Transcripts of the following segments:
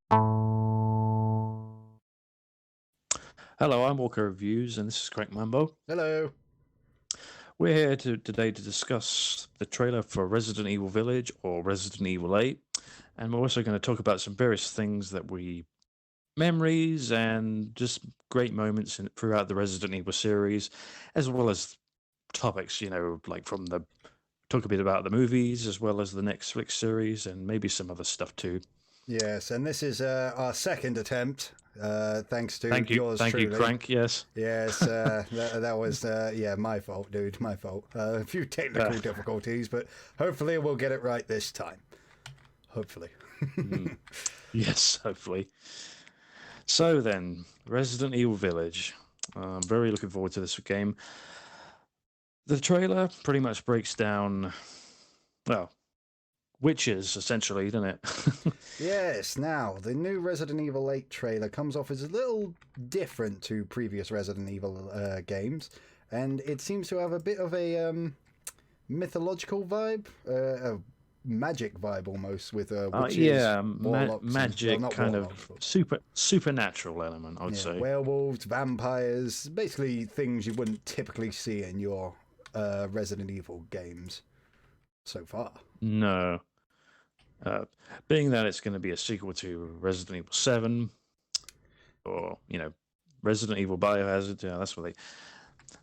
Hello, I'm Walker Reviews, and this is KrankMambo. Hello. We're here today to discuss the trailer for Resident Evil Village or Resident Evil 8, and we're also going to talk about some various things memories and just great moments throughout the Resident Evil series, as well as topics, like talk a bit about the movies as well as the Netflix series and maybe some other stuff too. Yes, and this is our second attempt, thanks to Thank you, yours thank you, truly. Crank. Yes. Yes, that was my fault, dude, my fault. A few technical difficulties, but hopefully we'll get it right this time. Hopefully. Yes, hopefully. So then, Resident Evil Village. I'm very looking forward to this game. The trailer pretty much breaks down, well, witches, essentially, doesn't it? Yes, now, the new Resident Evil 8 trailer comes off as a little different to previous Resident Evil games, and it seems to have a bit of a mythological vibe, a magic vibe almost, with witches, yeah, warlocks, magic, not kind warlocks, of supernatural element, I would say. werewolves, vampires, basically things you wouldn't typically see in your Resident Evil games so far. No. Being that it's going to be a sequel to Resident Evil 7, or, Resident Evil Biohazard,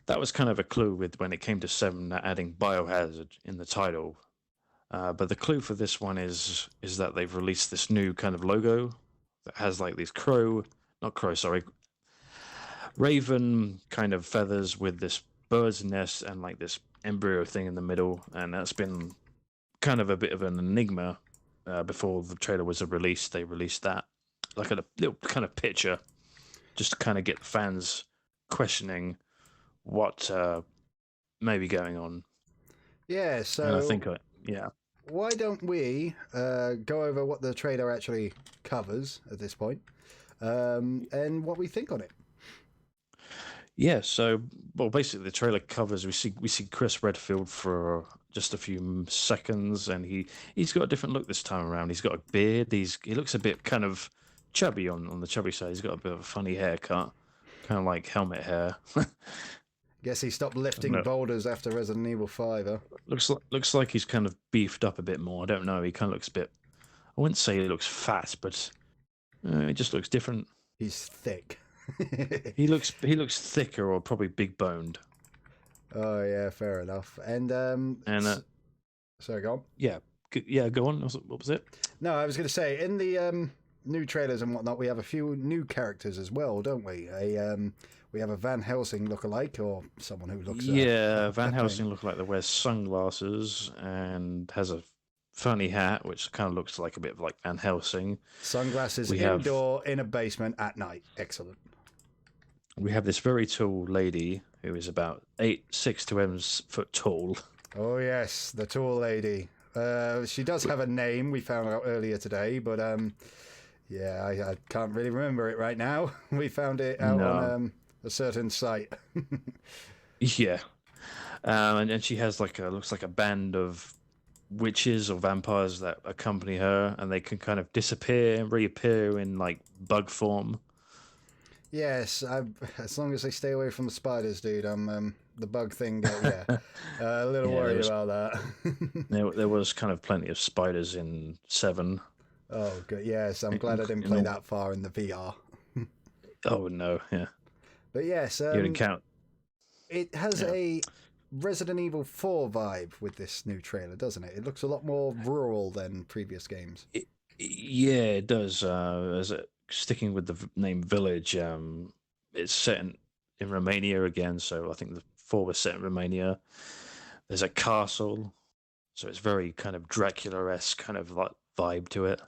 that was kind of a clue with when it came to 7, adding Biohazard in the title. But the clue for this one is that they've released this new kind of logo that has like these raven kind of feathers with this bird's nest and like this embryo thing in the middle, and that's been kind of a bit of an enigma. Before the trailer was released, they released that like a little kind of picture, just to kind of get the fans questioning what may be going on. Yeah, so and I think, why don't we go over what the trailer actually covers at this point, and what we think on it. Yeah, so basically the trailer covers we see Chris Redfield for just a few seconds, and he's got a different look this time around. He's got a beard. He looks a bit kind of chubby on the chubby side. He's got a bit of a funny haircut, kind of like helmet hair. Guess he stopped lifting boulders after Resident Evil 5, huh? Looks like he's kind of beefed up a bit more. I don't know. He kind of looks a bit. I wouldn't say he looks fat, but he just looks different. He's thick. he looks thicker, or probably big boned. Oh yeah, fair enough. And sorry, go on. Yeah, go on. What was it? No, I was going to say, in the new trailers and whatnot, we have a few new characters as well, don't we? We have a Van Helsing lookalike, or someone who looks. Van Helsing lookalike that wears sunglasses and has a funny hat, which kind of looks like a bit like Van Helsing. Sunglasses indoor in a basement at night. Excellent. We have this very tall lady who is about 6 to 7 foot tall. Oh yes, the tall lady. She does have a name we found out earlier today, but I can't really remember it right now. We found it out on a certain site. Yeah, and she has looks like a band of witches or vampires that accompany her, and they can kind of disappear and reappear in like bug form. Yes, as long as they stay away from the spiders, dude. I'm the bug thing. A little worried about that. there was kind of plenty of spiders in 7. Oh, good. Yes, I'm glad I didn't play that far in the VR. Oh no, yeah. But yes, you didn't count. It has a Resident Evil 4 vibe with this new trailer, doesn't it? It looks a lot more rural than previous games. It does. Sticking with the name Village, it's set in Romania again, so I think the 4 was set in Romania. There's a castle, so it's very kind of Dracula-esque kind of like vibe to it.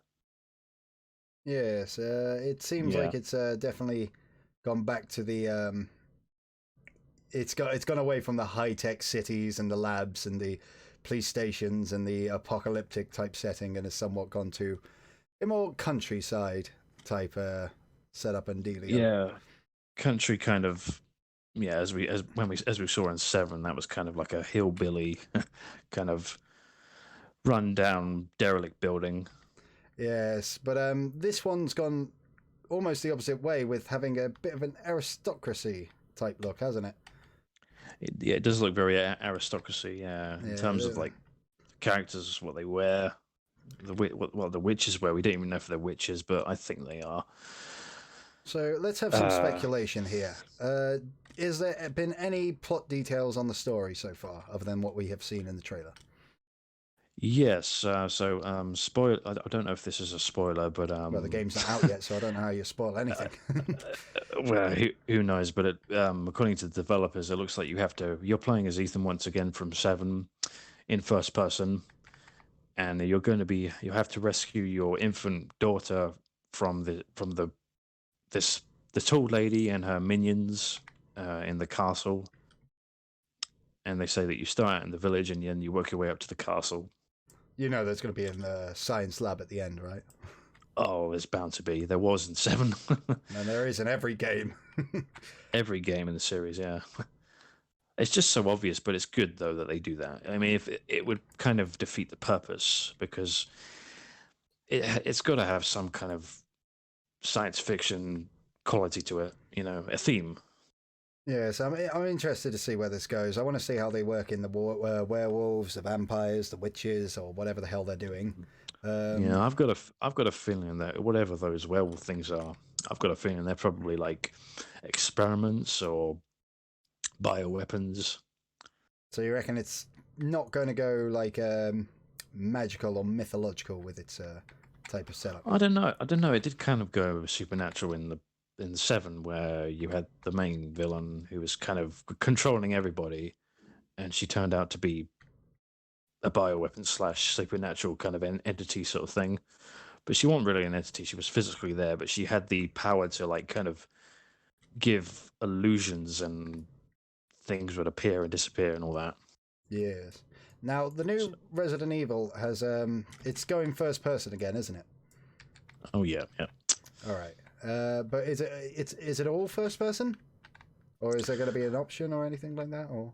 Yes, it seems like it's definitely gone back to the it's gone away from the high-tech cities and the labs and the police stations and the apocalyptic type setting, and has somewhat gone to a more countryside type setup and dealio. Yeah, country kind of. Yeah, as we saw in 7, that was kind of like a hillbilly kind of run-down derelict building. Yes, but this one's gone almost the opposite way with having a bit of an aristocracy type look, hasn't it? Yeah, it does look very aristocracy. Yeah, in terms of Yeah. like characters, what they wear, what the witches wear. We don't even know if they're witches, but I think they are. So let's have some Uh, speculation here. Is there been any plot details on the story so far, other than what we have seen in the trailer? yes. Spoil. I don't know if this is a spoiler, but Well, the game's not out yet, so I don't know how you spoil anything. well, who knows? But according to the developers, it looks like you're playing as Ethan once again from Seven in first person, and you have to rescue your infant daughter from this the tall lady and her minions in the castle. And they say that you start out in the village and then you work your way up to the castle. You know there's going to be a science lab at the end, right? Oh, there's bound to be. There was in Seven. And there is in every game. Every game in the series, yeah. It's just so obvious, but it's good though that they do that. I mean, if it would kind of defeat the purpose because it's got to have some kind of science fiction quality to it, a theme. Yes, I'm interested to see where this goes. I want to see how they work in the werewolves, the vampires, the witches, or whatever the hell they're doing. I've got a feeling that whatever those werewolf things are, I've got a feeling they're probably like experiments or bioweapons. So you reckon it's not going to go like magical or mythological with its type of setup? I don't know. I don't know. It did kind of go supernatural in the Seven, where you had the main villain who was kind of controlling everybody, and she turned out to be a bioweapon slash supernatural kind of entity sort of thing. But she wasn't really an entity. She was physically there, but she had the power to like kind of give illusions and things would appear and disappear and all that. Yes. Now the So, new Resident Evil has it's going first person again, isn't it? oh yeah, yeah. All right. But is it all first person, or is there going to be an option or anything like that? Or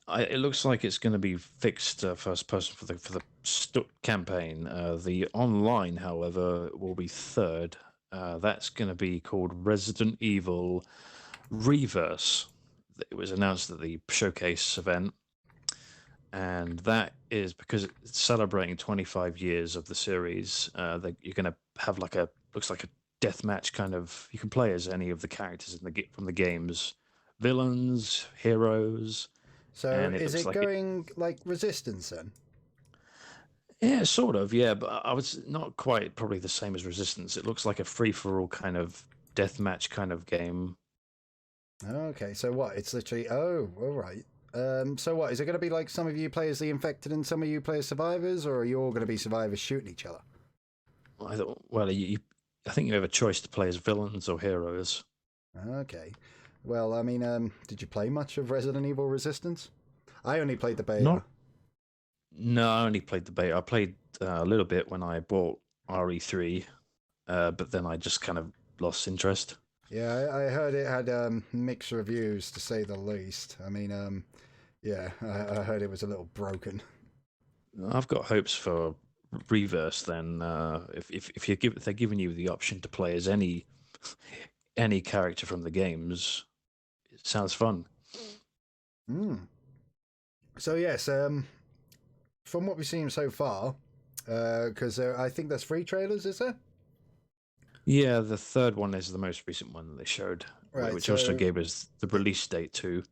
It looks like it's going to be fixed first person for the campaign. The online, however, will be third. That's going to be called Resident Evil Reverse. It was announced at the showcase event, and that is because it's celebrating 25 years of the series. You're going to have looks like a deathmatch kind of. You can play as any of the characters from the games, villains, heroes, so and it is looks it like it. going like Resistance then? Yeah, sort of. Yeah, but I was not quite probably the same as Resistance. It looks like a free for all kind of deathmatch kind of game. Okay, so what? It's literally all right. So what is it going to be like? Some of you play as the infected and some of you play as survivors, or are you all going to be survivors shooting each other? I thought, well, I think you have a choice to play as villains or heroes. Okay. Well, I mean, did you play much of Resident Evil Resistance? I only played the beta. Not, no, I only played the beta. I played a little bit when I bought RE3, but then I just kind of lost interest. Yeah, I heard it had mixed reviews to say the least. I mean, yeah, I heard it was a little broken. I've got hopes for Reverse. Then, if they're giving you the option to play as any character from the games, it sounds fun. Mm. So yes, from what we've seen so far, because I think there's 3 trailers, is there? Yeah, the third one is the most recent one that they showed, Right. which also So, gave us the release date too.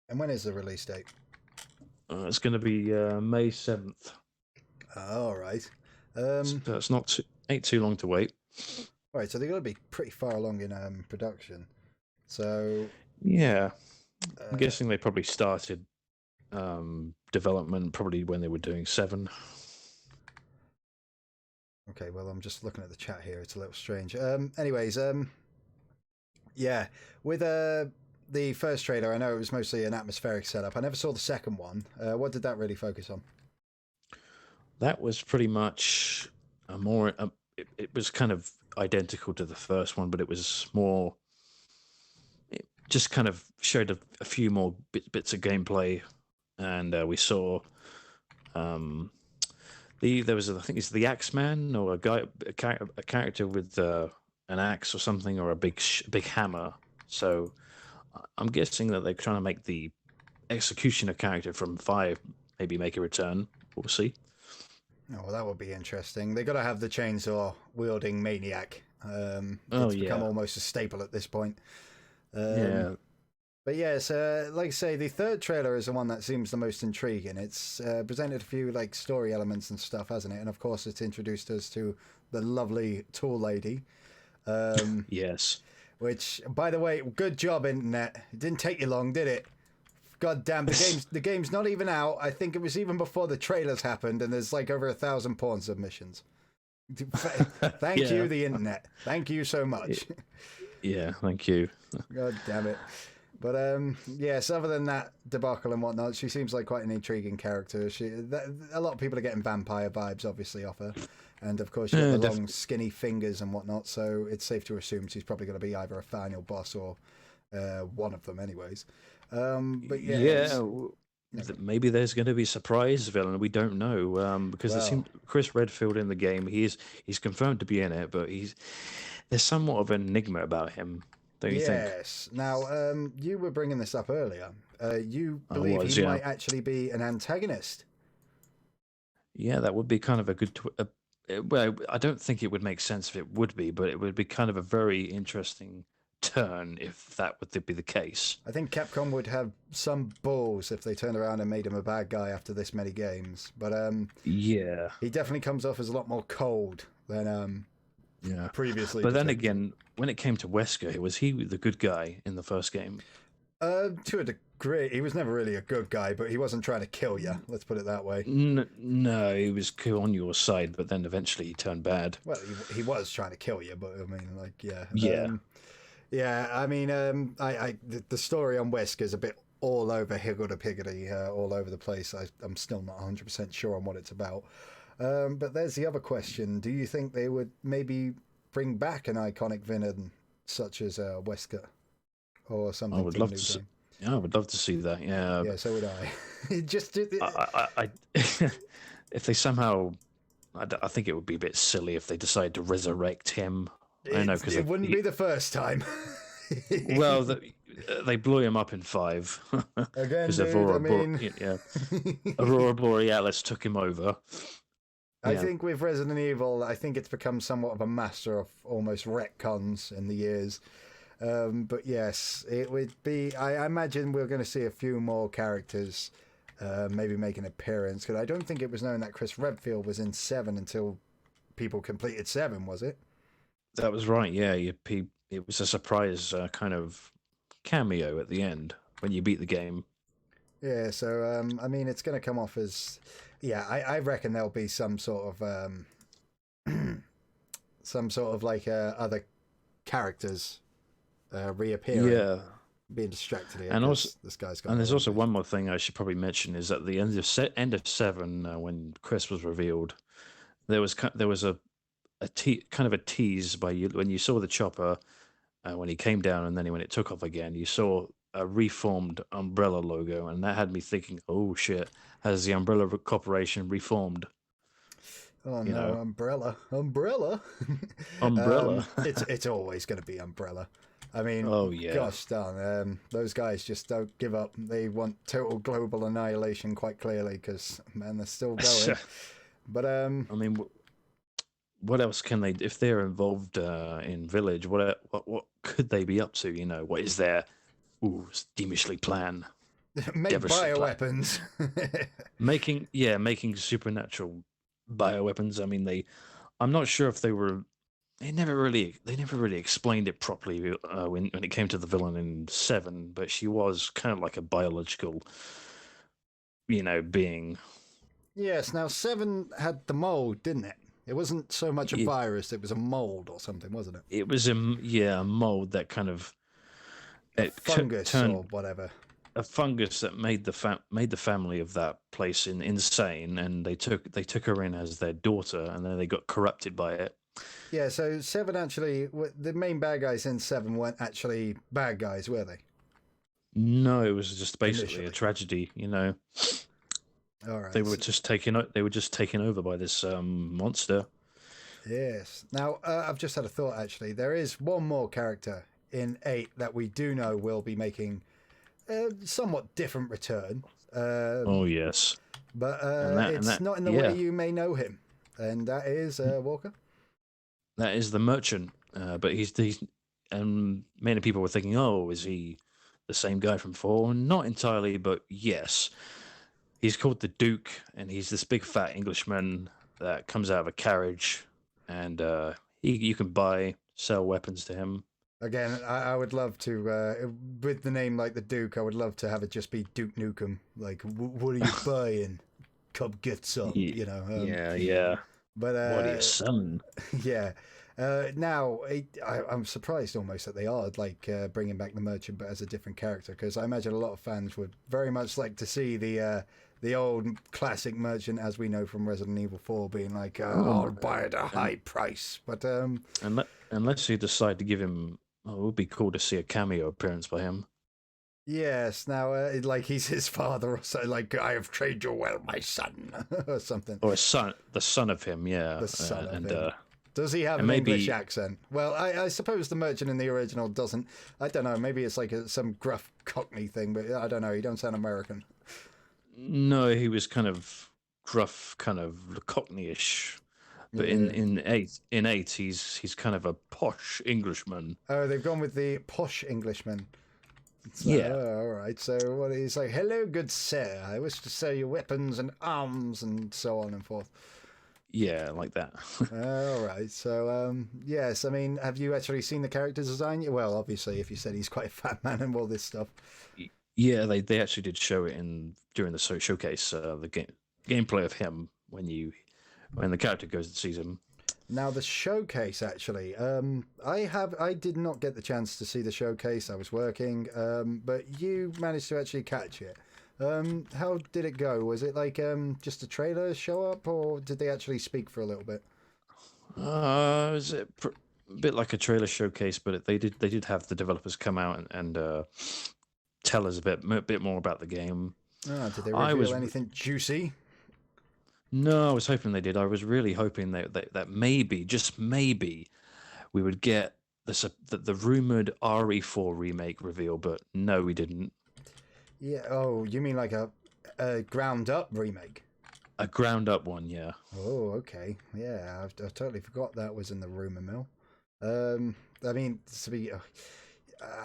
and when is the release date? It's going to be May 7th. All right. So it's not ain't too long to wait. Right. So they're going to be pretty far along in production. So, Yeah, I'm uh, guessing they probably started development probably when they were doing Seven. okay. Well, I'm just looking at the chat here. It's a little strange. Anyways, yeah. With the first trailer, I know it was mostly an atmospheric setup. I never saw the second one. What did that really focus on? That was pretty much a more. It was kind of identical to the first one, but it was more. It just kind of showed a few more bits of gameplay, and we saw um, There was, I think it's the Axeman, or a character with an axe or something, or a big hammer. So I'm guessing that they're trying to make the executioner character from 5 maybe make a return. We'll see. Oh, well, that would be interesting. They got to have the chainsaw wielding maniac. Oh It's become yeah, almost a staple at this point. yeah, But yes, like I say, the third trailer is the one that seems the most intriguing. It's presented a few like story elements and stuff, hasn't it? And of course, it's introduced us to the lovely tall lady. yes. Which, by the way, good job, internet. It didn't take you long, did it? God damn, the game's not even out. I think it was even before the trailers happened, and there's like over 1,000 porn submissions. Thank Yeah. you, the internet. Thank you so much. Yeah, thank you. God damn it. But yes, other than that debacle and whatnot, she seems like quite an intriguing character. A lot of people are getting vampire vibes, obviously, off her. And of course, she's got the long, skinny fingers and whatnot, so it's safe to assume she's probably going to be either a final boss or one of them, anyways. But yeah, maybe there's going to be a surprise villain. We don't know because there seems Chris Redfield in the game. He's confirmed to be in it, but there's somewhat of an enigma about him. Don't you think? Yes. Now, you were bringing this up earlier. You believe he might actually be an antagonist. Yeah, that would be kind of a good. Well, I don't think it would make sense if it would be, but it would be kind of a very interesting turn if that would be the case. I think Capcom would have some balls if they turned around and made him a bad guy after this many games. But yeah, he definitely comes off as a lot more cold than previously. But then again, when it came to Wesker, was he the good guy in the first game? To a degree, he was never really a good guy, but he wasn't trying to kill you. Let's put it that way. No, he was on your side, but then eventually he turned bad. Well, he was trying to kill you, but I mean, like, yeah. Yeah. I mean, the story on Wesker is a bit all over higgledy-piggledy, all over the place. I'm still not 100% sure on what it's about. But there's the other question. Do you think they would maybe bring back an iconic villain such as Wesker or something? I would love to see. Yeah, I would love to see that. Yeah. Yeah, so would I. Just I if they somehow, I think it would be a bit silly if they decide to resurrect him. I know because it wouldn't be the first time. Well, they blew him up in 5 again, because dude, Aurora Borealis took him over. I think with Resident Evil, I think it's become somewhat of a master of almost retcons in the years. But yes, it would be. I imagine we're going to see a few more characters maybe make an appearance. Because I don't think it was known that Chris Redfield was in 7 until people completed 7, was it? That was right. Yeah, it was a surprise kind of cameo at the end when you beat the game. Yeah. So I mean, it's going to come off as. Yeah, I reckon there'll be some sort of like other characters reappearing. Yeah, being distracted here. And also, this guy's and there's also one more thing I should probably mention is at the end of 7, when Chris was revealed, there was a kind of a tease by you when you saw the chopper when he came down, and then when it took off again, you saw a reformed Umbrella logo, and that had me thinking, oh shit, has the Umbrella Corporation reformed? Oh no, Umbrella. It's always going to be Umbrella. I mean, gosh darn, those guys just don't give up. They want total global annihilation quite clearly because, man, they're still going. But I mean, what else can they, if they're involved in Village, what could they be up to? What is their schemishly plan? Make bioweapons. making supernatural bioweapons. I mean, I'm not sure if they never really explained it properly when it came to the villain in 7, but she was kind of like a biological, being. Yes. Now 7 had the mold, didn't it? It wasn't so much a virus; it was a mold or something, wasn't it? It was a mold that kind of fungus or whatever. A fungus that made the family of that place insane, and they took her in as their daughter, and then they got corrupted by it. Yeah, so 7 actually, the main bad guys in 7 weren't actually bad guys, were they? No, it was just basically a tragedy, All They right. were just taken over by this monster. Yes. Now, I've just had a thought. Actually, there is one more character in 8 that we do know will be making a somewhat different return. Oh yes, But and it's that not in the way yeah, you may know him, and that is Walker. that is the merchant. But he's and many people were thinking, oh, is he the same guy from 4? Not entirely, but yes. He's called the Duke, and he's this big fat Englishman that comes out of a carriage, and you can sell weapons to him. Again, I would love to, with the name like the Duke, I would love to have it just be Duke Nukem. Like, what are you buying? Come get some, Ye- you know. Yeah, yeah. But What are you selling? yeah. Now, I'm surprised almost that they are like bringing back the merchant, but as a different character, because I imagine a lot of fans would very much like to see the old classic merchant, as we know from Resident Evil 4, being like, Oh, "I'll buy at a high price." But unless you decide to give him, oh, it would be cool to see a cameo appearance by him. yes, now like he's his father, or so. Like, I have trained you well, my son, or something. Or the son of him, yeah. The son of and him. Does he have and an English maybe accent? Well, I suppose the merchant in the original doesn't. I don't know. Maybe it's like some gruff Cockney thing, but I don't know. He don't sound American. no, he was kind of gruff, kind of Cockneyish. But Yeah. in eight, he's kind of a posh Englishman. Oh, they've gone with the posh Englishman. So, Yeah, all right. So what he's like, hello, good sir. I wish to sell you weapons and arms and so on and forth. yeah, like that. All right. So, yes. I mean, have you actually seen the character design? Well, obviously, if you said he's quite a fat man and all this stuff. Yeah, they actually did show it during the showcase, gameplay of him when the character goes and sees him. Now the showcase, actually, I did not get the chance to see the showcase. I was working, but you managed to actually catch it. How did it go? Was it like just a trailer show up, or did they actually speak for a little bit? Is it a bit like a trailer showcase, but they did have the developers come out and tell us a bit more about the game. Oh, did they I reveal was anything juicy? No, I was hoping they did. I was really hoping that maybe, just maybe, we would get the rumored RE4 remake reveal, but no, we didn't. Yeah. Oh, you mean like a ground up remake? A ground up one, yeah. Oh, okay. Yeah, I totally forgot that was in the rumor mill. I mean, to be,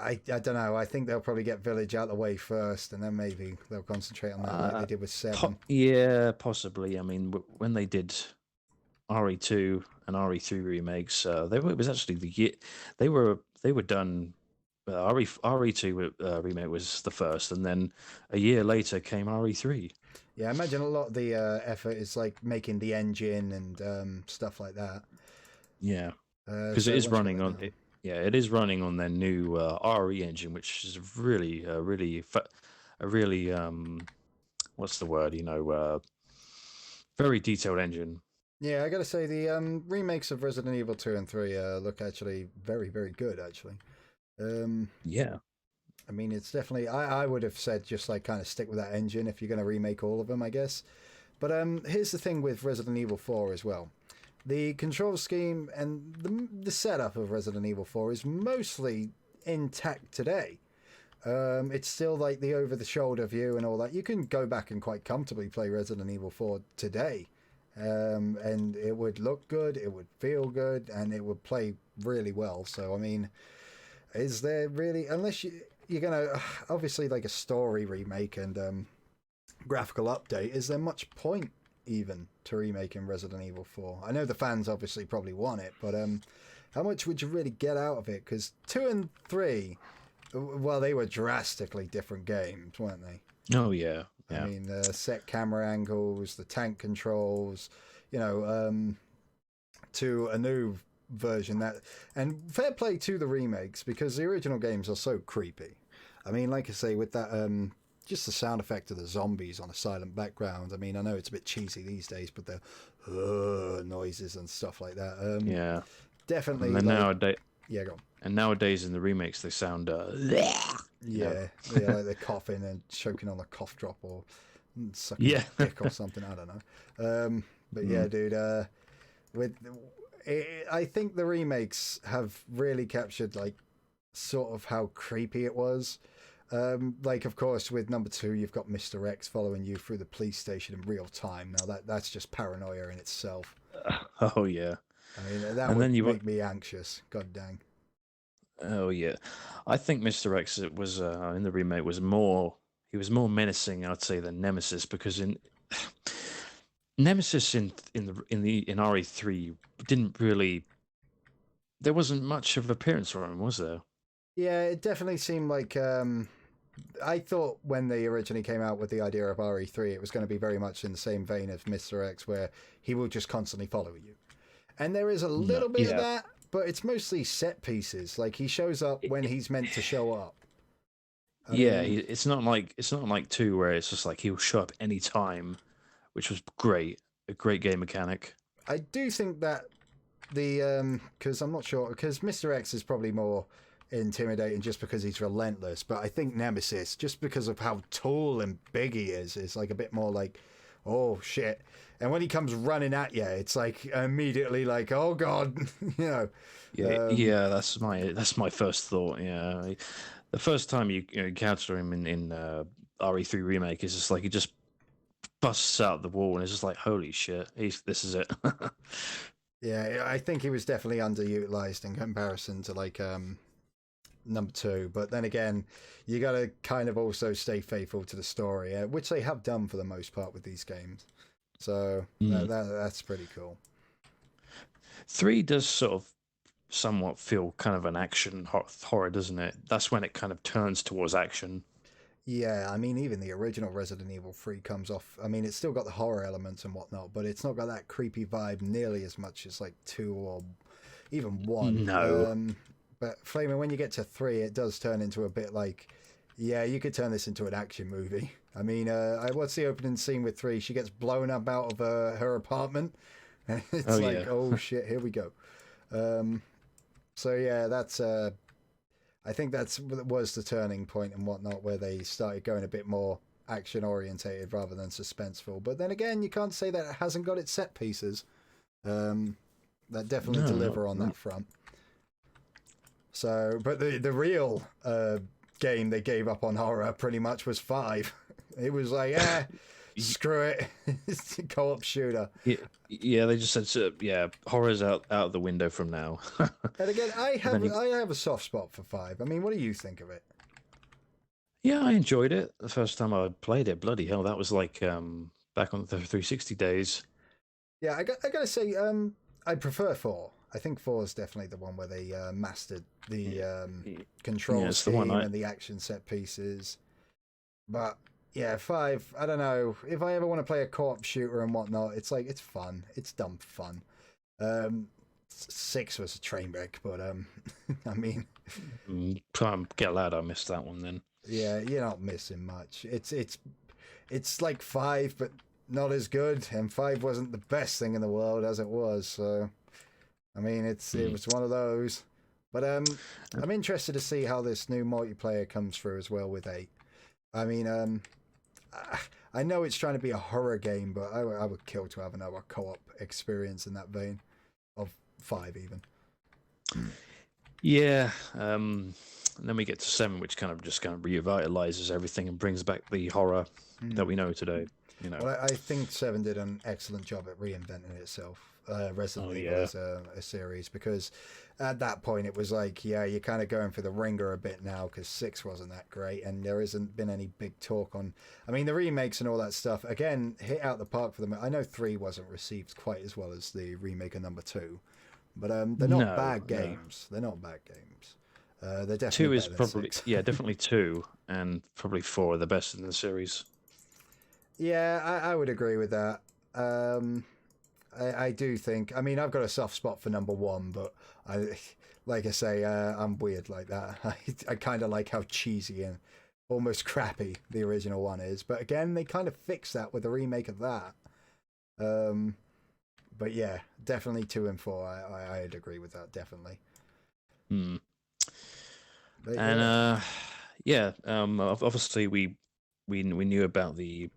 I don't know. I think they'll probably get Village out of the way first, and then maybe they'll concentrate on that like they did with 7. Yeah, possibly. I mean, when they did RE2 and RE3 remakes, it was actually the year they were done. RE2 remake was the first, and then a year later came RE3. Yeah, I imagine a lot of the effort is like making the engine and stuff like that. Yeah, because So it is once you running got that on down. it. Yeah, it is running on their new RE engine, which is a really what's the word? Very detailed engine. Yeah, I gotta say the remakes of Resident Evil 2 and 3 look actually very, very good. Actually, Yeah, I mean it's definitely. I would have said just like kind of stick with that engine if you're gonna remake all of them, I guess. But here's the thing with Resident Evil 4 as well. The control scheme and the setup of Resident Evil 4 is mostly intact today. It's still like the over the shoulder view and all that. You can go back and quite comfortably play Resident Evil 4 today. And it would look good, it would feel good, and it would play really well. So, I mean, is there really, unless you're going to, obviously, like a story remake and graphical update, is there much point even to remaking Resident Evil 4? I know the fans obviously probably want it, but how much would you really get out of it? Because 2 and 3, well, they were drastically different games, weren't they? Oh yeah, I yeah. mean, the set camera angles, the tank controls, to a new version that, and fair play to the remakes because the original games are so creepy. I mean, like I say, with that, just the sound effect of the zombies on a silent background. I mean, I know it's a bit cheesy these days, but the noises and stuff like that. Yeah. Definitely. And then nowadays, yeah, go on. and nowadays in the remakes, they sound Yeah, yeah, like they're coughing and choking on a cough drop or suck his Yeah. dick or something. I don't know. But yeah, dude. With I think the remakes have really captured like sort of how creepy it was. Like, of course, with number 2, you've got Mr. X following you through the police station in real time. Now that's just paranoia in itself. Oh yeah. I mean, that And would then make me anxious. God dang. oh yeah, I think Mr. X was in the remake was more. He was more menacing, I'd say, than Nemesis, because in Nemesis in RE3 didn't really. There wasn't much of appearance from him, was there? Yeah, it definitely seemed like I thought when they originally came out with the idea of RE3, it was going to be very much in the same vein of Mr. X, where he will just constantly follow you. And there is a No. little bit of Yeah. that, but it's mostly set pieces. Like, he shows up when he's meant to show up. Yeah, it's not like 2 where it's just like he'll show up any time, which was great. A great game mechanic. I do think that because I'm not sure, because Mr. X is probably more intimidating just because he's relentless, but I think Nemesis, just because of how tall and big he is like a bit more like, oh shit. And when he comes running at you, it's like immediately like, oh god, you know. Yeah, that's my first thought. Yeah, the first time you encounter him in RE3 remake is just like he just busts out the wall and it's just like holy shit, this is it. Yeah, I think he was definitely underutilized in comparison to like number 2, but then again, you got to kind of also stay faithful to the story, which they have done for the most part with these games. So that's pretty cool. 3 does sort of somewhat feel kind of an action horror, doesn't it? That's when it kind of turns towards action. Yeah, I mean, even the original Resident Evil 3 comes off. I mean, it's still got the horror elements and whatnot, but it's not got that creepy vibe nearly as much as like 2 or even 1. No. But Flaming, when you get to 3, it does turn into a bit like, yeah, you could turn this into an action movie. I mean, what's the opening scene with 3? She gets blown up out of her apartment, and it's oh shit, here we go. So yeah, that's. I think that's was the turning point and whatnot, where they started going a bit more action orientated rather than suspenseful. But then again, you can't say that it hasn't got its set pieces. That definitely deliver on that front. So, but the real game they gave up on horror pretty much was 5. It was like, screw it, it's a co-op shooter. Yeah, they just said, yeah, horror's out the window from now. And again, I have a soft spot for 5. I mean, what do you think of it? Yeah, I enjoyed it the first time I played it. Bloody hell, that was like back on the 360 days. Yeah, I gotta say, I prefer 4. I think 4 is definitely the one where they mastered the control scheme and the action set pieces. But yeah, 5, I don't know. If I ever want to play a co-op shooter and whatnot, it's like, it's fun. It's dumb fun. 6 was a train wreck, but I mean... Get loud, I missed that one then. Yeah, you're not missing much. It's like 5, but not as good, and 5 wasn't the best thing in the world as it was, so... I mean, it was one of those. But I'm interested to see how this new multiplayer comes through as well with 8. I mean, I know it's trying to be a horror game, but I would kill to have another co-op experience in that vein of 5 even. Yeah, and then we get to 7, which kind of revitalizes everything and brings back the horror that we know today. You know, well, I think 7 did an excellent job at reinventing itself. Resident Evil as a series, because at that point it was like, yeah, you're kind of going for the ringer a bit now because 6 wasn't that great, and there hasn't been any big talk on. I mean, the remakes and all that stuff again hit out the park for them. I know 3 wasn't received quite as well as the remake of number 2, but they're not bad games. They're not bad games. They're definitely 2 is probably 6. definitely 2, and probably 4 are the best in the series. Yeah, I would agree with that. I do think. I mean, I've got a soft spot for number 1, but like I say, I'm weird like that. I kind of like how cheesy and almost crappy the original one is. But again, they kind of fixed that with a remake of that. But yeah, definitely 2 and 4. I'd agree with that, definitely. But, and obviously we knew about the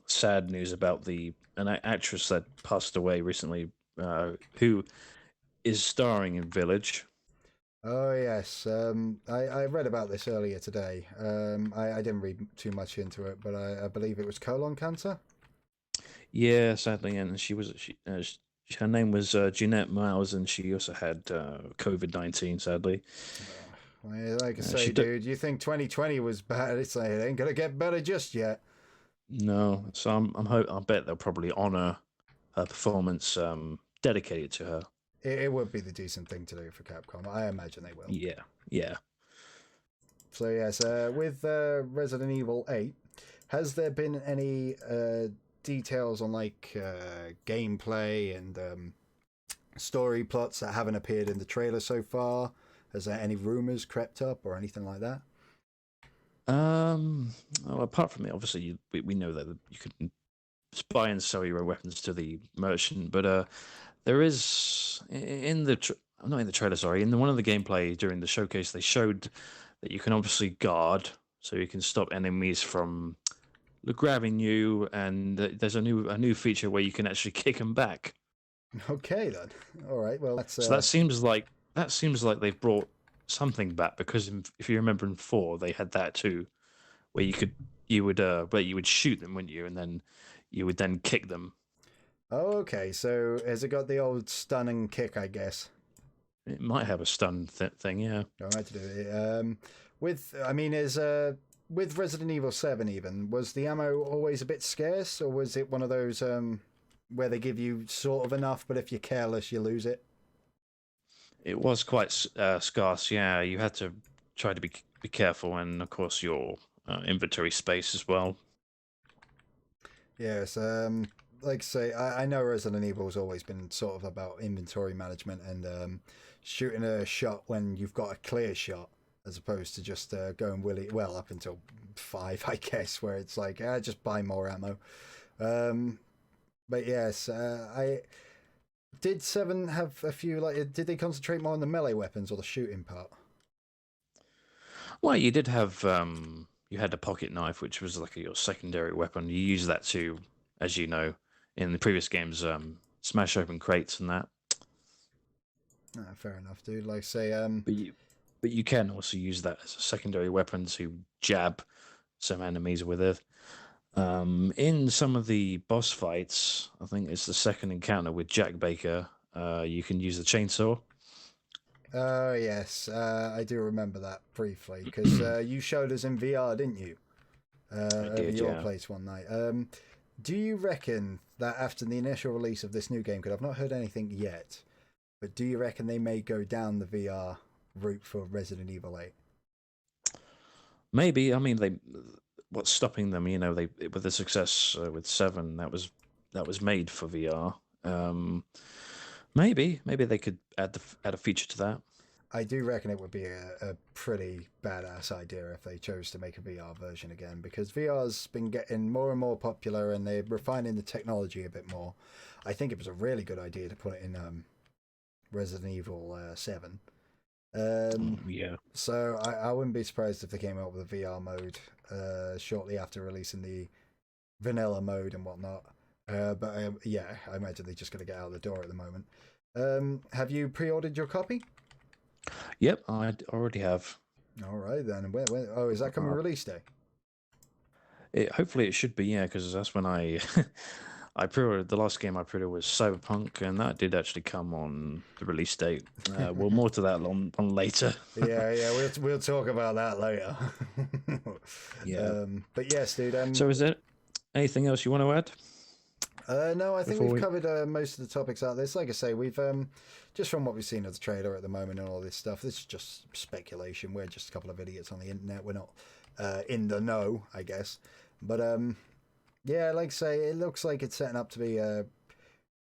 sad news about an actress that passed away recently, who is starring in Village. Oh yes, I read about this earlier today. I didn't read too much into it, but I believe it was colon cancer. Yeah, sadly, and her name was Jeanette Miles, and she also had COVID-19. Sadly, Like I say, she did dude, you think 2020 was bad? It's like it ain't gonna get better just yet. no. So I bet they'll probably honor her performance, dedicated to her. It would be the decent thing to do for Capcom. I imagine they will. Yeah, yeah. So yes, with Resident Evil 8, has there been any details on like gameplay and story plots that haven't appeared in the trailer so far? Has there any rumors crept up or anything like that? Well, apart from it, obviously we know that you can buy and sell your own weapons to the merchant, but there is in the not in the trailer, sorry, in one of the gameplay during the showcase, they showed that you can obviously guard, so you can stop enemies from grabbing you, and there's a new feature where you can actually kick them back. Okay then. All right. Well, that's So that seems like they've brought something back, because if you remember in 4, they had that too, where you would shoot them, wouldn't you, and then you would then kick them. Oh, okay. So has it got the old stunning kick? I guess. It might have a stun thing, yeah. I might do it. With Resident Evil 7, even was the ammo always a bit scarce, or was it one of those where they give you sort of enough, but if you're careless, you lose it? It was quite scarce, yeah. You had to try to be careful, and of course your inventory space as well. Yes. Like I say, I know Resident Evil's always been sort of about inventory management and shooting a shot when you've got a clear shot, as opposed to just going well up until 5, I guess, where it's like just buy more ammo. But yes, I did 7 have a few like. Did they concentrate more on the melee weapons or the shooting part? Well, you did have you had a pocket knife, which was like your secondary weapon. You use that to, as you know, in the previous games, smash open crates and that. Fair enough, dude. Like say, But you can also use that as a secondary weapon to jab some enemies with it. In some of the boss fights, I think it's the second encounter with Jack Baker. You can use the chainsaw. Oh yes, I do remember that briefly because you showed us in VR, didn't you? I Over did, your yeah. place one night. Do you reckon that after the initial release of this new game, because I've not heard anything yet, but do you reckon they may go down the VR route for Resident Evil 8? Maybe. I mean, what's stopping them? You know, they with the success with 7, that was made for VR. Maybe they could add a feature to that. I do reckon it would be a pretty badass idea if they chose to make a VR version again, because VR's been getting more and more popular and they're refining the technology a bit more. I think it was a really good idea to put it in Resident Evil 7. Yeah. So I wouldn't be surprised if they came out with a VR mode shortly after releasing the vanilla mode and whatnot. But yeah, I imagine they're just going to get out the door at the moment. Have you pre-ordered your copy? Yep, I already have. All right then. Oh, is that coming release day? Hopefully it should be, yeah, because that's when I I pre-ordered the last game I pre-ordered was Cyberpunk, and that did actually come on the release date. Well, more to that on later. yeah, we'll talk about that later. Yeah. But yes, dude. So, is there anything else you want to add? No, I think we've covered most of the topics out there. Like I say, we've just from what we've seen of the trailer at the moment and all this stuff. This is just speculation. We're just a couple of idiots on the internet. We're not in the know, I guess. But yeah, like I say, it looks like it's setting up to be a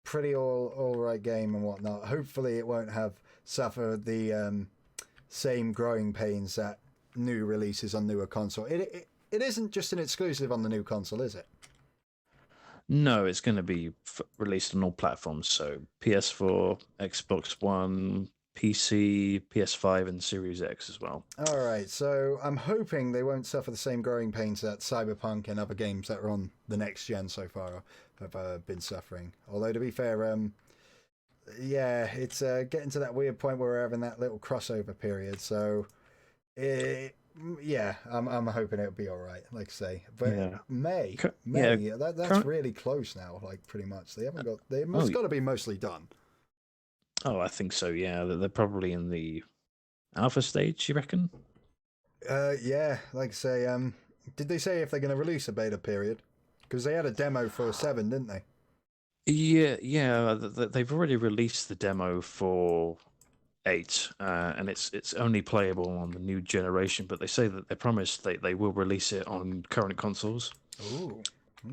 pretty all right game and whatnot. Hopefully, it won't have suffered the same growing pains that new releases on newer console. It isn't just an exclusive on the new console, is it? No, it's going to be released on all platforms. So PS4, Xbox One, PC, PS5, and Series X as well. All right, so I'm hoping they won't suffer the same growing pains that Cyberpunk and other games that are on the next gen so far have been suffering. Although to be fair, yeah, it's getting to that weird point where we're having that little crossover period. So, yeah, I'm hoping it'll be all right. Like I say, but Yeah. May, Yeah. that's really close now. Like pretty much, they haven't got. Oh, It's got to be mostly done. oh, I think so. Yeah, they're probably in the alpha stage. You reckon? Yeah, like I say, did they say if they're going to release a beta period? Because they had a demo for 7, didn't they? Yeah, yeah. They've already released the demo for 8, and it's only playable on the new generation. But they say that they promised they will release it on current consoles. Ooh,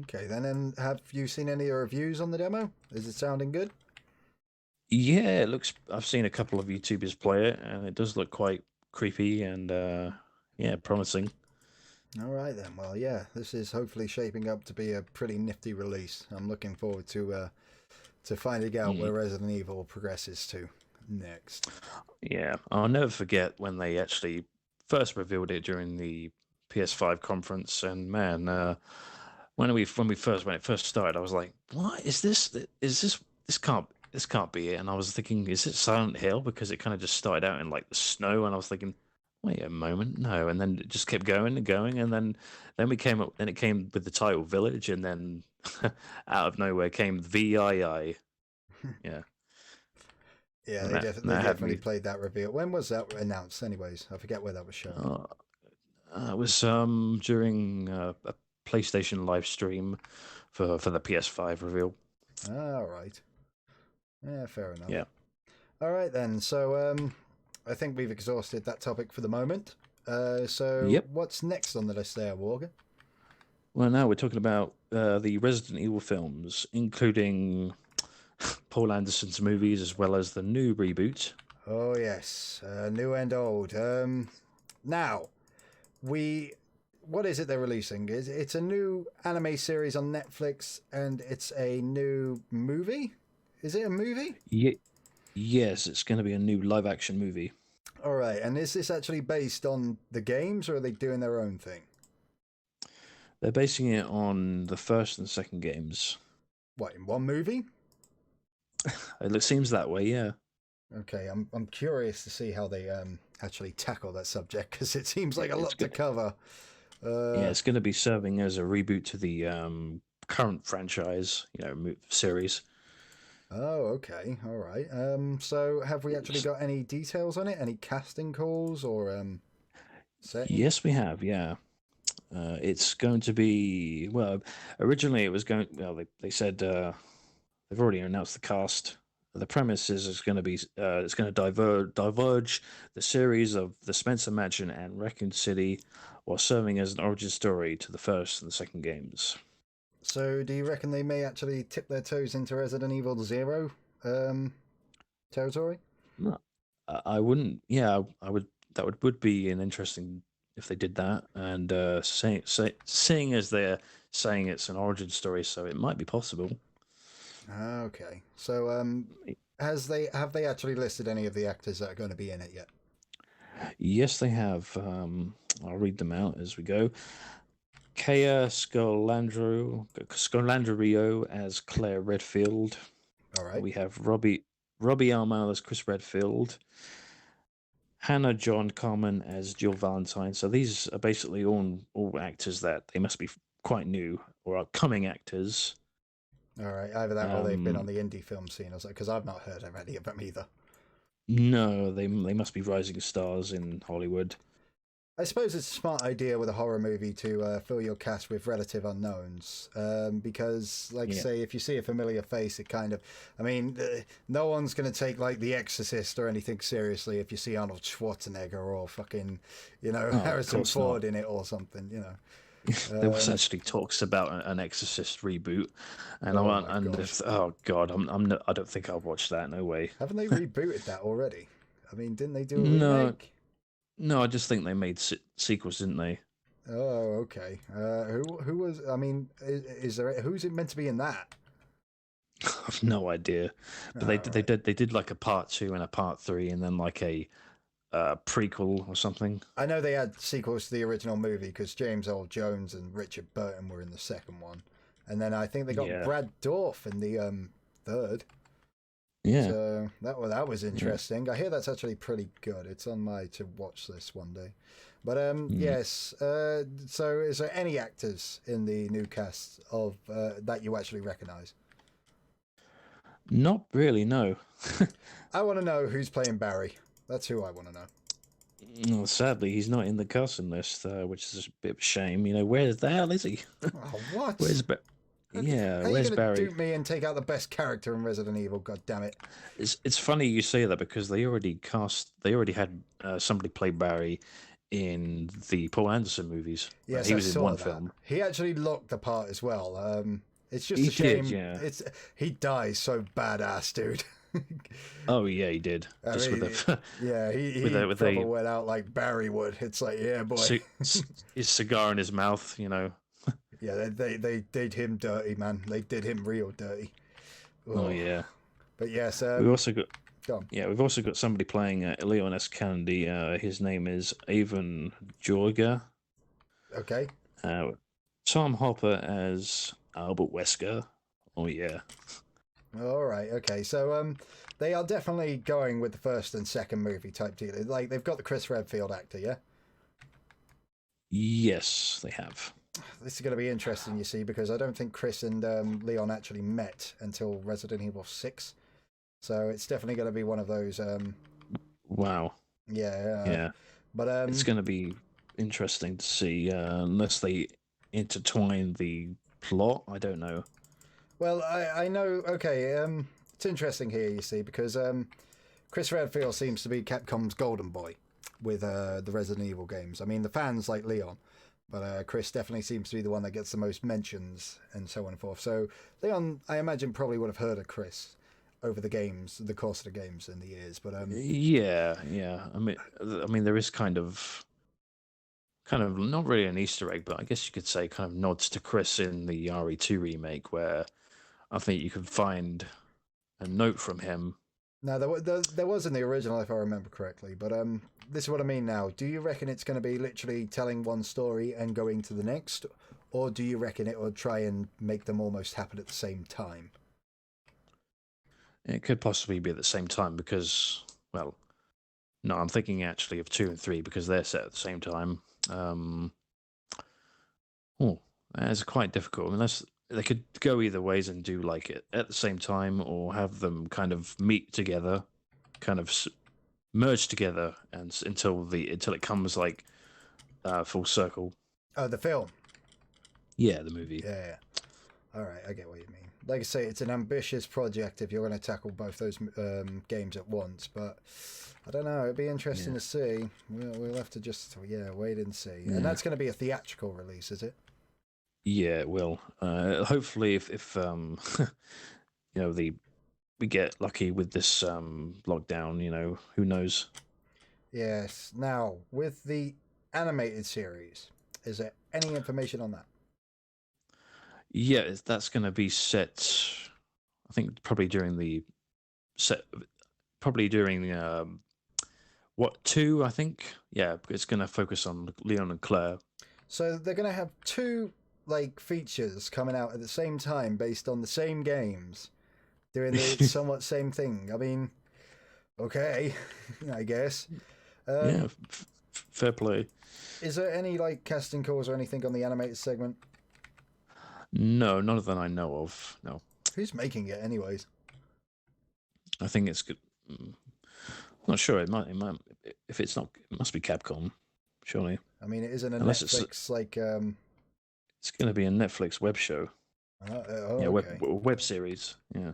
okay then. And have you seen any reviews on the demo? Is it sounding good? Yeah, it looks. I've seen a couple of YouTubers play it, and it does look quite creepy and yeah, promising. All right then. Well, yeah, this is hopefully shaping up to be a pretty nifty release. I'm looking forward to finding out Mm. where Resident Evil progresses to next. Yeah, I'll never forget when they actually first revealed it during the PS5 conference, and man, when it first started, I was like, "What is this? Is this can't be it?" And I was thinking, "Is it Silent Hill?" Because it kind of just started out in like the snow, and I was thinking, "Wait a moment, no!" And then it just kept going and going, and then we came up, then it came with the title Village, and then out of nowhere came VII. Yeah, Yeah, and they that had definitely me. played that reveal. When was that announced? Anyways, I forget where that was shown. Uh, it was during a PlayStation live stream for the PS5 reveal. All right. Yeah, fair enough. Yeah. All right then. So I think we've exhausted that topic for the moment. So Yep. what's next on the list there, Morgan? Well, now we're talking about the Resident Evil films, including Paul Anderson's movies as well as the new reboot. Oh yes, new and old. Now we, what is it they're releasing? It's a new anime series on Netflix, and it's a new movie. Is it a movie? Ye- yes, it's going to be a new live action movie. All right, and is this actually based on the games, or are they doing their own thing? They're basing it on the first and second games. What, in one movie? It seems that way, yeah. Okay, I'm curious to see how they actually tackle that subject because it seems like a It's lot to gonna, cover. yeah, Uh, it's going to be serving as a reboot to the current franchise, series. oh, okay, all right. So have we actually got any details on it? Any casting calls or setting? Yes, we have, yeah. It's going to be well. Originally, it was going. Well, they said they've already announced the cast. The premise is it's going to diverge the series of the Spencer Mansion and Raccoon City, while serving as an origin story to the first and the second games. So do you reckon they may actually tip their toes into Resident Evil Zero um, territory? No, I wouldn't. Yeah, I would. That would be an interesting if they did that. And seeing as they're saying it's an origin story, so it might be possible. Okay. So have they actually listed any of the actors that are going to be in it yet? Yes, they have. I'll read them out as we go. Kea Scolandrio as Claire Redfield. All right. We have Robbie Armell as Chris Redfield. Hannah John Carmen as Jill Valentine. So these are basically all actors that they must be quite new or upcoming actors. All right. Either that or they've been on Um, the indie film scene. I was like, because I've not heard of any of them either. no, they must be rising stars in Hollywood. I suppose it's a smart idea with a horror movie to fill your cast with relative unknowns, because, like, Yeah. say, if you see a familiar face, it kind of, I mean, no one's going to take like The Exorcist or anything seriously if you see Arnold Schwarzenegger or fucking, Oh, of Harrison course not. Ford in it or something, There was Um, actually talks about an Exorcist reboot, and I oh want my and god, if, oh god, I don't think I'll watch that. No way. haven't they rebooted that already? I mean, didn't they do a No, remake? no, I just think they made sequels, didn't they? Oh, okay. Who was? I mean, is there who's it meant to be in that? I've no idea, but All right. they did like a part 2 and a part 3, and then like a prequel or something. I know they had sequels to the original movie because James Earl Jones and Richard Burton were in the second one, and then I think they got Yeah, Brad Dourif in the third. yeah, So that was yeah. interesting. I hear that's actually pretty good. It's on my to watch this one day. But Mm. yes. So is there any actors in the new cast of that you actually recognise? Not really, no. I want to know who's playing Barry. That's who I want to know. Well, sadly, he's not in the casting list, which is a bit of a shame. You know, where the hell is he? Oh, what? Where's Yeah, How are you where's going to Barry? dupe me and take out the best character in Resident Evil? God damn it! It's funny you say that because they already had somebody play Barry in the Paul Anderson movies. Yes, He I was in saw one that. film. He actually looked the part as well. It's just He a did, shame. yeah. He dies so badass, dude. Oh yeah, he did. I Just with mean, a yeah, he with proper a went out like Barry would. It's like, yeah, boy. his cigar in his mouth. You know. Yeah, they did him dirty, man. They did him real dirty. Oh Oh, yeah. but yes, We also got go on. Yeah, we've also got somebody playing Leon S. Kennedy. His name is Avon Jorga. Okay. Uh, Tom Hopper as Albert Wesker. Oh yeah. All right. Okay. So they are definitely going with the first and second movie type deal. Like they've got the Chris Redfield actor, yeah. Yes, they have. This is going to be interesting, you see, because I don't think Chris and Leon actually met until Resident Evil 6. So it's definitely going to be one of those. Wow. Yeah. Yeah, But it's going to be interesting to see unless they intertwine the plot. I don't know. well, I know. Okay. It's interesting here, you see, because Chris Redfield seems to be Capcom's golden boy with the Resident Evil games. I mean, the fans like Leon, but Chris definitely seems to be the one that gets the most mentions and so on and forth. So Leon, I imagine, probably would have heard of Chris over the course of the games in the years. But Yeah, yeah. I mean, there is kind of not really an Easter egg, but I guess you could say kind of nods to Chris in the RE2 remake, where I think you can find a note from him. no, there was in the original, if I remember correctly. But this is what I mean now. Do you reckon it's going to be literally telling one story and going to the next, or do you reckon it will try and make them almost happen at the same time? It could possibly be at the same time because, well, no, I'm thinking actually of 2 and 3 because they're set at the same time. Oh, that's quite difficult. Unless they could go either ways and do like it at the same time, or have them kind of meet together, kind of merge together, and until it comes like full circle. Oh, the film. Yeah, the movie. Yeah. All right, I get what you mean. Like I say, it's an ambitious project if you're going to tackle both those games at once. But I don't know. It'd be interesting Yeah, to see. We'll have to just wait and see. And yeah, that's going to be a theatrical release, is it? yeah. It will. Hopefully, if you know the we get lucky with this lockdown, you know, who knows? Yes. Now with the animated series, is there any information on that? Yeah, that's going to be set. I think probably during the set, probably during what 2? I think. Yeah, it's going to focus on Leon and Claire. So they're going to have two like features coming out at the same time based on the same games, doing the somewhat same thing. I mean, okay, I guess. Yeah, Um, fair play. is there any like casting calls or anything on the animated segment? No, none of them I know of. No, Who's making it, anyways? I think it's good. Not sure. It might. If it's not, it must be Capcom, surely. I mean, it isn't a Unless it's Netflix like. it's going to be a Netflix web show. Yeah, Okay. web series. Yeah.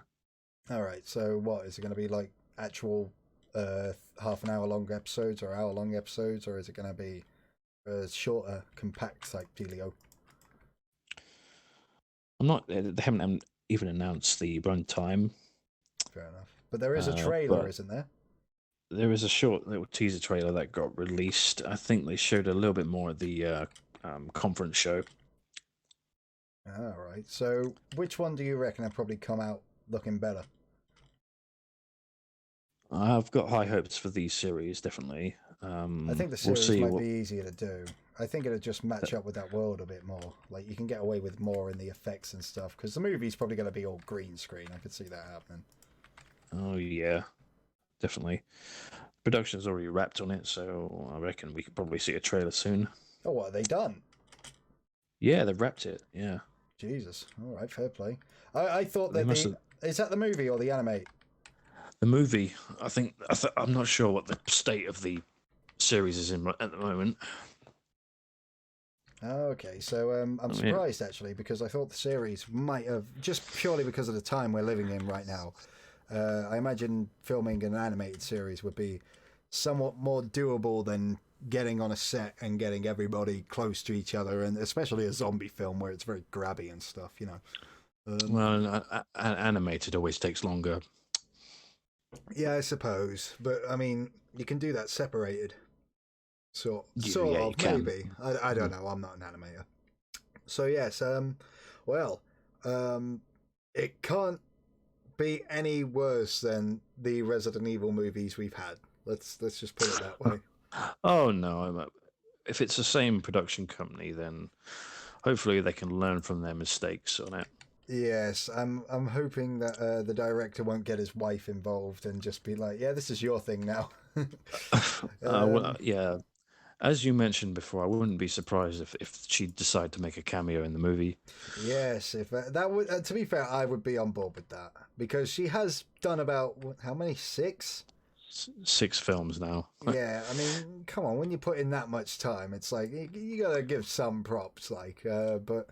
All right. So what is it going to be like? Actual half an hour long episodes or hour long episodes, or is it going to be a shorter, compact type dealio? I'm not. They haven't even announced the runtime. Fair enough. But there is a trailer, But isn't there? there is a short little teaser trailer that got released. I think they showed a little bit more at the conference show. All right. So which one do you reckon will probably come out looking better. I've got high hopes for these series, definitely. I think the We'll series see might what. be easier to do. I think it'll just match up with that world a bit more. Like you can get away with more in the effects and stuff because the movie's probably going to be all green screen. I could see that happening. Oh yeah, definitely. Production's already wrapped on it, so I reckon we could probably see a trailer soon. Oh, what have they done? Yeah, they've wrapped it. Yeah, Jesus. All right, fair play. I thought they that must have. is that the movie or the anime? The movie, I think. I'm not sure what the state of the series is in at the moment. Okay, so I'm surprised actually because I thought the series might have just purely because of the time we're living in right now. I imagine filming an animated series would be somewhat more doable than getting on a set and getting everybody close to each other, and especially a zombie film where it's very grabby and stuff. Well, animated always takes longer. Yeah, I suppose, but I mean, you can do that separated. Sort Yeah, you of, can. maybe. I don't know. I'm not an animator. So yes, well, it can't be any worse than the Resident Evil movies we've had. Let's just put it that way. Oh no, if it's the same production company, then hopefully they can learn from their mistakes on it. Yes, I'm hoping that the director won't get his wife involved and just be like, "Yeah, this is your thing now." Well, yeah, as you mentioned before, I wouldn't be surprised if she'd decide to make a cameo in the movie. Yes, if that would, to be fair, I would be on board with that because she has done about how many, 6? 6 films now. Yeah, I mean, come on, when you put in that much time, it's like you gotta give some props, but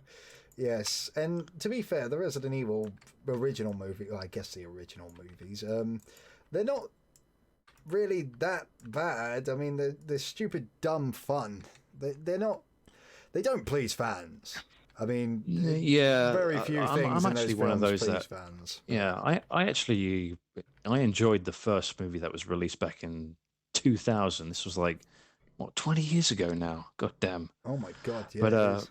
yes, and to be fair, the Resident Evil original movie, well, I guess the original movies, they're not really that bad. I mean, they're stupid, dumb fun. They're not. They don't please fans. I mean, Yeah, very few things I'm in those actually one of films those please that. fans. Yeah, I actually I enjoyed the first movie that was released back in 2000. This was like what 20 years ago now. God damn. Oh my god, yeah, But it is.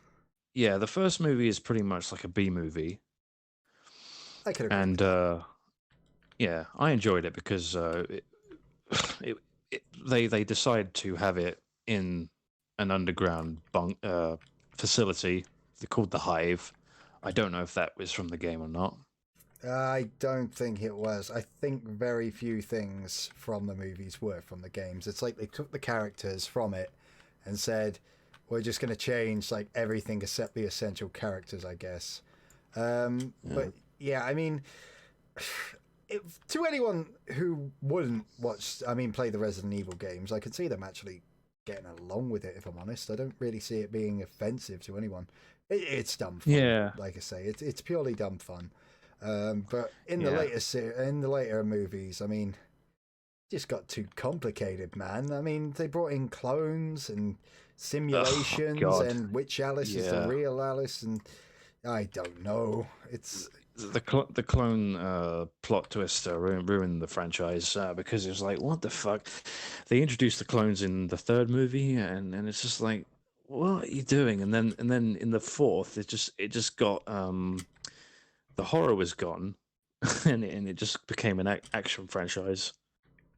yeah, the first movie is pretty much like a B movie, I could agree with and that. yeah, I enjoyed it because it, they decided to have it in an underground facility. They called the Hive. I don't know if that was from the game or not. I don't think it was. I think very few things from the movies were from the games. It's like they took the characters from it and said, "We're just going to change like everything except the essential characters," I guess. But yeah, I mean, to anyone who wouldn't play the Resident Evil games, I could see them actually getting along with it. If I'm honest, I don't really see it being offensive to anyone. It's dumb fun. Yeah, Like I say, it's purely dumb fun. But in the yeah. later movies, I mean, it just got too complicated, man. I mean, they brought in clones and Oh simulations, God. and which Alice is the Yeah. real Alice, and I don't know. It's The clone plot twist ruined the franchise because it was like, what the fuck? They introduced the clones in the third movie, and it's just like, what are you doing? And then in the fourth, it just got the horror was gone, and it just became an action franchise.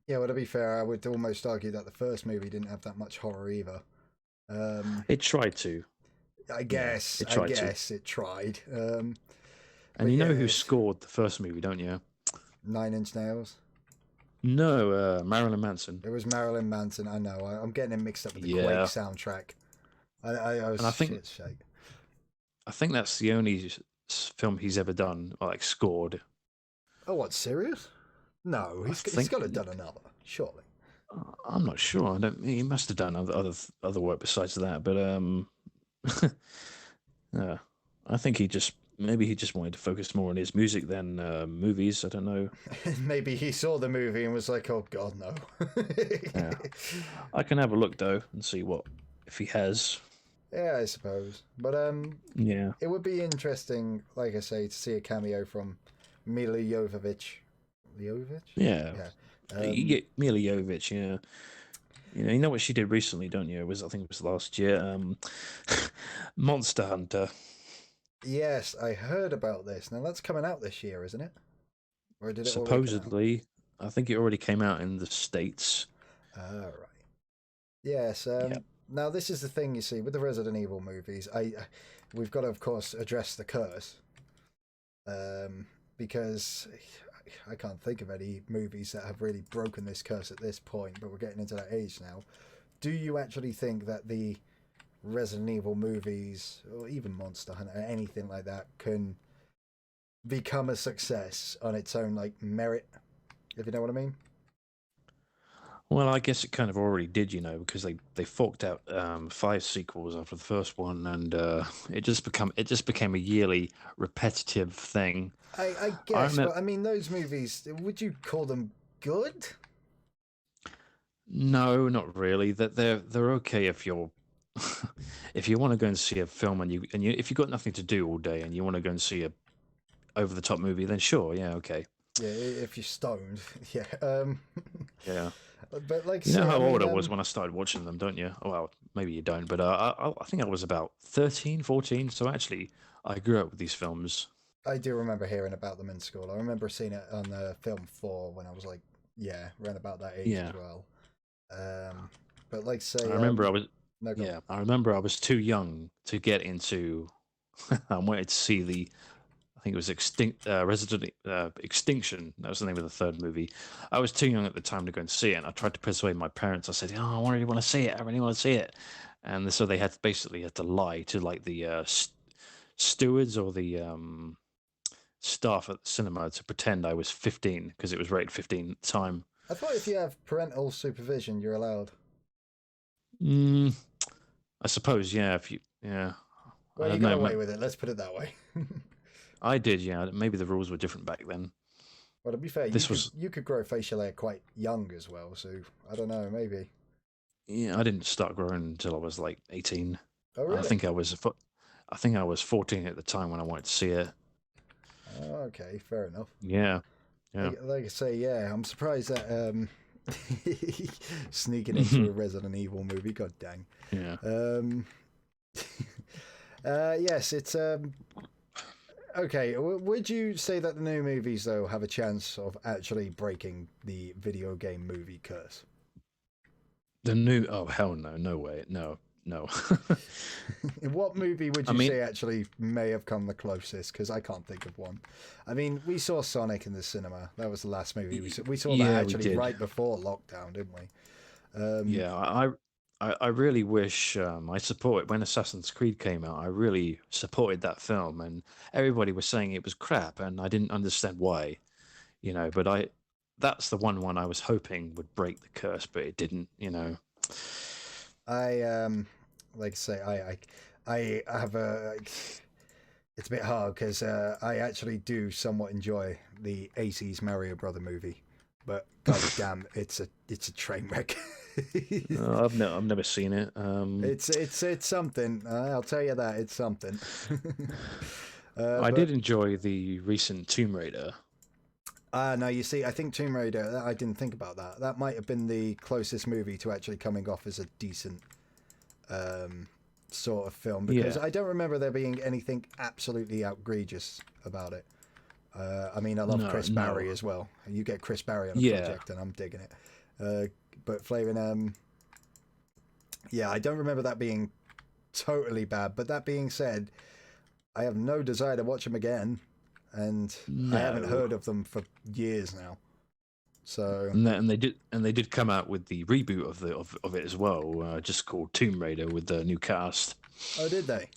yeah. Well, to be fair, I would almost argue that the first movie didn't have that much horror either. It tried to, I yeah, guess, it I tried to. guess it tried. And But you know who yes, scored the first movie, don't you? 9 Inch Nails. No, Marilyn Manson. It was Marilyn Manson. I know. I'm getting it mixed up with the Quake Yeah, soundtrack. I was and shit shake. I think that's the only film he's ever done, like scored. Oh, what? Serious? No, I he's think got to have done another, surely. I'm not sure. I don't. He must have done other work besides that, but yeah, I think he just wanted to focus more on his music than movies. I don't know. Maybe he saw the movie and was like, "Oh God, no." Yeah, I can have a look though and see what if he has. Yeah, I suppose. But Yeah, it would be interesting, like I say, to see a cameo from Mila Jovovich. Jovovich? yeah. Yeah. You get Mila Jovovich. Yeah, you know what she did recently, don't you? I think it was last year. Monster Hunter. Yes, I heard about this. Now that's coming out this year, isn't it? Or did it already come out? Supposedly, I think it already came out in the States. All right. Yes. Yeah. Now this is the thing you see with the Resident Evil movies. We've got to, of course, address the curse. Because I can't think of any movies that have really broken this curse at this point. But we're getting into that age now. Do you actually think that the Resident Evil movies, or even Monster Hunter, anything like that, can become a success on its own like merit? If you know what I mean. Well, I guess it kind of already did, because they forked out 5 sequels after the first one, and it just became a yearly repetitive thing. I guess, but I mean, those movies, would you call them good? No, not really. That they're okay if you're if you want to go and see a film and you if you've got nothing to do all day and you want to go and see a over the top movie, then sure, yeah, okay. Yeah, if you're stoned, yeah. Yeah. But like, You know say, how I old mean, I was when I started watching them, don't you? Oh, well, maybe you don't, but I think I was about 13, 14. So actually, I grew up with these films. I do remember hearing about them in school. I remember seeing it on film 4 when I was like, yeah, around about that age Yeah. as well. But like, say, I remember no, go on. I remember I was too young to get into. I wanted to see I think it was Extinction. That was the name of the third movie. I was too young at the time to go and see it. And I tried to persuade my parents. I said, "Oh, I really want to see it. I really want to see it." And so they basically had to lie to like the stewards or the staff at the cinema to pretend I was 15 because it was rated 15 at the time. I thought if you have parental supervision, you're allowed. Mm, I suppose, yeah. I Well, you don't got know. away with it. Let's put it that way. I did, yeah. Maybe the rules were different back then. Well, to be fair, This was, you could grow facial hair quite young as well. So I don't know, maybe. yeah. I didn't start growing until I was like 18. Oh, I really? think I think I was 14 at the time when I wanted to see it. Oh, okay, fair enough. Yeah, yeah. Like I say, yeah, I'm surprised that sneaking into a Resident Evil movie. God dang. Yeah. Yes, it's okay. Would you say that the new movies though have a chance of actually breaking the video game movie curse? The new, oh hell no, no way, no. What movie would I you mean, say actually may have come the closest? Because I can't think of one. I mean, we saw Sonic in the cinema. That was the last movie we saw. We saw that yeah, we actually did. right before lockdown, didn't we? Yeah, I really wish I support when Assassin's Creed came out. I really supported that film, and everybody was saying it was crap, and I didn't understand why, But that's the one I was hoping would break the curse, but it didn't. I like I say, I have a. It's a bit hard because I actually do somewhat enjoy the '80s Mario Brother movie, but god damn, it's a train wreck. I've never seen it. It's something. I'll tell you that it's something. I did enjoy the recent Tomb Raider. No, you see, I think Tomb Raider. I didn't think about that. That might have been the closest movie to actually coming off as a decent sort of film because I don't remember there being anything absolutely outrageous about it. I mean, I love Chris Barry as well. You get Chris Barry on a project, and I'm digging it. But Flavin, yeah, I don't remember that being totally bad. But that being said, I have no desire to watch them again, and I haven't heard of them for years now. So and they did come out with the reboot of it as well, just called Tomb Raider with the new cast. Oh, did they?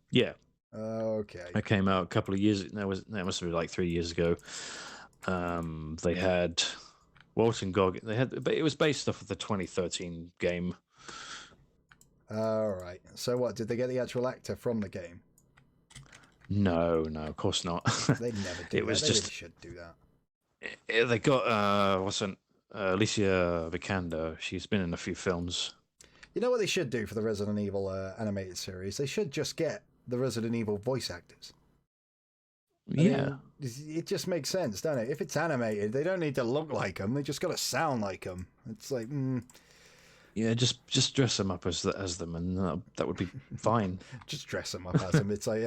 Yeah. Okay. It came out a couple of years. That must have been like 3 years ago. They had Walton Goggins. But it was based off of the 2013 game. All right. So what? Did they get the actual actor from the game? No, of course not. They'd never do it that. Was they just really should do that. They got Alicia Vikander. She's been in a few films. You know what they should do for the Resident Evil animated series? They should just get the Resident Evil voice actors. I mean, it just makes sense, doesn't it? If it's animated, they don't need to look like them. They just got to sound like them. It's like, yeah, just dress them up as them, and that would be fine. Just dress them up as them. It's like,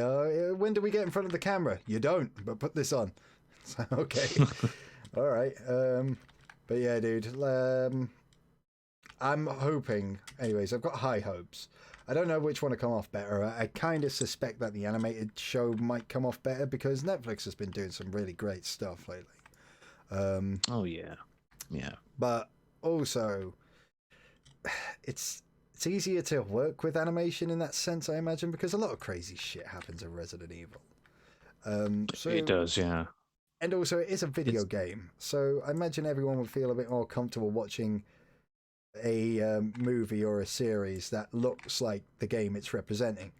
when do we get in front of the camera? You don't, but put this on. So, okay. All right. But yeah, dude. I'm hoping. Anyways, I've got high hopes. I don't know which one to come off better. I kind of suspect that the animated show might come off better because Netflix has been doing some really great stuff lately. Oh yeah, yeah. But also, it's easier to work with animation in that sense, I imagine, because a lot of crazy shit happens in Resident Evil. It does, yeah. And also, it is a video game, so I imagine everyone would feel a bit more comfortable watching a movie or a series that looks like the game it's representing,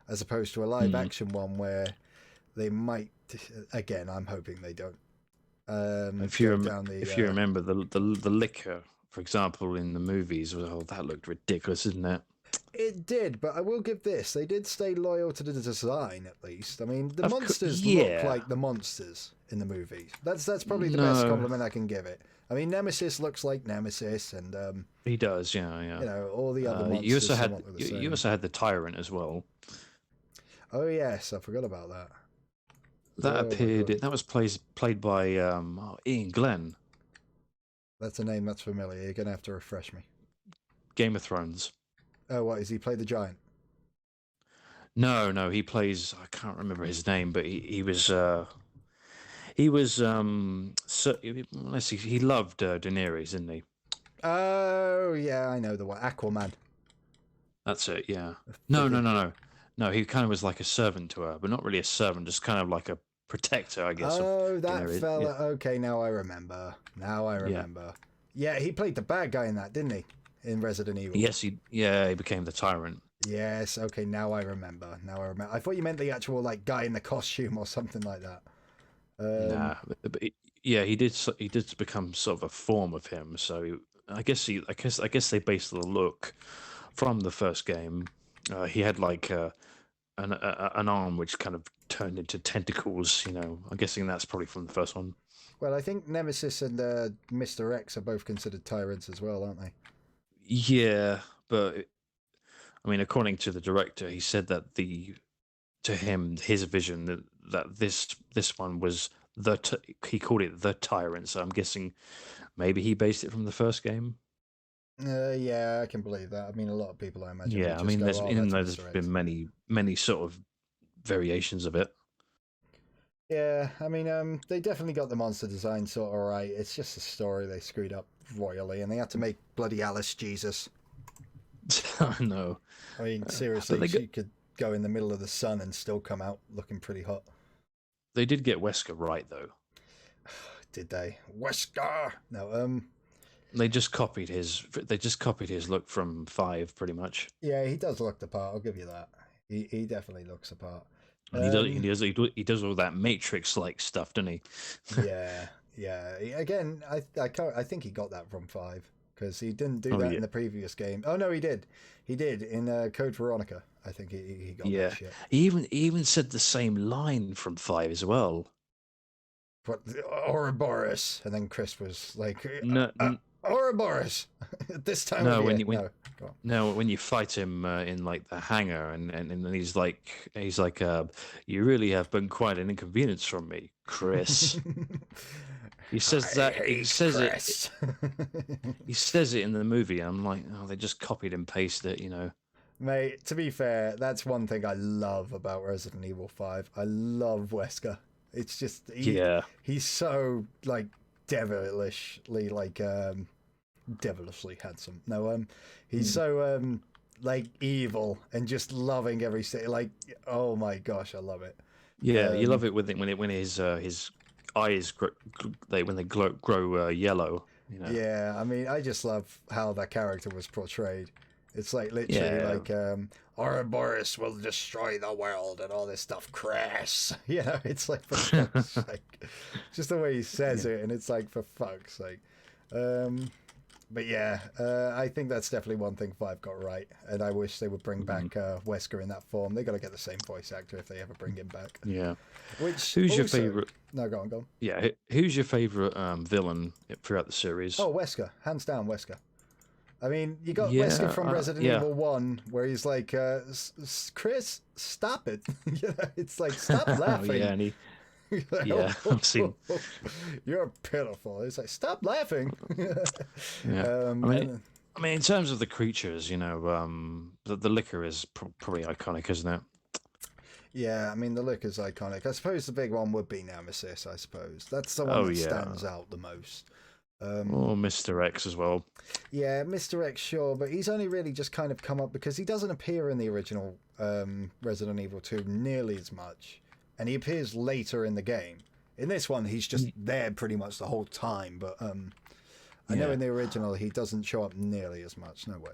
as opposed to a live action one where they might. Again, I'm hoping they don't. If you remember the liquor, for example, in the movies, oh, that looked ridiculous, didn't it? It did, but I will give this. They did stay loyal to the design, at least. I mean, the monsters look like the monsters in the movies. That's probably the best compliment I can give it. I mean, Nemesis looks like Nemesis, and he does, yeah. You know, all the other monsters. You also had the Tyrant as well. Oh yes, I forgot about that. That appeared. That was played by Ian Glenn. That's a name that's familiar. You're gonna have to refresh me. Game of Thrones. Oh, what is he play the giant? No, he plays. I can't remember his name, but he was. So, let's see. He loved Daenerys, didn't he? Oh yeah, I know the one. Aquaman. That's it. Yeah. No. He kind of was like a servant to her, but not really a servant. Just kind of like a protector, I guess. Oh, that fella. Yeah. Okay, now I remember. Yeah, he played the bad guy in that, didn't he? In Resident Evil. Yes, he became the Tyrant. Yes, okay, now I remember. I thought you meant the actual like guy in the costume or something like that. Nah, but he did become sort of a form of him. So I guess they based the look from the first game. He had like an arm which kind of turned into tentacles. You know, I'm guessing that's probably from the first one. Well, I think Nemesis and Mr. X are both considered tyrants as well, aren't they? Yeah, but I mean, according to the director, he said that his vision that this one was he called it the Tyrant. So I'm guessing maybe he based it from the first game. Yeah, I can believe that. I mean, a lot of people, I imagine. Yeah, I mean, there's been many sort of variations of it. Yeah, I mean, they definitely got the monster design sort of right. It's just a story they screwed up royally, and they had to make bloody Alice Jesus. No. I mean, seriously, she could go in the middle of the sun and still come out looking pretty hot. They did get Wesker right, though. Did they? Wesker! No, They just copied his look from 5, pretty much. Yeah, he does look the part. I'll give you that. He definitely looks the part. And he does all that Matrix-like stuff, doesn't he? Yeah. Again, I think he got that from 5 because he didn't do that in the previous game. Oh no, he did. He did in Code Veronica. I think he got that shit. He even said the same line from 5 as well. What, Ouroboros? And then Chris was like, Ouroboros. This time of year. When you fight him in like the hangar, and he's like, you really have been quite an inconvenience from me, Chris. He says he says it in the movie. And I'm like, oh, they just copied and pasted it, you know. Mate, to be fair, that's one thing I love about Resident Evil 5. I love Wesker. It's just he's so like devilishly handsome. No, he's so like evil and just loving every like, oh my gosh, I love it. Yeah, you love it when his eyes grow yellow. You know? Yeah, I mean, I just love how that character was portrayed. It's like literally like Ouroboros will destroy the world and all this stuff. Chris, you know, it's like for fuck's sake, just the way he says it, and it's like for fuck's sake. But yeah, I think that's definitely one thing 5 got right, and I wish they would bring back Wesker in that form. They got to get the same voice actor if they ever bring him back. Yeah. Who's your favorite? No, go on. Yeah, who's your favorite villain throughout the series? Oh, Wesker, hands down, Wesker. I mean, you got Wesker from Resident Evil 1, where he's like, Chris, stop it. You know, it's like, stop laughing. Like, Yeah, I've seen. you're pitiful. It's like, stop laughing. Yeah, I mean, And in terms of the creatures, the liquor is probably iconic, isn't it? yeah, I mean, the look is iconic. I suppose the big one would be Nemesis, I suppose. That's the one Oh that yeah, stands out the most. Um, or Mr. X as well. yeah, Mr. X, sure, but he's only really just kind of come up because he doesn't appear in the original Resident Evil 2 nearly as much, and he appears later in the game. In this one, he's just there pretty much the whole time, but I know Yeah. in the original he doesn't show up nearly as much. No way.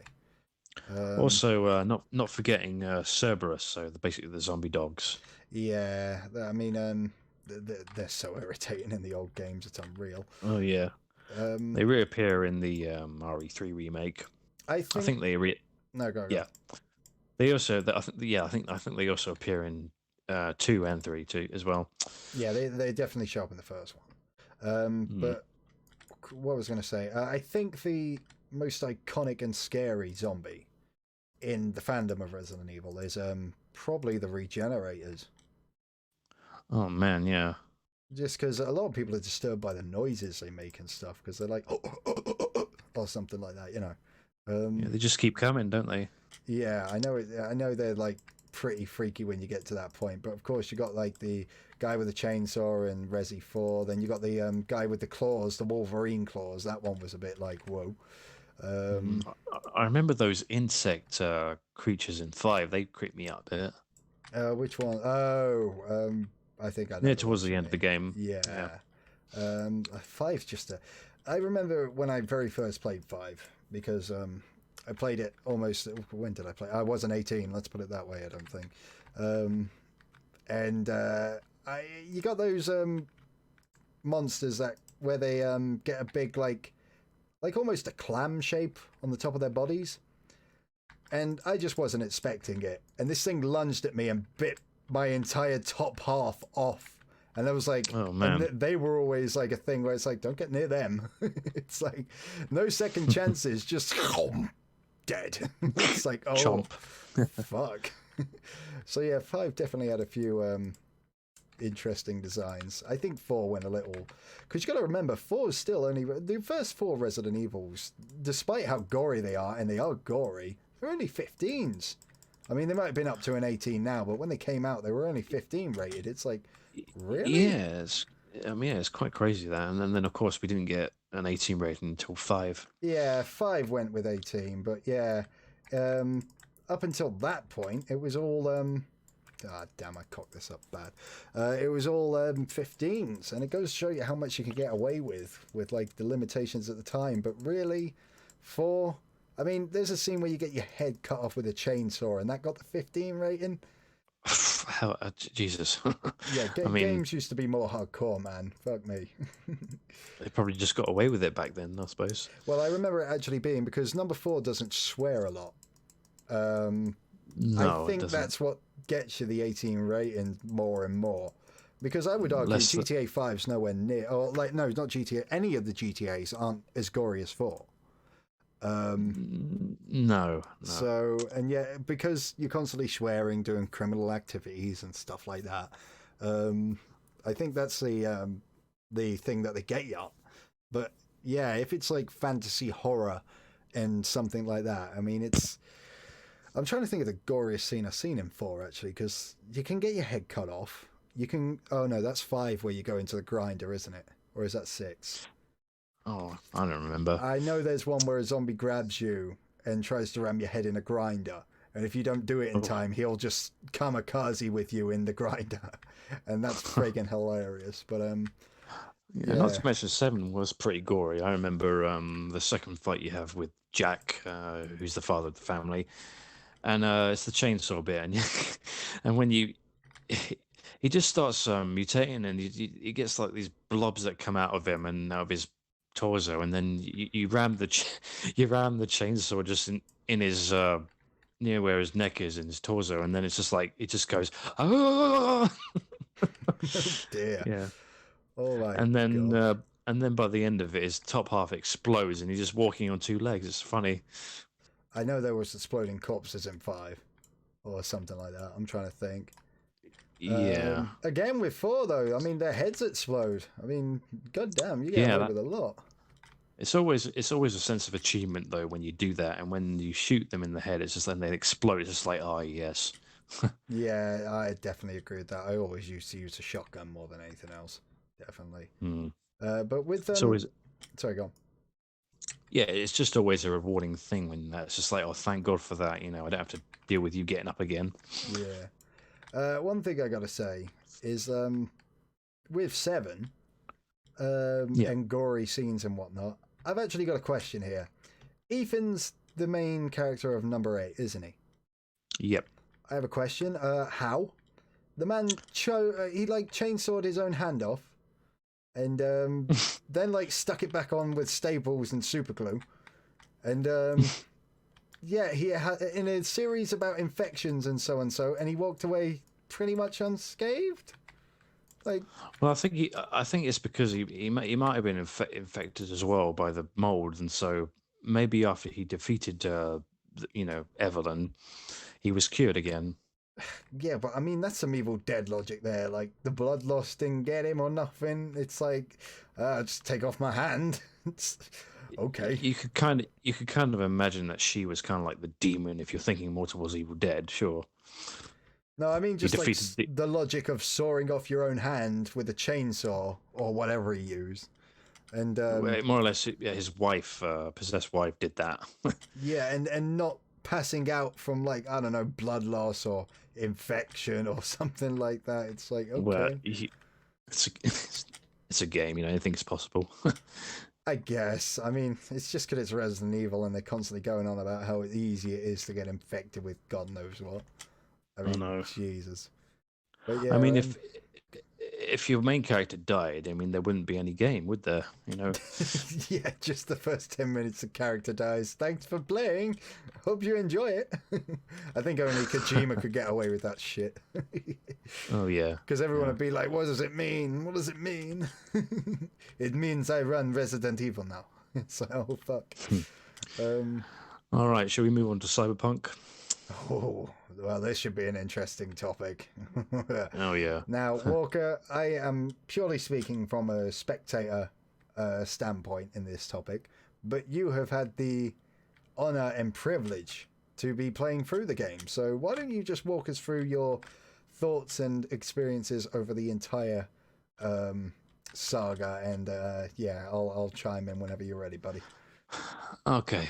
Also, not forgetting Cerberus, so basically the zombie dogs. Yeah, I mean, they're so irritating in the old games. It's unreal. Oh yeah, Um, they reappear in the RE3 remake. I I think think they no, go. yeah. They also, I think they also appear in 2 and 3 too as well. Yeah, they definitely show up in the first one. Hmm. But what was I going to say? I think the most iconic and scary zombie in the fandom of Resident Evil is probably the Regenerators. Oh man, yeah. Just because a lot of people are disturbed by the noises they make and stuff, because they're like, or something like that, you know. Yeah, they just keep coming, don't they? Yeah, I know. I know they're like pretty freaky when you get to that point. But of course, you got like the guy with the chainsaw in Resi 4. Then you got the guy with the claws, the Wolverine claws. That one was a bit like whoa. Um, I remember those insect creatures in 5. They creeped me out a bit. which one? Oh, I think I know Near the towards ones the you end of the mean. game. Yeah. Yeah. Five's just a. I remember when I very first played Five because I played it almost. When did I play? I wasn't 18. Let's put it that way. I don't think. And you got those monsters that where they get a big like almost a clam shape on the top of their bodies, and I just wasn't expecting it. And this thing lunged at me and bit my entire top half off. And I was like, Oh and man. they were always like a thing where it's like, don't get near them. It's like, no second chances, just dead. It's like, oh, Chomp. fuck. So yeah, Five definitely had a few interesting designs. I think 4 went a little, because you got to remember, 4 is still only the first 4 Resident Evils, despite how gory they are, and they are gory, they're only 15s. I mean, they might have been up to an 18 now, but when they came out, they were only 15 rated. It's like, really? Yeah, it's quite crazy that. And then of course we didn't get an 18 rating until 5. Yeah, 5 went with 18, but yeah, up until that point, it was all damn, I cocked this up bad. It was all 15s, and it goes to show you how much you can get away with like the limitations at the time. But really, 4. I mean, there's a scene where you get your head cut off with a chainsaw, and that got the 15 rating. How, Jesus. Yeah, I mean, games used to be more hardcore, man. Fuck me. they probably just got away with it back then, I suppose. Well, I remember it actually being because number 4 doesn't swear a lot. I No, it think doesn't. that's what gets you the 18 rating more and more. Because I would argue GTA 5's nowhere near, or like, no, not GTA, any of the GTAs aren't as gory as 4. No. So, and yeah, because you're constantly swearing, doing criminal activities and stuff like that, I think that's the thing that they get you on. But yeah, if it's like fantasy horror and something like that, I mean, I'm trying to think of the goriest scene I've seen in 4, actually, because you can get your head cut off. You can, oh no, that's 5 where you go into the grinder, isn't it? Or is that 6? Oh, I don't remember. I know there's one where a zombie grabs you and tries to ram your head in a grinder. And if you don't do it in time, he'll just kamikaze with you in the grinder. And that's friggin' hilarious. But, yeah, not to mention 7 was pretty gory. I remember the second fight you have with Jack, who's the father of the family, and it's the chainsaw bit, and and when he just starts mutating, and he gets like these blobs that come out of him and out of his torso, and then you ram the you ram the chainsaw just in his near where his neck is in his torso, and then it's just like it just goes oh dear. yeah. Oh my And then God. and then by the end of it, his top half explodes, and he's just walking on 2 legs. It's funny. I know there was exploding corpses in 5 or something like that. I'm trying to think. Yeah. Again with 4 though, I mean their heads explode. I mean, goddamn, you get Yeah, away with a lot. it's always a sense of achievement though when you do that, and when you shoot them in the head, it's just then they explode. It's just like, oh yes. Yeah, I definitely agree with that. I always used to use a shotgun more than anything else. Definitely. Hmm. But with It's always sorry, go on. Yeah, it's just always a rewarding thing when that's just like, oh, thank God for that. I don't have to deal with you getting up again. Yeah. One thing I gotta say is with 7 Yeah. and gory scenes and whatnot, I've actually got a question here. Ethan's the main character of number 8, isn't he? Yep. I have a question. How? The man he like chainsawed his own hand off, and then like stuck it back on with staples and super glue, and yeah, he had in a series about infections and so, and he walked away pretty much unscathed. Like, Well, I think it's because he might have been infected as well by the mold, and so maybe after he defeated Evelyn, he was cured again. yeah, but I mean that's some Evil Dead logic there. Like the blood loss didn't get him or nothing. It's like, just take off my hand. It's, okay. You could kind of imagine that she was kind of like the demon if you're thinking more towards Evil Dead. Sure. No, I mean He just like defeated the the logic of sawing off your own hand with a chainsaw or whatever he used. And more or less. Yeah, his wife, possessed wife, did that. yeah, and not passing out from like I don't know blood loss or infection or something like that. It's like Well, okay, it's a game. Anything's possible. I guess. I mean, it's just because it's Resident Evil and they're constantly going on about how easy it is to get infected with God knows what. I I mean, know. Jesus. But I yeah, mean, if your main character died, I mean, there wouldn't be any game, would there? yeah, just the first 10 minutes the character dies. Thanks for playing. Hope you enjoy it. I think only Kojima could get away with that shit. Oh yeah. Because everyone Yeah. would be like, what does it mean? What does it mean? It means I run Resident Evil now. It's like, oh, fuck. All right. Shall we move on to Cyberpunk? Oh, well, this should be an interesting topic. Oh yeah. Now, Walker, I am purely speaking from a spectator standpoint in this topic, but you have had the honor and privilege to be playing through the game. So why don't you just walk us through your thoughts and experiences over the entire saga? And yeah, I'll chime in whenever you're ready, buddy. Okay.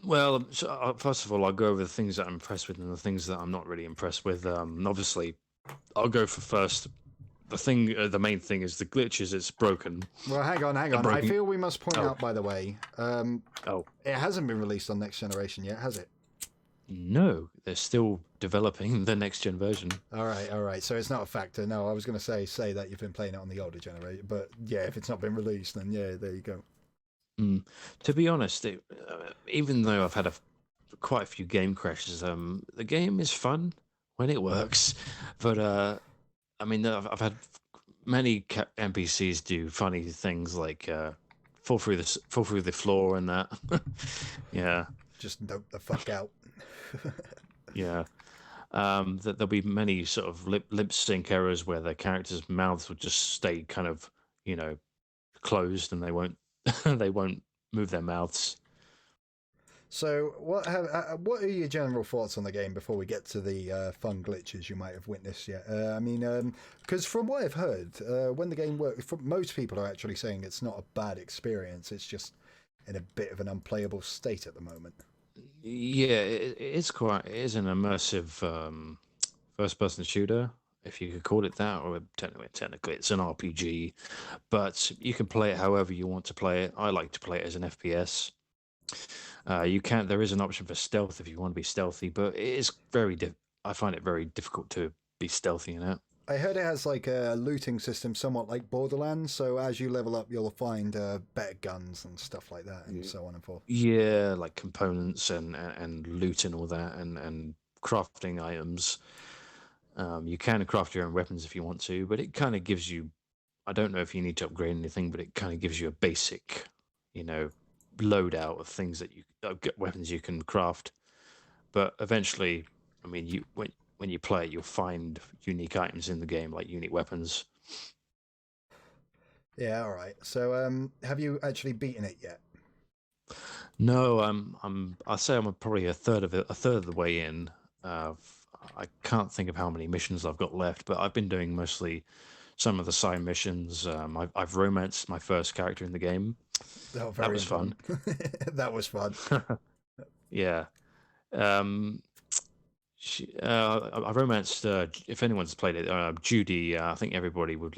Well, first of all, I'll go over the things that I'm impressed with and the things that I'm not really impressed with. Obviously, I'll go for first. The main thing is the glitches. It's broken. Well, hang on. I Broken. feel we must point out, by the way, Oh it hasn't been released on Next Generation yet, has it? no, they're still developing the next gen version. All right. So it's not a factor. No, I was going to say that you've been playing it on the older generation, but yeah, if it's not been released, then yeah, there you go. To be honest, even though I've had quite a few game crashes, the game is fun when it works. But I mean, I've had many NPCs do funny things like fall through the floor and that. Yeah, Just note the fuck out. yeah. That there'll be many sort of lip sync errors where the characters' mouths will just stay kind of closed and they won't they won't move their mouths. So, what are your general thoughts on the game before we get to the fun glitches you might have witnessed yet? I mean, because from what I've heard, when the game works, most people are actually saying it's not a bad experience. It's just in a bit of an unplayable state at the moment. Yeah, it is an immersive first-person shooter, if you could call it that, or technically it's an RPG, but you can play it however you want to play it. I like to play it as an FPS. There is an option for stealth if you want to be stealthy, but it is I find it very difficult to be stealthy in it. I heard it has like a looting system somewhat like Borderlands, so as you level up, you'll find better guns and stuff like that, and so on and forth. Yeah, like components and loot and all that, and crafting items. You can craft your own weapons if you want to, but it kind of gives you. I don't know if you need to upgrade anything, but it kind of gives you a basic, loadout of things that weapons you can craft. But eventually, I mean, when you play it, you'll find unique items in the game, like unique weapons. Yeah, all right. So, have you actually beaten it yet? No, I'll say I'm probably a third of the way in. Uh, I can't think of how many missions I've got left, but I've been doing mostly some of the side missions. I've romanced my first character in the game. Oh, That very was fun. important. That was fun. Yeah. Um, I romanced. If anyone's played it, Judy. I think everybody would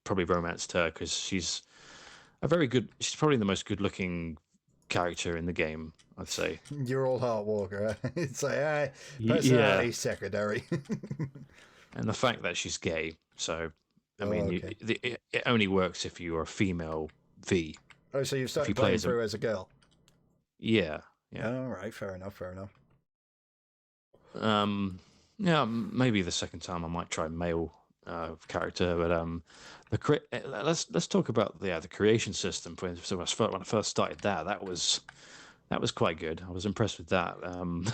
probably romanced her because she's a very good. She's probably the most good-looking character in the game, I'd say. You're all Heart Walker. It's like Yeah, personality secretary. and the fact that she's gay. So, I Oh, mean, okay. it only works if you are a female V. Oh, so you've If you started play playing as a through as a girl. yeah, yeah. All right, fair enough, fair enough. Um, yeah, maybe the second time I might try male character, but let's talk about the creation system. So when I first started that was quite good. I was impressed with that.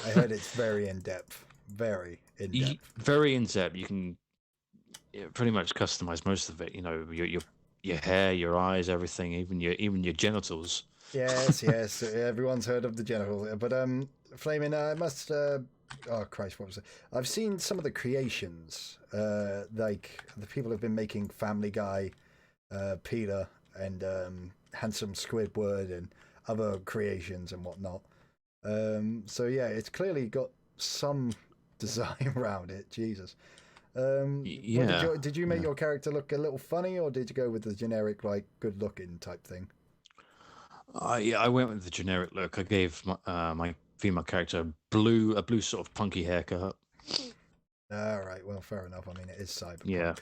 I heard it's very in depth, very in depth. Very in depth. You can pretty much customize most of it. You know, your hair, your eyes, everything, even your genitals. Yes, yes. Everyone's heard of the genital, but Flaming, I must. Oh Christ, what was it? I've seen some of the creations. Like the people have been making Family Guy, Peter, and Handsome Squidward, and other creations and whatnot. So yeah, it's clearly got some design around it. Jesus. What Yeah, did you make yeah. your character look a little funny, or did you go with the generic like good looking type thing? I went with the generic look. I gave my female character a blue sort of punky haircut. All right, well, fair enough. I mean, it is Yeah, cyberpunk.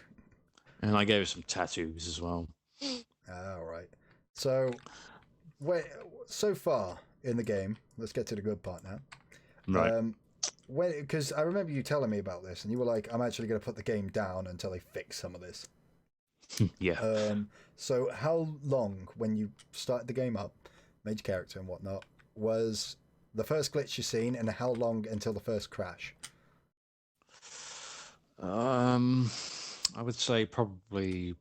and I gave her some tattoos as well. All right. So, where so far in the game, let's get to the good part now. Right. Because I remember you telling me about this, and you were like, "I'm actually going to put the game down until they fix some of this." Yeah. So how long when you started the game up, made your character and whatnot, was the first glitch you seen, and how long until the first crash? Um, I would say probably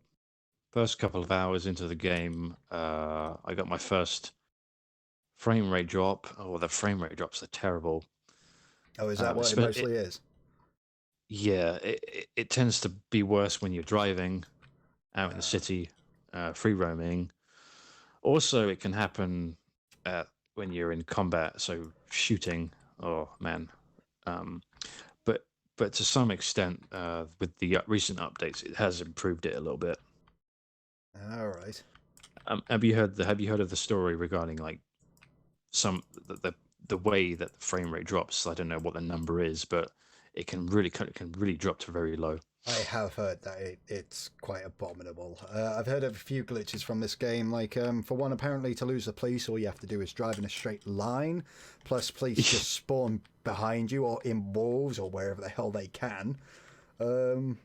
first couple of hours into the game, I got my first frame rate drop. Oh, the frame rate drops are terrible. Oh, is that what it It, mostly is? yeah, it tends to be worse when you're driving out in the Uh, city, free roaming. Also, it can happen when you're in combat, so shooting. Oh man. Um, but to some extent, with the recent updates, it has improved it a little bit. all right. Have you heard of the story regarding like some the way that the frame rate drops? I don't know what the number is, but it can really drop to very low. I have heard that it's quite abominable. I've heard of a few glitches from this game. Like, for one, apparently to lose the police, all you have to do is drive in a straight line. Plus, police just spawn behind you or in walls or wherever the hell they can. Um,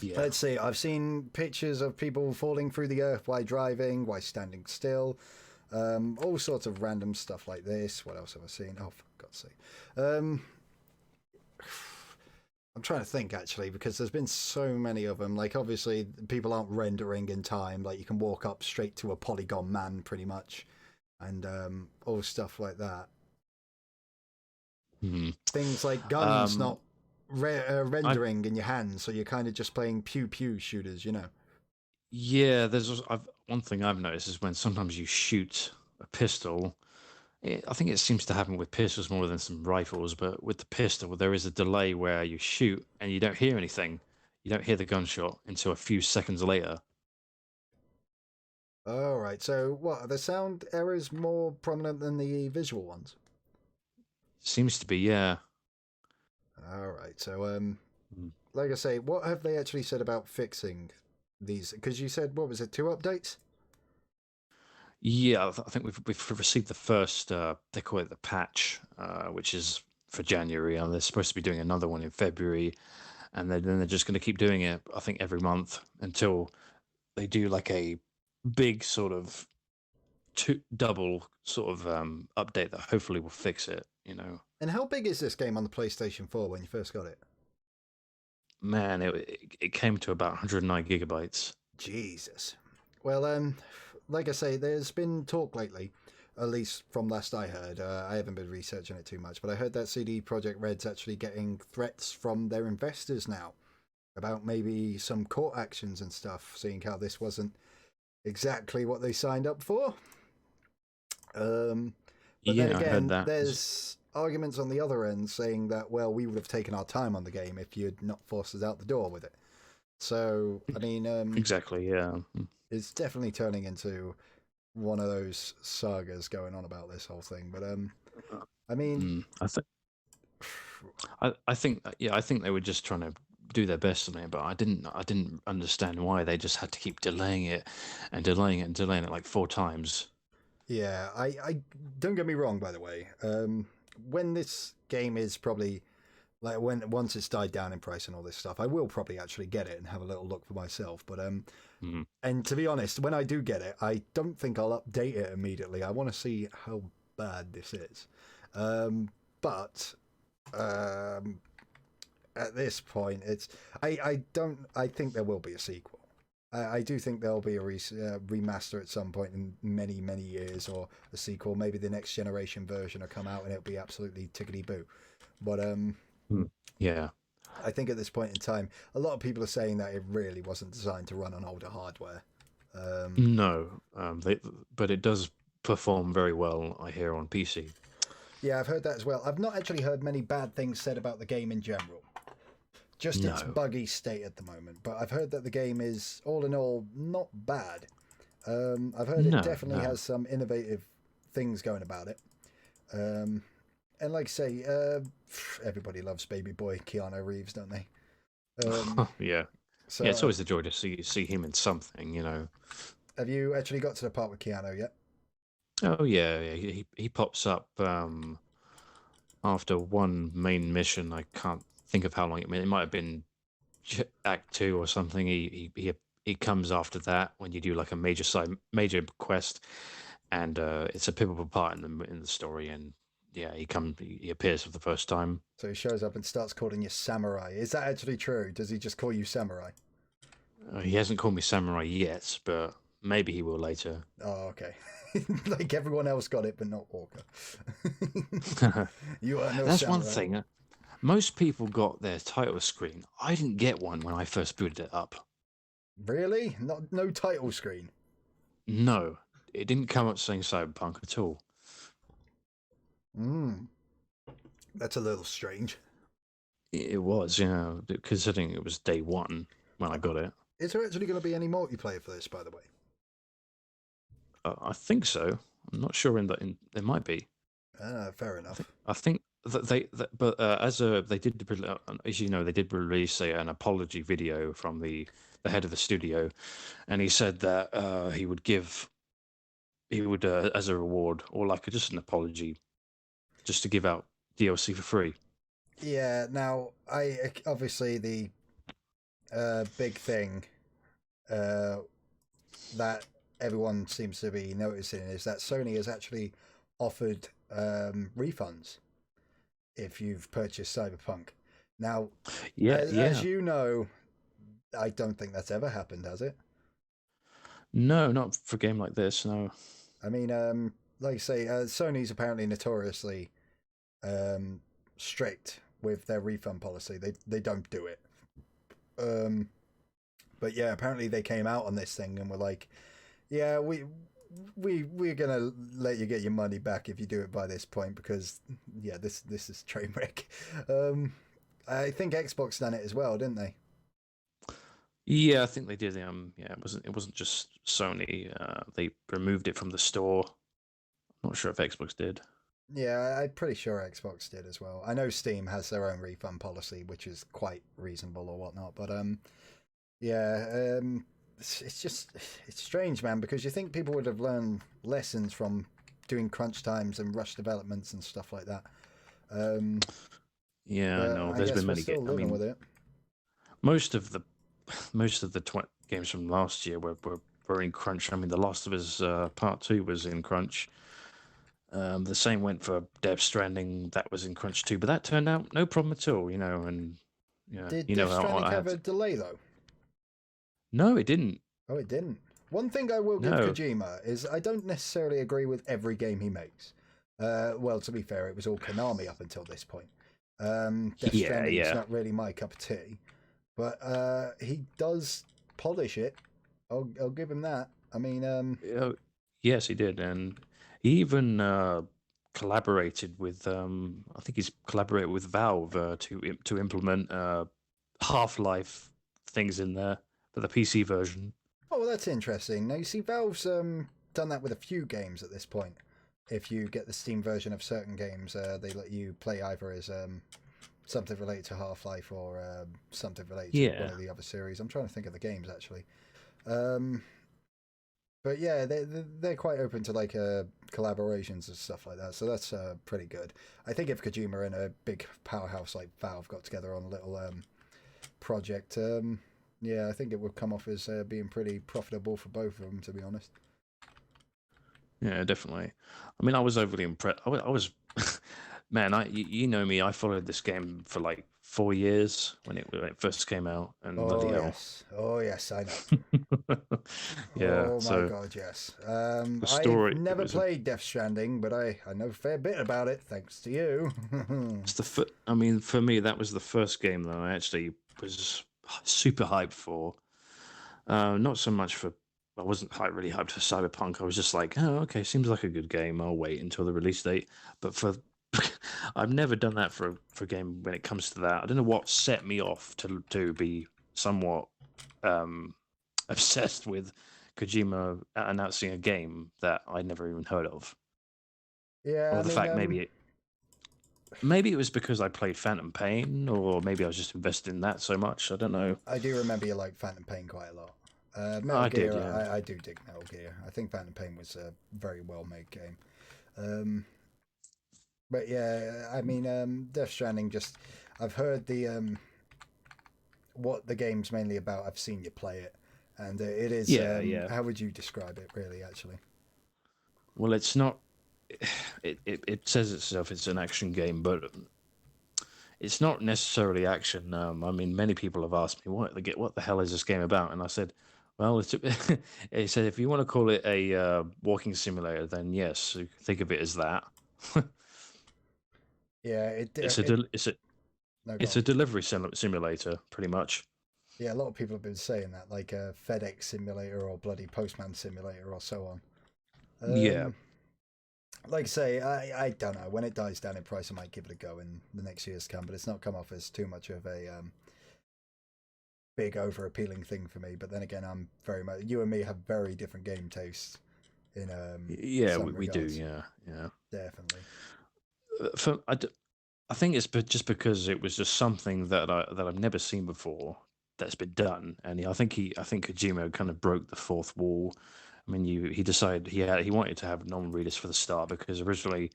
Yeah. let's see. I've seen pictures of people falling through the earth while driving, while standing still. All sorts of random stuff like this. What else have I seen? Oh, for God's sake. I'm trying to think actually because there's been so many of them. Like obviously people aren't rendering in time. Like you can walk up straight to a polygon man pretty much, and all stuff like that. Hmm. Things like guns Um, not I rendering in your hands, so you're kind of just playing pew pew shooters, you know. Yeah, one thing I've noticed is when sometimes you shoot a pistol. I think it seems to happen with pistols more than some rifles, but with the pistol, there is a delay where you shoot and you don't hear anything. You don't hear the gunshot until a few seconds later. All right. So what are the sound errors more prominent than the visual ones? Seems to be, yeah. All right. So Mm. like I say, what have they actually said about fixing these? Because you said what was it, two updates? Yeah, I think we've received the first. They call it the patch, which is for January, and they're supposed to be doing another one in February, and then they're just going to keep doing it. I think every month until they do like a big sort of double sort of update that hopefully will fix it. You know, And how big is this game on the PlayStation 4 when you first got it? man, it came to about 109 gigabytes. Jesus. Well, like I say, there's been talk lately, at least from last I heard. I haven't been researching it too much, but I heard that CD Projekt Red's actually getting threats from their investors now about maybe some court actions and stuff, seeing how this wasn't exactly what they signed up for. But then Yeah, I heard again, that. there's arguments on the other end saying that, well, we would have taken our time on the game if you'd not forced us out the door with it. So, I mean, Exactly, yeah. it's definitely turning into one of those sagas going on about this whole thing. But I mean, I think I think they were just trying to do their best on it, but I didn't understand why they just had to keep delaying it and delaying it and delaying it like 4 times. yeah, I don't get me wrong. By the way, when this game is probably like when once it's died down in price and all this stuff, I will probably actually get it and have a little look for myself. But Mm. and to be honest, when I do get it, I don't think I'll update it immediately. I want to see how bad this is. But um, at this point, I don't I think there will be a sequel. I do think there'll be a remaster at some point in many years, or a sequel. Maybe the next generation version will come out and it'll be absolutely tickety boo. But Mm. Yeah. I think at this point in time, a lot of people are saying that it really wasn't designed to run on older hardware. No, but it does perform very well, I hear, on PC. Yeah, I've heard that as well. I've not actually heard many bad things said about the game in general, just its No, buggy state at the moment. But I've heard that the game is, all in all, not bad. I've heard it no, definitely no. has some innovative things going about it. Um, and like I say, everybody loves baby boy Keanu Reeves, don't they? Yeah, So yeah. It's always a joy to see him in something. have you actually got to the part with Keanu yet? Oh yeah, yeah. He pops up after one main mission. I can't think of how long it might have been Act Two or something. He comes after that when you do like a major quest, and it's a pivotal part in the story. And yeah, he appears for the first time. So he shows up and starts calling you samurai. Is that actually true? Does he just call you samurai? He hasn't called me samurai yet, but maybe he will later. Oh, okay. Like everyone else got it, but not Walker. You are no That's one samurai. thing. Most people got their title screen. I didn't get one when I first booted it up. Really? Not no title screen. No, it didn't come up saying Cyberpunk at all. Hmm. That's a little strange. It was, considering it was day one when I got it. Is there actually going to be any multiplayer for this, by the way? I think so. I'm not sure there might be. Ah, fair enough. I think that but they did, as you know, they did release an apology video from the head of the studio, and he said that he would as a reward or like just an apology, just to give out DLC for free. Yeah. Now, I obviously the big thing uh, that everyone seems to be noticing is that Sony has actually offered refunds if you've purchased Cyberpunk. Now, Yeah, as yeah. you know, I don't think that's ever happened, has it? No, not for a game like this. No. I mean, like I say, Sony's apparently notoriously um, strict with their refund policy. They don't do it. Um, but yeah, apparently they came out on this thing and were like, yeah, we're gonna let you get your money back if you do it by this point because yeah, this is train wreck. Um, I think Xbox done it as well, didn't they? Yeah, I think they did. Yeah, it wasn't just Sony. They removed it from the store. Not sure if Xbox did. Yeah, I'm pretty sure Xbox did as well. I know Steam has their own refund policy, which is quite reasonable or whatnot. But yeah, it's just it's strange, man, because you think people would have learned lessons from doing crunch times and rush developments and stuff like that. Um, Yeah, I but know. I There's guess been we're many. still I living mean, with it. most of the games from last year were in crunch. I mean, The Last of Us Part Two was in crunch. The same went for Death Stranding. That was in crunch too, but that turned out no problem at all. And Yeah, Did you know Death how Stranding I have had. a delay though? No, it didn't. Oh, it didn't. One thing I will give No. Kojima is I don't necessarily agree with every game he makes. Well, to be fair, it was all Konami up until this point. Death Yeah, Stranding's yeah. not really my cup of tea, but he does polish it. I'll give him that. I mean, Yes, he did, and he even collaborated with. I think he's collaborated with Valve to implement Half-Life things in there for the PC version. oh, well, that's interesting. Now you see, Valve's done that with a few games at this point. If you get the Steam version of certain games, they let you play either as something related to Half Life or something related to one Yeah, of the other series. I'm trying to think of the games actually. Um, but yeah, they're quite open to like collaborations and stuff like that. So that's pretty good. I think if Kojima and a big powerhouse like Valve got together on a little project, yeah, I think it would come off as being pretty profitable for both of them, to be honest. yeah, definitely. I mean, I was overly impressed. I was, man. You know me. I followed this game for like 4 years when it first came out, and bloody hell. Oh yes, I know. Yeah. Oh my So god, yes. the I've story, it never was a played Death Stranding, but I know a fair bit about it, thanks to you. It's I mean, for me, that was the first game that I actually was super hyped for. Not so much for. I wasn't really hyped for Cyberpunk. I was just like, oh, okay, seems like a good game. I'll wait until the release date. But for, I've never done that for a game when it comes to that. I don't know what set me off to be somewhat um, obsessed with Kojima announcing a game that I'd never even heard of, Yeah, or I the mean, fact maybe it was because I played Phantom Pain, or maybe I was just invested in that so much. I don't know. I do remember you like Phantom Pain quite a lot. Metal I did, Gear, yeah. I do dig Metal Gear. I think Phantom Pain was a very well made game. Um, but yeah, I mean, Death Stranding. Just I've heard the what the game's mainly about. I've seen you play it, and it is. Yeah, yeah. How would you describe it, really? Actually, Well, it's not. It says itself it's an action game, but it's not necessarily action. I mean, many people have asked me what the hell is this game about, and I said, well, he said if you want to call it a walking simulator, then yes, you can think of it as that. yeah, it's a it del- it's a no go it's on. a delivery simulator, pretty much. Yeah, a lot of people have been saying that, like a FedEx simulator or bloody Postman simulator or so on. Yeah, Like I say, I don't know. When it dies down in price, I might give it a go in the next years to come. But it's not come off as too much of a big over appealing thing for me. But then again, I'm very much you and me have very different game tastes in yeah, some we do. regards. Yeah, yeah. Definitely. For I think it's just because it was just something that I've never seen before that's been done, and I think Kojima kind of broke the fourth wall. I mean, he decided he wanted to have non-readers for the start because originally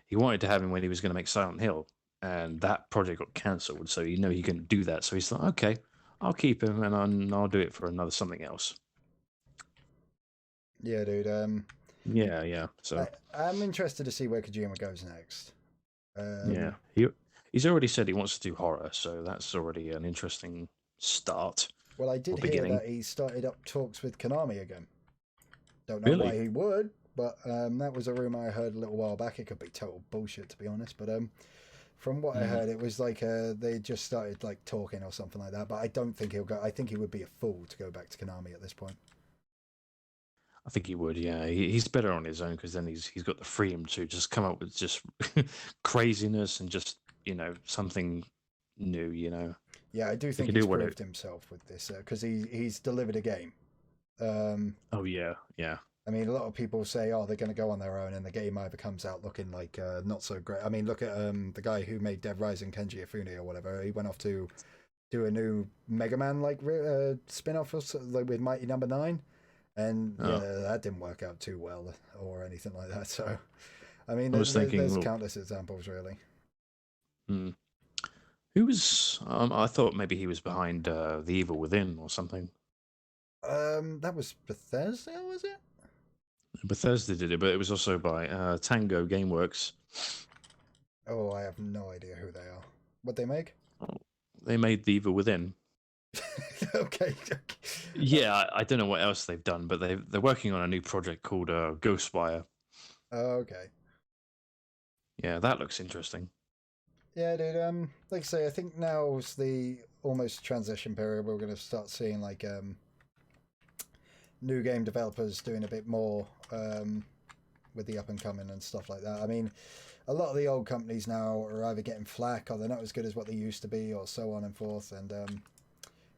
he wanted to have him when he was going to make Silent Hill, and that project got cancelled. So he couldn't do that. So he's like, okay, I'll keep him, and I'll do it for another something else. Yeah, dude. Yeah, yeah. So I'm interested to see where Kojima goes next. yeah, Um, he's already said he wants to do horror, so that's already an interesting start well, I or did hear beginning. that he started up talks with Konami again. Don't know why Really? he would, but that was a rumor I heard a little while back. It could be total bullshit, to be honest. But from what I Mm. heard, it was like they just started like talking or something like that. But I don't think he'll go. I think he would be a fool to go back to Konami at this point. I think he would. Yeah, he's better on his own because then he's got the freedom to just come up with just craziness and just something new. Yeah, I do He think can he's do what it. proved himself with this because he's delivered a game. Um, Oh yeah, yeah. I mean, a lot of people say, "Oh, they're going to go on their own," and the game either comes out looking like not so great. I mean, look at the guy who made Dead Rising, Kenji Ifune or whatever. He went off to do a new Mega Man like spin off or so, like with Mighty Number Nine, and yeah, Oh, that didn't work out too well or anything like that. So, I mean, I was thinking, there's well, countless examples really. hmm, who was? I thought maybe he was behind the Evil Within or something. That was Bethesda, was it? Bethesda did it, but it was also by Tango GameWorks. Oh, I have no idea who they are. What they make? They made The Evil Within. Okay. Yeah, I don't know what else they've done, but they're working on a new project called Ghostwire. Okay. Yeah, that looks interesting. Yeah, dude. Like I say, I think now's the almost transition period where we're going to start seeing like new game developers doing a bit more with the up and coming and stuff like that. I mean, a lot of the old companies now are either getting flack or they're not as good as what they used to be, or so on and forth. And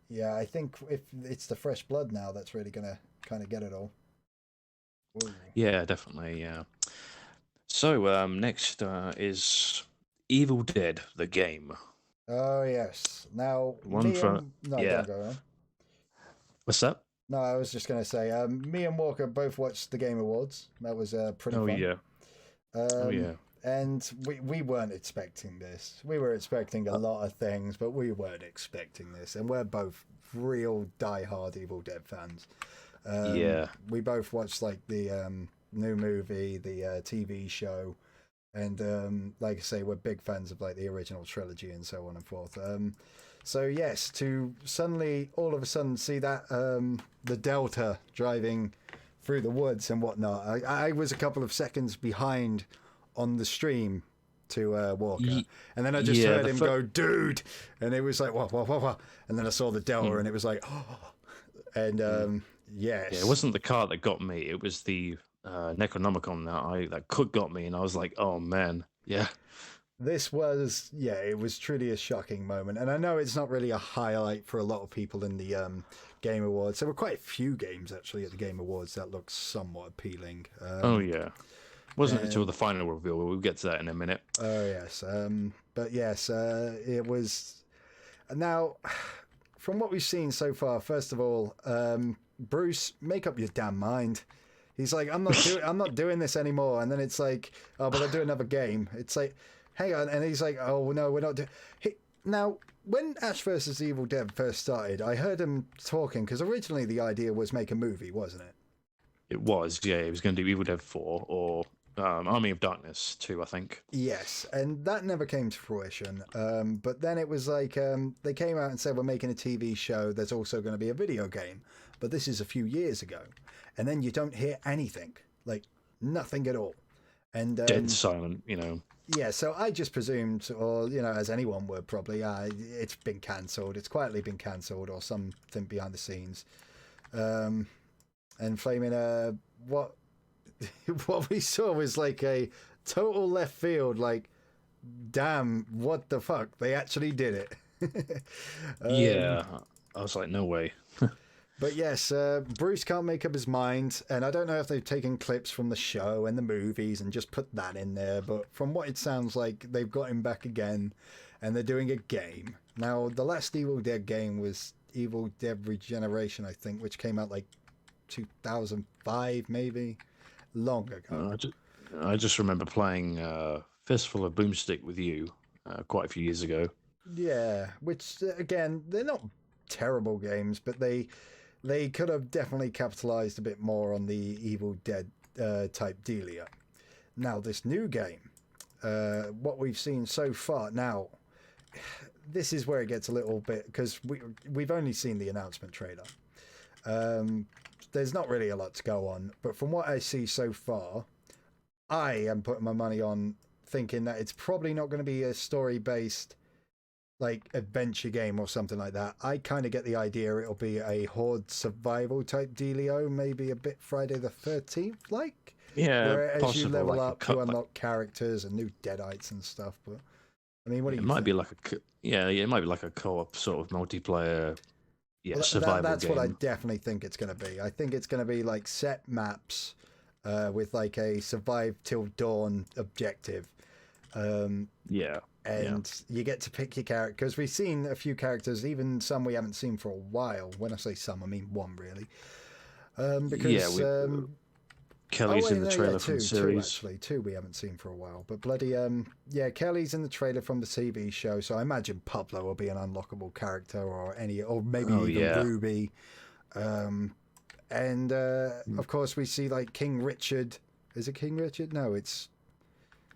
yeah, I think if it's the fresh blood now that's really going to kind of get it all. Ooh. Yeah, definitely. Yeah. So next is Evil Dead, the game. Oh yes. Now One me for and no, yeah. go on. What's that? No, I was just going to say, me and Walker both watched the Game Awards. That was pretty Oh fun. yeah. Oh Um, yeah. and we weren't expecting this. We were expecting a lot of things, but we weren't expecting this. And we're both real die-hard Evil Dead fans. Yeah. We both watched like the new movie, the TV show, and like I say, we're big fans of like the original trilogy and so on and forth. So yes, to suddenly all of a sudden see that the Delta driving through the woods and whatnot, I was a couple of seconds behind on the stream to Walker, and then I just Yeah. heard him go, "Dude," and it was like, "What?" And then I saw the Delta, and it was like, "Oh," and yes, Yeah, it wasn't the car that got me. It was the Necronomicon that got me, and I was like, oh man, yeah. this was, yeah, it was truly a shocking moment. And I know it's not really a highlight for a lot of people in the Game Awards. There were quite a few games actually at the Game Awards that looked somewhat appealing. Oh yeah. Wasn't until the final reveal. We'll get to that in a minute. Oh yes, but yes, it was. Now, from what we've seen so far, first of all, Bruce, make up your damn mind. He's like, I'm not doing this anymore. And then it's like, oh, but I'll do another game. It's like, hang on. And he's like, oh no, we're not doing. Now, when Ash vs Evil Dead first started, I heard him talking because originally the idea was make a movie, wasn't it? It was, yeah. It was going to do Evil Dead 4 or Army of Darkness 2, I think. Yes, and that never came to fruition. But then it was like they came out and said we're making a TV show. There's also going to be a video game, but this is a few years ago, and then you don't hear anything, like nothing at all, and Dead silent, you know. yeah. So I just presumed, or as anyone would probably, it's been cancelled. It's quietly been cancelled, or something behind the scenes. And flaming what what we saw was like a total left field, like, damn, what the fuck? They actually did it. Yeah. I was like, no way. But yes, Bruce can't make up his mind, and I don't know if they've taken clips from the show and the movies and just put that in there, but from what it sounds like, they've got him back again, and they're doing a game. Now, the last Evil Dead game was Evil Dead Regeneration, I think, which came out like 2005, maybe. Long ago. I just remember playing Fistful of Boomstick with you quite a few years ago. Yeah, which again, they're not terrible games, but they could have definitely capitalized a bit more on the Evil Dead type dealia. Now, this new game, what we've seen so far, now, this is where it gets a little bit, because we've only seen the announcement trailer. There's not really a lot to go on, but from what I see so far, I am putting my money on thinking that it's probably not going to be a story-based like adventure game or something like that. I kind of get the idea it'll be a horde survival type dealio, maybe a bit Friday the 13th like. Yeah, where as you possible, level like up, you unlock characters and new deadites and stuff. But I mean, what do it you might think? be like it might be like a co-op sort of multiplayer, survival That's game. what I definitely think it's going to be. I think it's going to be like set maps with like a survive till dawn objective. Yeah. And you get to pick your character, because we've seen a few characters, even some we haven't seen for a while. When I say some, I mean one, really. Because Kelly's in the trailer from the series. Two we haven't seen for a while. But bloody yeah, Kelly's in the trailer from the TV show, so I imagine Pablo will be an unlockable character, or maybe even Ruby. And of course we see like King Richard. Is it King Richard? No, it's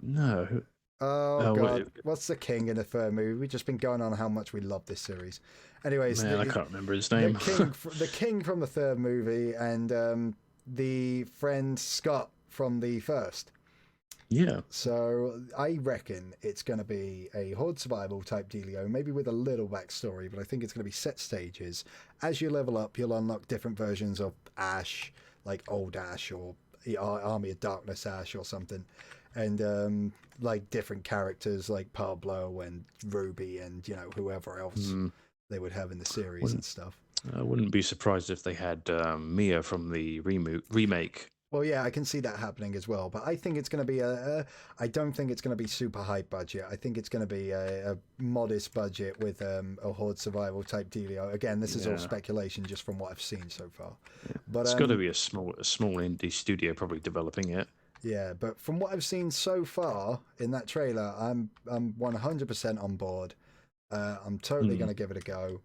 no. Oh What, God, what's the king in the third movie? We've just been going on how much we love this series. Anyways, man, I can't remember his the name. king, the king from the third movie, and the friend Scott from the first. Yeah. So I reckon it's going to be a horde survival type dealio, maybe with a little backstory, but I think it's going to be set stages. As you level up, you'll unlock different versions of Ash, like old Ash or Army of Darkness Ash or something, and like different characters like Pablo and Ruby and whoever else they would have in the series and stuff. I wouldn't be surprised if they had Mia from the remake. Well, yeah, I can see that happening as well, but I think it's going to be I don't think it's going to be super high budget. I think it's going to be a modest budget with a horde survival type dealio. Again, this is all speculation just from what I've seen so far. Yeah. But it's got to be a small indie studio probably developing it. Yeah, but from what I've seen so far in that trailer, I'm 100% on board. I'm totally going to give it a go.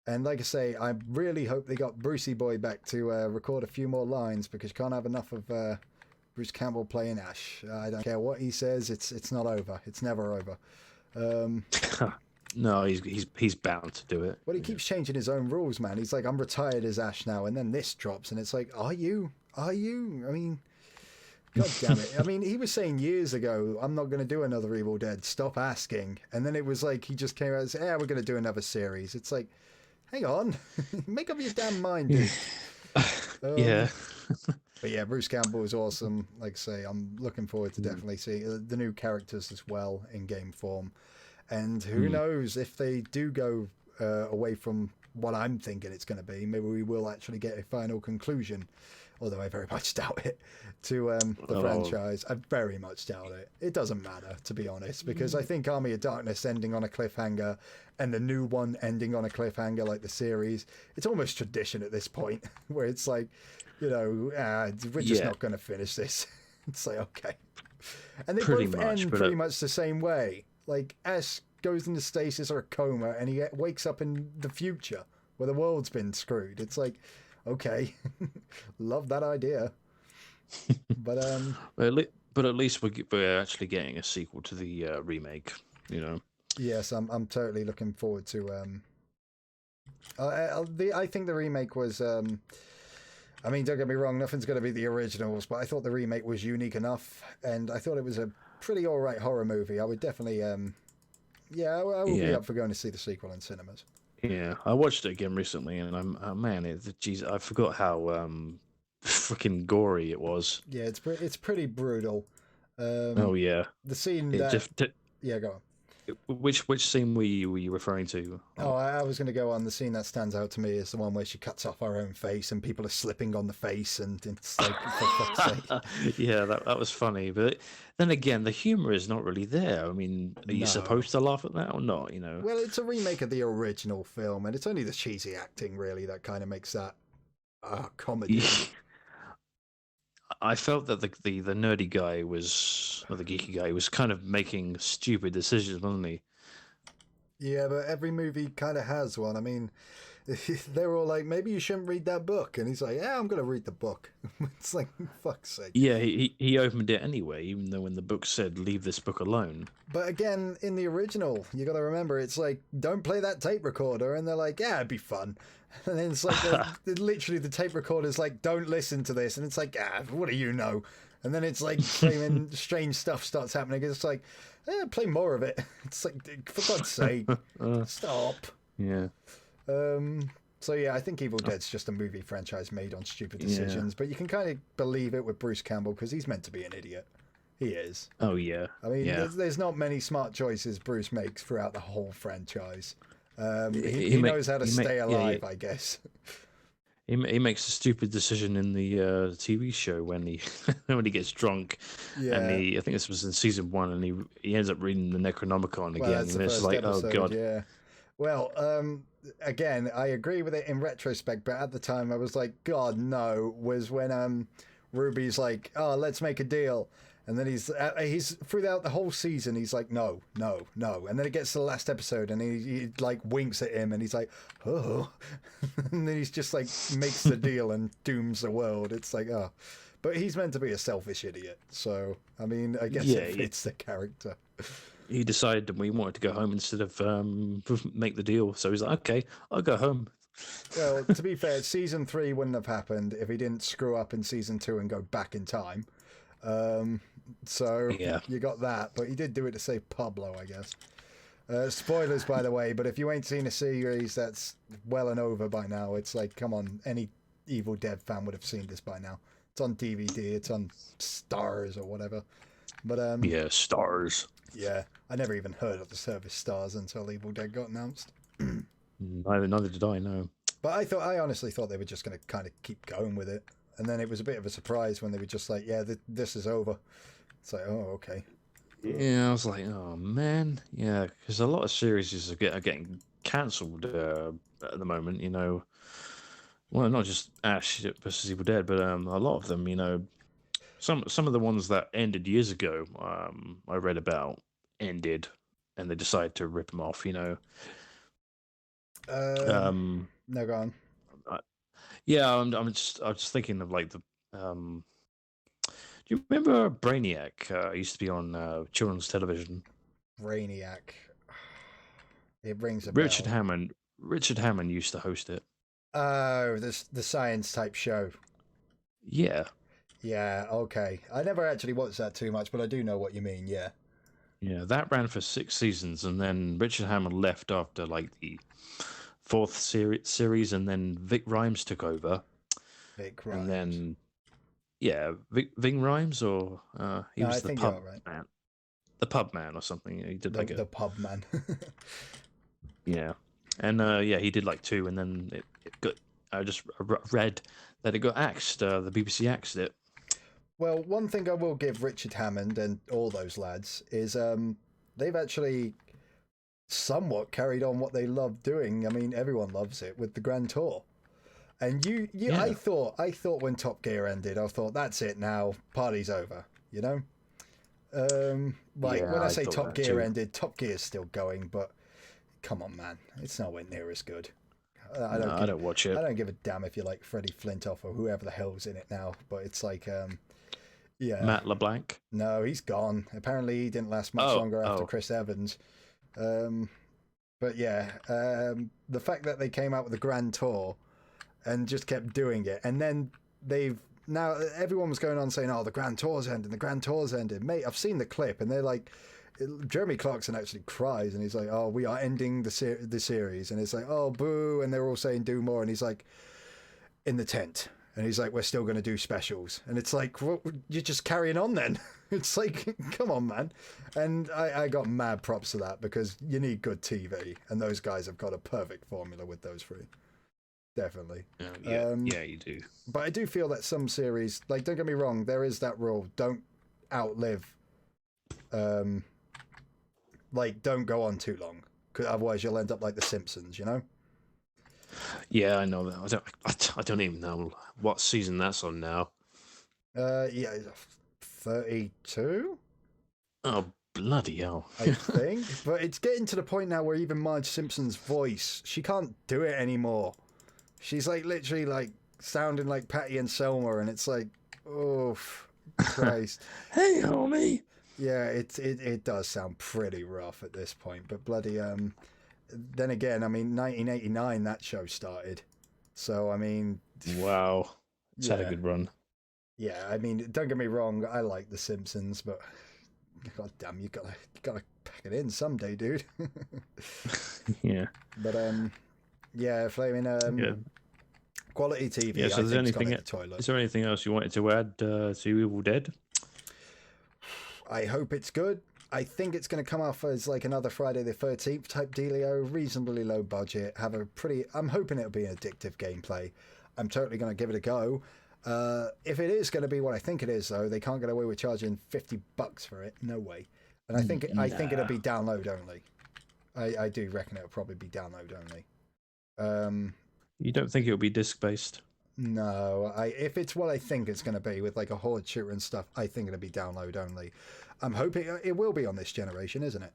And like I say, I really hope they got Brucey Boy back to record a few more lines, because you can't have enough of Bruce Campbell playing Ash. I don't care what he says; it's not over. It's never over. No, he's bound to do it. Well, he keeps changing his own rules, man. He's like, I'm retired as Ash now, and then this drops, and it's like, are you? Are you? I mean, God damn it. I mean, he was saying years ago, I'm not going to do another Evil Dead. Stop asking. And then it was like, he just came out and said, yeah, we're going to do another series. It's like, hang on. Make up your damn mind, dude. Yeah. But yeah, Bruce Campbell is awesome. Like I say, I'm looking forward to definitely seeing the new characters as well in game form. And who knows, if they do go away from what I'm thinking it's going to be, maybe we will actually get a final conclusion. Although I very much doubt it, to the franchise. I very much doubt it. It doesn't matter, to be honest, because I think Army of Darkness ending on a cliffhanger and the new one ending on a cliffhanger like the series, it's almost tradition at this point, where it's like, we're just not going to finish this. It's like, okay. And they both end pretty much the same way. Like, Ash goes into stasis or a coma, and he wakes up in the future, where the world's been screwed. It's like, okay, love that idea. But at least we're actually getting a sequel to the remake. Yes, I'm totally looking forward to. I think the remake was. I mean, don't get me wrong, nothing's going to be the originals, but I thought the remake was unique enough, and I thought it was a pretty alright horror movie. I would definitely. I will be up for going to see the sequel in cinemas. Yeah, I watched it again recently, and I forgot how freaking gory it was. Yeah, it's pretty brutal. Oh yeah, the scene yeah, go on. Which scene were you referring to? Oh, I was going to go on. The scene that stands out to me is the one where she cuts off her own face and people are slipping on the face, and it's like, for fuck's sake. Yeah, that was funny, but then again, the humor is not really there. I mean, are you supposed to laugh at that or not? Well, it's a remake of the original film, and it's only the cheesy acting really that kind of makes that comedy. I felt that the nerdy guy was, or the geeky guy was kind of making stupid decisions, wasn't he? Yeah, but every movie kind of has one. I mean, they were all like, maybe you shouldn't read that book. And he's like, yeah, I'm going to read the book. It's like, fuck's sake. Yeah, he opened it anyway, even though when the book said, leave this book alone. But again, in the original, you got to remember, it's like, don't play that tape recorder. And they're like, yeah, it'd be fun. And then it's like, literally the tape recorder's like, don't listen to this. And it's like, what do you know? And then it's like, strange stuff starts happening. It's like, play more of it. It's like, for God's sake, stop. Yeah. So yeah, I think Evil Dead's just a movie franchise made on stupid decisions, but you can kind of believe it with Bruce Campbell because he's meant to be an idiot. He is. Oh yeah. I mean, there's not many smart choices Bruce makes throughout the whole franchise. He knows how to stay alive, I guess. He makes a stupid decision in the TV show when he when he gets drunk, and I think this was in season 1, and he ends up reading the Necronomicon again, and it's like, episode, oh god. Yeah. Well, again, I agree with it in retrospect, but at the time I was like, God, no, was when Ruby's like, oh, let's make a deal. And then he's throughout the whole season, he's like, no. And then it gets to the last episode and he like winks at him and he's like, oh. And then he's just like makes the deal and dooms the world. It's like, oh. But he's meant to be a selfish idiot, so I mean, I guess it fits the character. He decided that we wanted to go home instead of make the deal. So he's like, okay, I'll go home. Well, to be fair, season 3 wouldn't have happened if he didn't screw up in season 2 and go back in time. So you got that, but he did do it to save Pablo, I guess. Spoilers, by the way, but if you ain't seen a series that's well and over by now, it's like, come on, any Evil Dead fan would have seen this by now. It's on DVD, it's on Stars or whatever. But yeah, Stars. Yeah, I never even heard of the service Stars until Evil Dead got announced. Neither did I, no. But I honestly thought they were just going to kind of keep going with it. And then it was a bit of a surprise when they were just like, yeah, this is over. It's like, oh, okay. Yeah, I was like, oh, man. Yeah, because a lot of series are getting cancelled at the moment, you know. Well, not just Ash versus Evil Dead, but a lot of them, you know. Some of the ones that ended years ago, I read about, ended, and they decided to rip them off, you know. No, go on. Yeah, I'm just thinking of like the. Do you remember Brainiac? Used to be on children's television. Brainiac. It rings a Richard bell. Hammond. Richard Hammond used to host it. Oh, the science type show. Yeah. Yeah. Okay. I never actually watched that too much, but I do know what you mean. Yeah. Yeah, that ran for 6 seasons, and then Richard Hammond left after like the 4th series, and then Vic Rimes took over. Vic Rimes. And then, yeah, Ving Rhymes, or he was the pub man, the pub man or something. He did the pub man. Yeah, and yeah, he did like 2, and then it got. I just read that it got axed. The BBC axed it. Well, one thing I will give Richard Hammond and all those lads is they've actually somewhat carried on what they love doing. I mean, everyone loves it with the Grand Tour. And yeah. I thought when Top Gear ended, I thought that's it now, party's over, you know? When I say Top Gear ended, Top Gear's still going, but come on, man, it's nowhere near as good. I don't watch it. I don't give a damn if you like Freddie Flintoff or whoever the hell's in it now, but it's like, yeah. Matt LeBlanc? No, he's gone. Apparently he didn't last much longer after Chris Evans. But yeah, the fact that they came out with the Grand Tour and just kept doing it, and then now everyone was going on saying, oh, the Grand Tour's ended. Mate, I've seen the clip, and they're like, Jeremy Clarkson actually cries, and he's like, oh, we are ending the series, and it's like, oh, boo, and they're all saying do more, and he's like, in the tent, and he's like, we're still going to do specials, and it's like, well, you're just carrying on then. It's like, come on, man. And I got mad props to that, because you need good TV, and those guys have got a perfect formula with those three. Definitely. Yeah, you do. But I do feel that some series, like, don't get me wrong, there is that rule, don't outlive, like, don't go on too long, because otherwise you'll end up like The Simpsons, you know? Yeah, I know that. I don't even know what season that's on now. Yeah, 32? Oh, bloody hell. I think. But it's getting to the point now where even Marge Simpson's voice, she can't do it anymore. She's like literally like sounding like Patty and Selma, and it's like, oh, Christ. Hey, homie. Yeah, it does sound pretty rough at this point, but bloody then again, I mean, 1989 that show started, so I mean, wow, it's had a good run. Yeah, I mean, don't get me wrong, I like The Simpsons, but god damn, you gotta pack it in someday, dude. Yeah, but yeah, flaming quality TV. Yeah, so is there anything else you wanted to add to Evil Dead? I hope it's good. I think it's going to come off as like another Friday the 13th type dealio, reasonably low budget, I'm hoping it'll be an addictive gameplay. I'm totally going to give it a go. If it is going to be what I think it is, though, they can't get away with charging $50 for it. No way. And I think it'll be download only. I do reckon it'll probably be download only. You don't think it'll be disc based? No, if it's what I think it's going to be with like a horde shooter and stuff, I think it'll be download only. I'm hoping it will be on this generation, isn't it?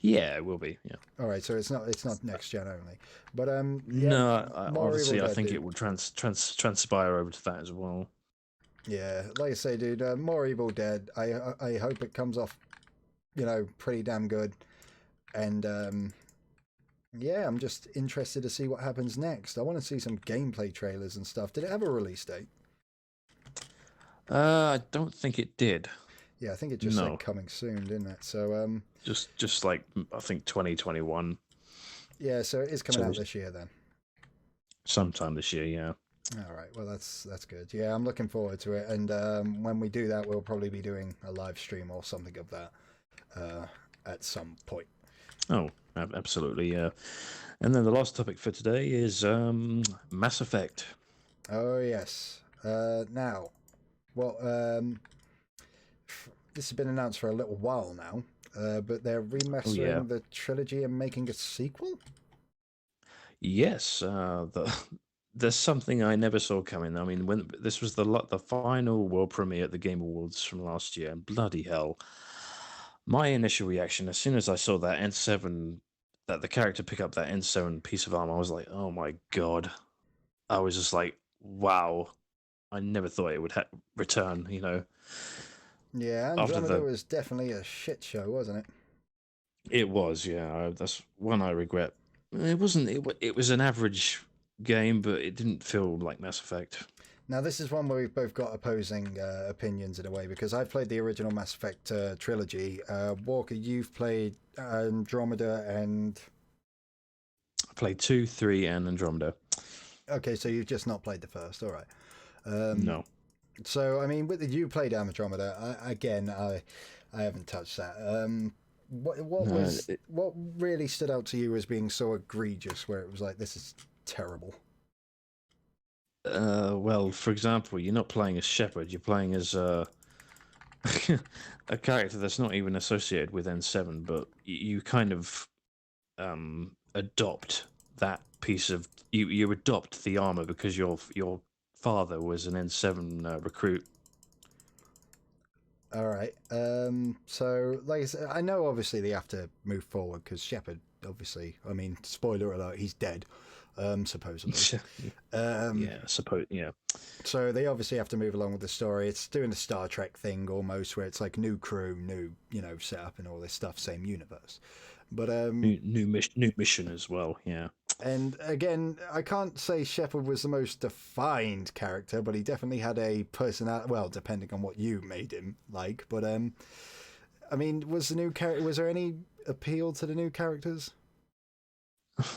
Yeah, it will be. Yeah. All right, so it's not next gen only, but yeah, no, obviously I think it will transpire over to that as well. Yeah, like I say, dude, more Evil Dead. I hope it comes off, pretty damn good. And yeah, I'm just interested to see what happens next. I want to see some gameplay trailers and stuff. Did it have a release date? I don't think it did. Yeah, I think it just said No, coming soon, didn't it? So just like I think 2021. yeah, so it is coming So out this year then. sometime this year, yeah. All right, well that's good. Yeah, I'm looking forward to it. And when we do that, we'll probably be doing a live stream or something of that at some point. Oh, absolutely, yeah. And then the last topic for today is Mass Effect. Oh yes. Now, well, this has been announced for a little while now, but they're Oh yeah, remastering the trilogy and making a sequel. yes. There's something I never saw coming. I mean, when this was the final world premiere at the Game Awards from last year, and bloody hell, my initial reaction as soon as I saw that N7, that the character pick up that N7 piece of armor, I was like, oh my god. I was just like, wow. I never thought it would return. Yeah, After Andromeda the was definitely a shit show, wasn't it? it was, yeah. That's one I regret. It wasn't. It was an average game, but it didn't feel like Mass Effect. Now, this is one where we've both got opposing opinions in a way because I've played the original Mass Effect trilogy. Walker, you've played Andromeda and. I played 2, 3, and Andromeda. Okay, so you've just not played the first. All right. No, So, I mean, with the you played Andromeda, I haven't touched that. no. What really stood out to you as being so egregious, where it was like, this is terrible? Well, for example, you're not playing as Shepard. You're playing as a character that's not even associated with N7, but you kind of adopt that piece of you adopt the armor because your father was an N7 recruit. All right. So, like I said, I know obviously they have to move forward because Shepard, obviously, I mean, spoiler alert, he's dead, supposedly. Yeah, I suppose. Yeah, So they obviously have to move along with the story. It's doing the Star Trek thing almost, where it's like new crew, new setup and all this stuff, same universe. But new mission as well. Yeah, and again, I can't say Shepard was the most defined character, but he definitely had a personality. Well, depending on what you made him like. But I mean, was the new character? Was there any appeal to the new characters?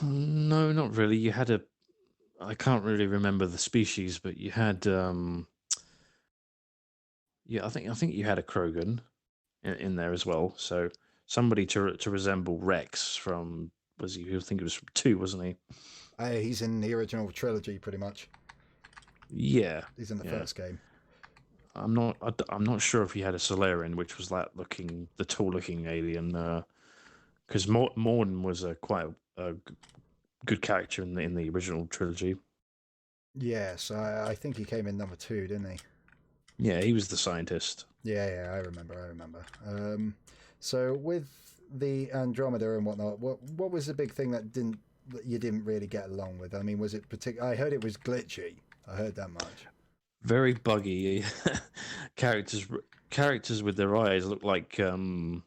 no, not really. You had a I can't really remember the species, but you had yeah, I think you had a Krogan in there as well. So somebody to resemble Rex from was he? I think it was from 2, wasn't he? He's in the original trilogy, pretty much. Yeah, He's in the yeah. first game. I'm not sure if he had a Solarian, which was the tall looking alien. Because Morden was quite a good character in the original trilogy. Yes, I think he came in number two, didn't he? Yeah, he was the scientist. Yeah, I remember. So with the Andromeda and whatnot, what was the big thing that you didn't really get along with? I mean, was it particular? I heard it was glitchy. I heard that much. Very buggy characters. Characters with their eyes look like I don't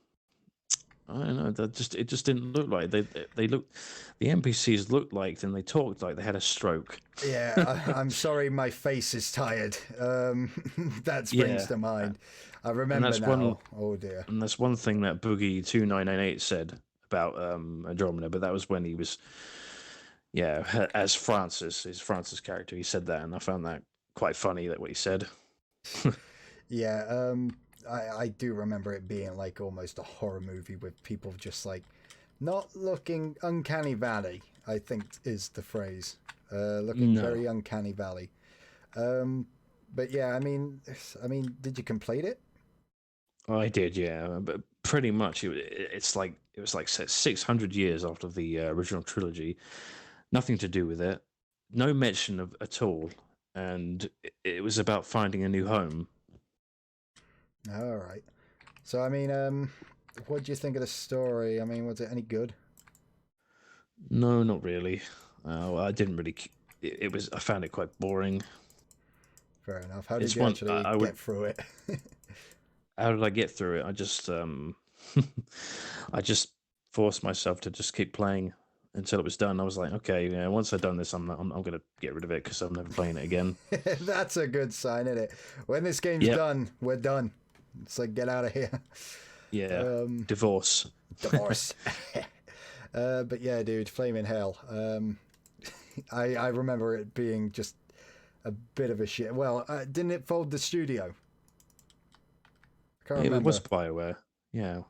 know. It just didn't look like they looked. The NPCs looked like and they talked like they had a stroke. Yeah, I'm sorry, my face is tired. That springs Yeah, to mind. I and remember that's now. Oh dear. one thing that Boogie 2998 said about Andromeda, but that was when he was as Francis, his Francis character. He said that, and I found that quite funny that what he said. Yeah, I do remember it being like almost a horror movie with people just like not looking uncanny valley. I think is the phrase. Looking No, very uncanny valley. But yeah, I mean, did you complete it? I did, yeah, but pretty much it was like 600 years after the original trilogy. Nothing to do with it. No mention of at all, and it was about finding a new home. All right. So I mean, what do you think of the story? I mean, was it any good? No, not really. I didn't really. It was. I found it quite boring. Fair enough. How did It's you one actually get through it? How did I get through it? I just I just forced myself to just keep playing until it was done. I was like, okay, yeah, once I've done this, I'm gonna get rid of it because I'm never playing it again. That's a good sign, isn't it? When this game's Yep. done, we're done. It's like, get out of here. Yeah. Divorce. Divorce. But yeah, dude, Flaming Hell. I remember it being just a bit of a shit. Well, didn't it fold the studio? I can't It remember. was BioWare. Yeah.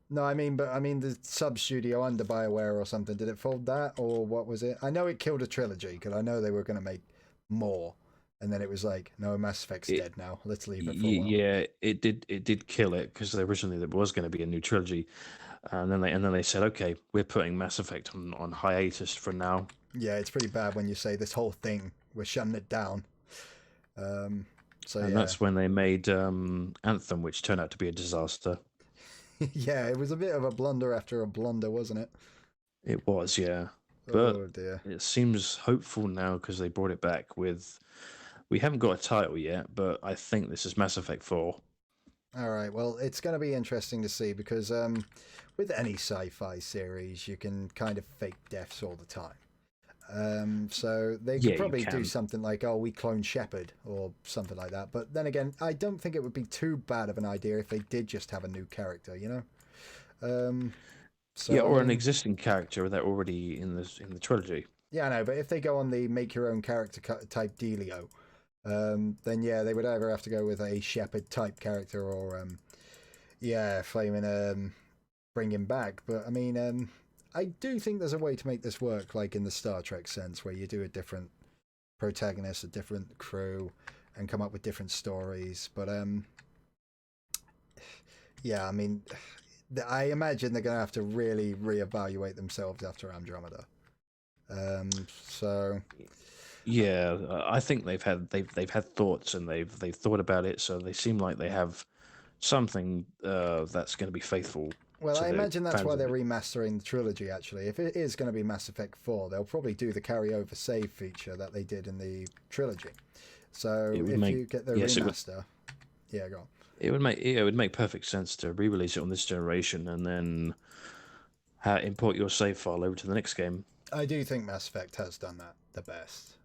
No, I mean the sub studio under BioWare or something. Did it fold that, or what was it? I know it killed a trilogy because I know they were going to make more, and then it was like, no, Mass Effect's dead now. Let's leave it for a while. Yeah, it did kill it because originally there was going to be a new trilogy, and then they said, okay, we're putting Mass Effect on hiatus for now. Yeah, it's pretty bad when you say this whole thing, we're shutting it down. So And yeah, that's when they made Anthem, which turned out to be a disaster. yeah, it was a bit of a blunder after a blunder, wasn't it? It was, yeah. But Oh dear. it seems hopeful now because they brought it back with. We haven't got a title yet, but I think this is Mass Effect 4. All right, well, it's going to be interesting to see because with any sci-fi series, you can kind of fake deaths all the time. So they could probably do something like, oh, we clone Shepard or something like that. But then again, I don't think it would be too bad of an idea if they did just have a new character, you know? So, Yeah, or I an mean, existing character that already in the trilogy. yeah, I know, but if they go on the make your own character type dealio, then yeah, they would either have to go with a Shepard type character or, yeah, flaming bring him back. But I mean, I do think there's a way to make this work, like in the Star Trek sense, where you do a different protagonist, a different crew, and come up with different stories. But yeah, I mean, I imagine they're going to have to really reevaluate themselves after Andromeda. So Yeah, I think they've had thoughts and they've thought about it, so they seem like they have something that's going to be faithful well, to I the imagine that's fans why of they're it. remastering the trilogy, actually. If it is going to be Mass Effect 4, they'll probably do the carryover save feature that they did in the trilogy. So It would if make you get the yes, remaster, yeah, go on. it would make perfect sense to re-release it on this generation and then import your save file over to the next game. I do think Mass Effect has done that the best.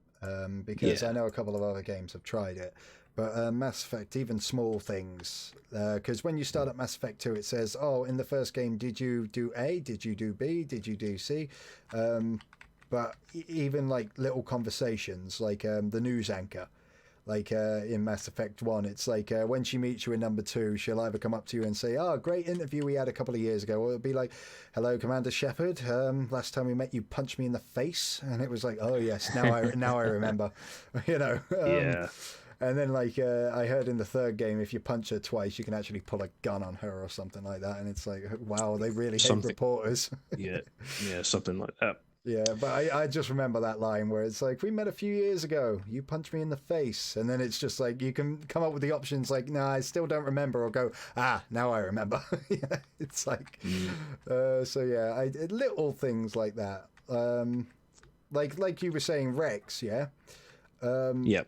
Because I Yeah, know a couple of other games have tried it. But Mass Effect, even small things, because when you start at Mass Effect 2, it says, oh, in the first game, did you do A? Did you do B? Did you do C? But even like little conversations, like the news anchor, like in Mass Effect 1, it's like when she meets you in number 2, she'll either come up to you and say, oh, great interview we had a couple of years ago, or it'll be like, hello, Commander Shepard, last time we met you punched me in the face, and it was like, oh yes, now I remember, you know. yeah, And then like I heard in the third game, if you punch her twice, you can actually pull a gun on her or something like that, and it's like, wow, they really hate something. reporters. Yeah, yeah, something like that. Yeah, but I just remember that line where it's like, we met a few years ago, you punched me in the face. And then it's just like, you can come up with the options like, no, I still don't remember, or go, now I remember. Yeah, it's like, so yeah, little things like that. Like you were saying, Rex, yeah? Yeah.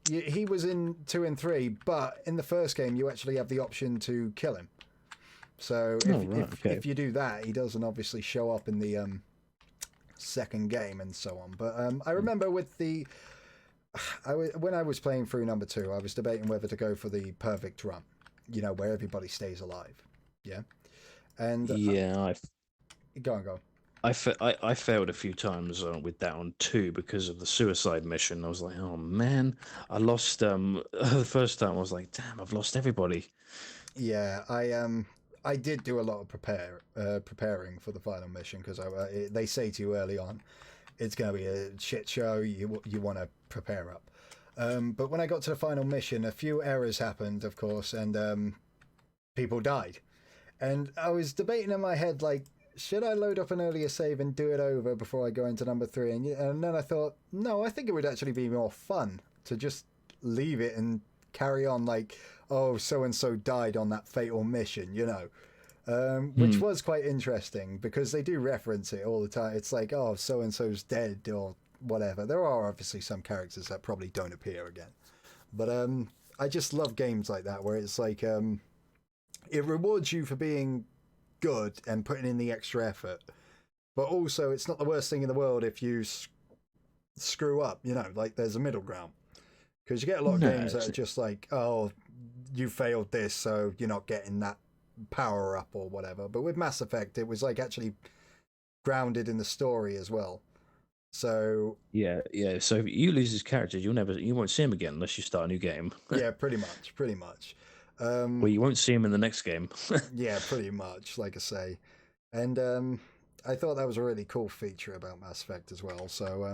He was in 2 and 3, but in the first game, you actually have the option to kill him. So if you do that, he doesn't obviously show up in the second game and so on. But I remember with when I was playing through number 2, I was debating whether to go for the perfect run, you know, where everybody stays alive. Yeah. And Yeah, go on. I failed a few times with that on 2 because of the suicide mission. I was like, oh man, I lost. The first time I was like, damn, I've lost everybody. Yeah, I did do a lot of preparing for the final mission because they say to you early on, it's going to be a shit show. You want to prepare up. But when I got to the final mission, a few errors happened, of course, and people died. And I was debating in my head, like, should I load up an earlier save and do it over before I go into number 3? And then I thought, no, I think it would actually be more fun to just leave it and carry on like, oh, so-and-so died on that fatal mission, you know. Which was quite interesting because they do reference it all the time. It's like, oh, so-and-so's dead or whatever. There are obviously some characters that probably don't appear again. But I just love games like that where it's like it rewards you for being good and putting in the extra effort, but also it's not the worst thing in the world if you screw up. You know, like there's a middle ground because you get a lot of No, games that are just like, oh, you failed this, so you're not getting that power up or whatever. But with Mass Effect, it was like actually grounded in the story as well. So yeah, yeah. So if you lose his character, you won't see him again unless you start a new game. yeah, pretty much, pretty much. Well, you won't see him in the next game. Yeah, pretty much, like I say. And I thought that was a really cool feature about Mass Effect as well. So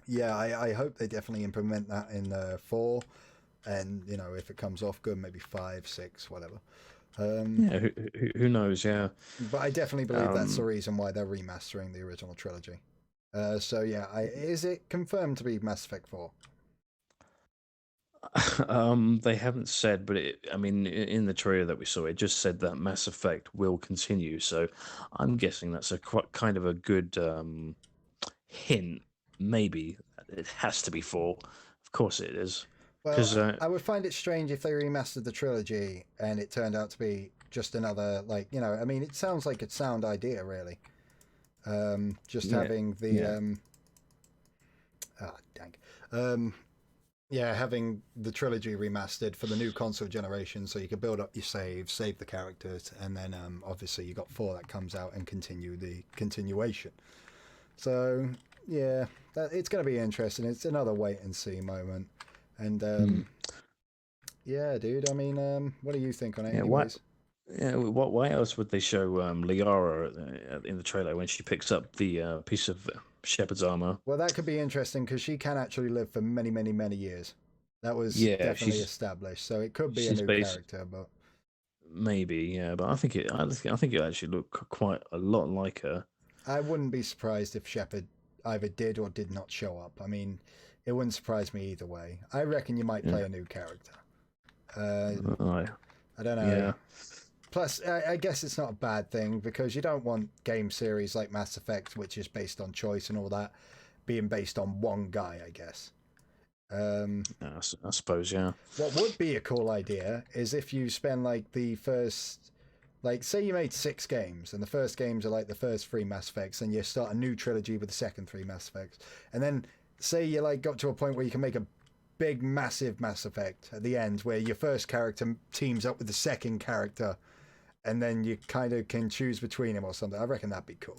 yeah, I hope they definitely implement that in 4. And you know, if it comes off good, maybe 5, 6, whatever. Yeah, who knows? Yeah. But I definitely believe that's the Um, reason why they're remastering the original trilogy. So yeah, is it confirmed to be Mass Effect 4? they haven't said, but I mean, in the trailer that we saw, it just said that Mass Effect will continue. So I'm guessing that's a quite kind of a good hint. Maybe it has to be 4. Of course it is, Well, because I would find it strange if they remastered the trilogy and it turned out to be just another, like, you know, I mean, it sounds like a sound idea, really. Just yeah, having the, yeah. dang. Um, yeah, having the trilogy remastered for the new console generation so you could build up your saves, save the characters, and then obviously you got 4 that comes out and continue the continuation. So, yeah, it's going to be interesting. It's another wait and see moment. And Mm. yeah, dude. I mean, what do you think on it, Yeah, what? anyways? Yeah, what? Why else would they show Liara in the trailer when she picks up the piece of Shepard's armor? Well, that could be interesting because she can actually live for many, many, many years. That was Yeah, definitely established. So it could be a she's new based character, but maybe, yeah, but I think it actually looked quite a lot like her. I wouldn't be surprised if Shepard either did or did not show up. I mean, it wouldn't surprise me either way. I reckon you might Yeah, play a new character. Uh, uh, I don't know. yeah, Plus, I guess it's not a bad thing because you don't want game series like Mass Effect, which is based on choice and all that, being based on one guy, I guess. I suppose, yeah, What would be a cool idea is if you spend like the first, like, say you made 6 games, and the first games are like the first 3 Mass Effects, and you start a new trilogy with the second 3 Mass Effects, and then say you like got to a point where you can make a big, massive Mass Effect at the end where your first character teams up with the second character, and then you kind of can choose between them or something. I reckon that'd be cool.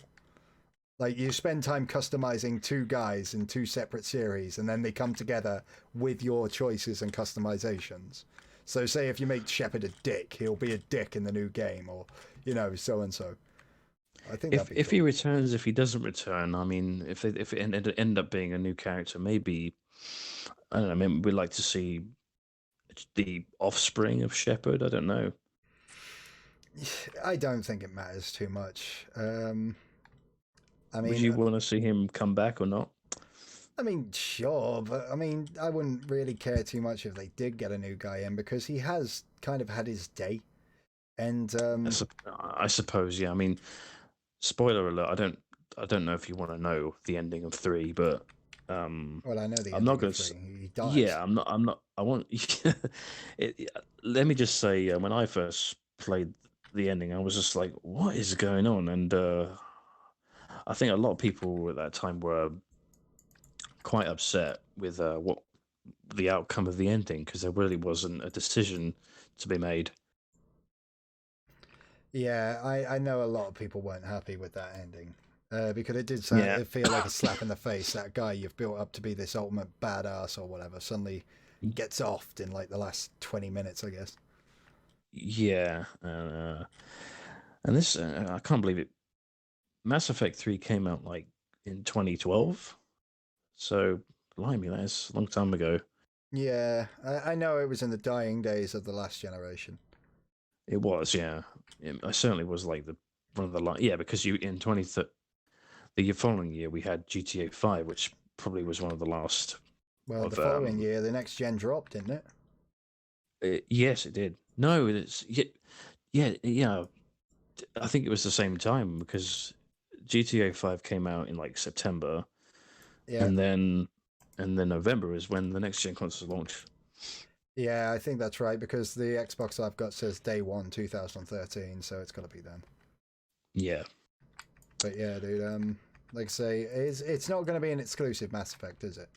Like you spend time customizing 2 guys in 2 separate series, and then they come together with your choices and customizations. So, say if you make Shepard a dick, he'll be a dick in the new game, or you know, so and so. I think that'd be if he cool. returns, if he doesn't return, I mean, if it end up being a new character, maybe I don't know. Maybe we'd like to see the offspring of Shepard. I don't know. I don't think it matters too much. I Would mean, you want to see him come back or not? sure, but I mean, I wouldn't really care too much if they did get a new guy in because he has kind of had his day, and I suppose, yeah. I mean, spoiler alert. I don't know if you want to know the ending of 3, but well, I know the I'm not ending of going to. 3. He dies. Yeah, I'm not. I want. Let me just say, when I first played the ending, I was just like, "What is going on?" And I think a lot of people at that time were quite upset with what the outcome of the ending because there really wasn't a decision to be made. Yeah, I know a lot of people weren't happy with that ending because it did sound, Yeah. it feel like a slap in the face. That guy you've built up to be this ultimate badass or whatever suddenly gets offed in like the last 20 minutes, I guess. Yeah, and this I can't believe it. Mass Effect 3 came out like in 2012, so blimey, that's a long time ago. Yeah, I know it was in the dying days of the last generation. It was, yeah. I certainly was like the one of the yeah, because you in 20 the year following year we had GTA 5, which probably was one of the last Well, the of following year, the next gen dropped, didn't it? yes, it did. No, it's yeah, yeah. I think it was the same time because GTA 5 came out in like September, Yeah. and then and then November is when the next gen consoles launch. Yeah, I think that's right, because the Xbox I've got says day 1, 2013, so it's got to be then. Yeah. But yeah, dude, like I say, it's not going to be an exclusive Mass Effect, is it?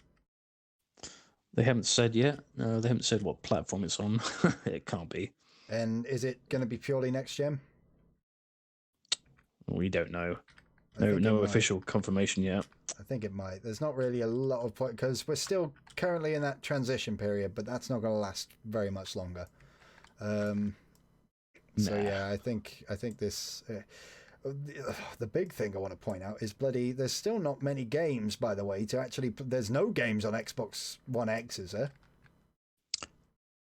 They haven't said yet. They haven't said what platform it's on. It can't be. And is it going to be purely next gen? We don't know. I think it No might. official confirmation yet. I think it might. There's not really a lot of point, because we're still currently in that transition period, but that's not going to last very much longer. So yeah, I think this. The big thing I want to point out is there's still not many games, by the way, to actually. There's no games on Xbox One X, is there?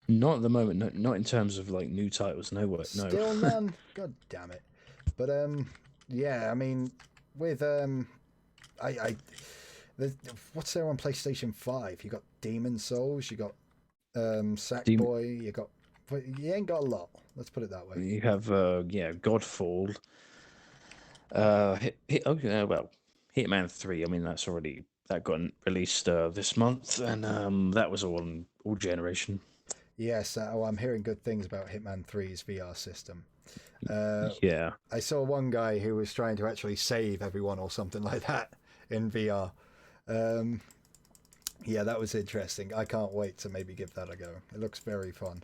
Not at the moment. No, not in terms of like new titles. No. Still none. God damn it. But yeah. I mean, with what's there on PlayStation 5? You got Demon Souls. You got Sackboy. You ain't got a lot. Let's put it that way. You have Godfall. Hitman 3. I mean, that got released this month, and that was all generation. Yes, I'm hearing good things about Hitman 3's VR system. Yeah. I saw one guy who was trying to actually save everyone or something like that in VR. Yeah, that was interesting. I can't wait to maybe give that a go. It looks very fun.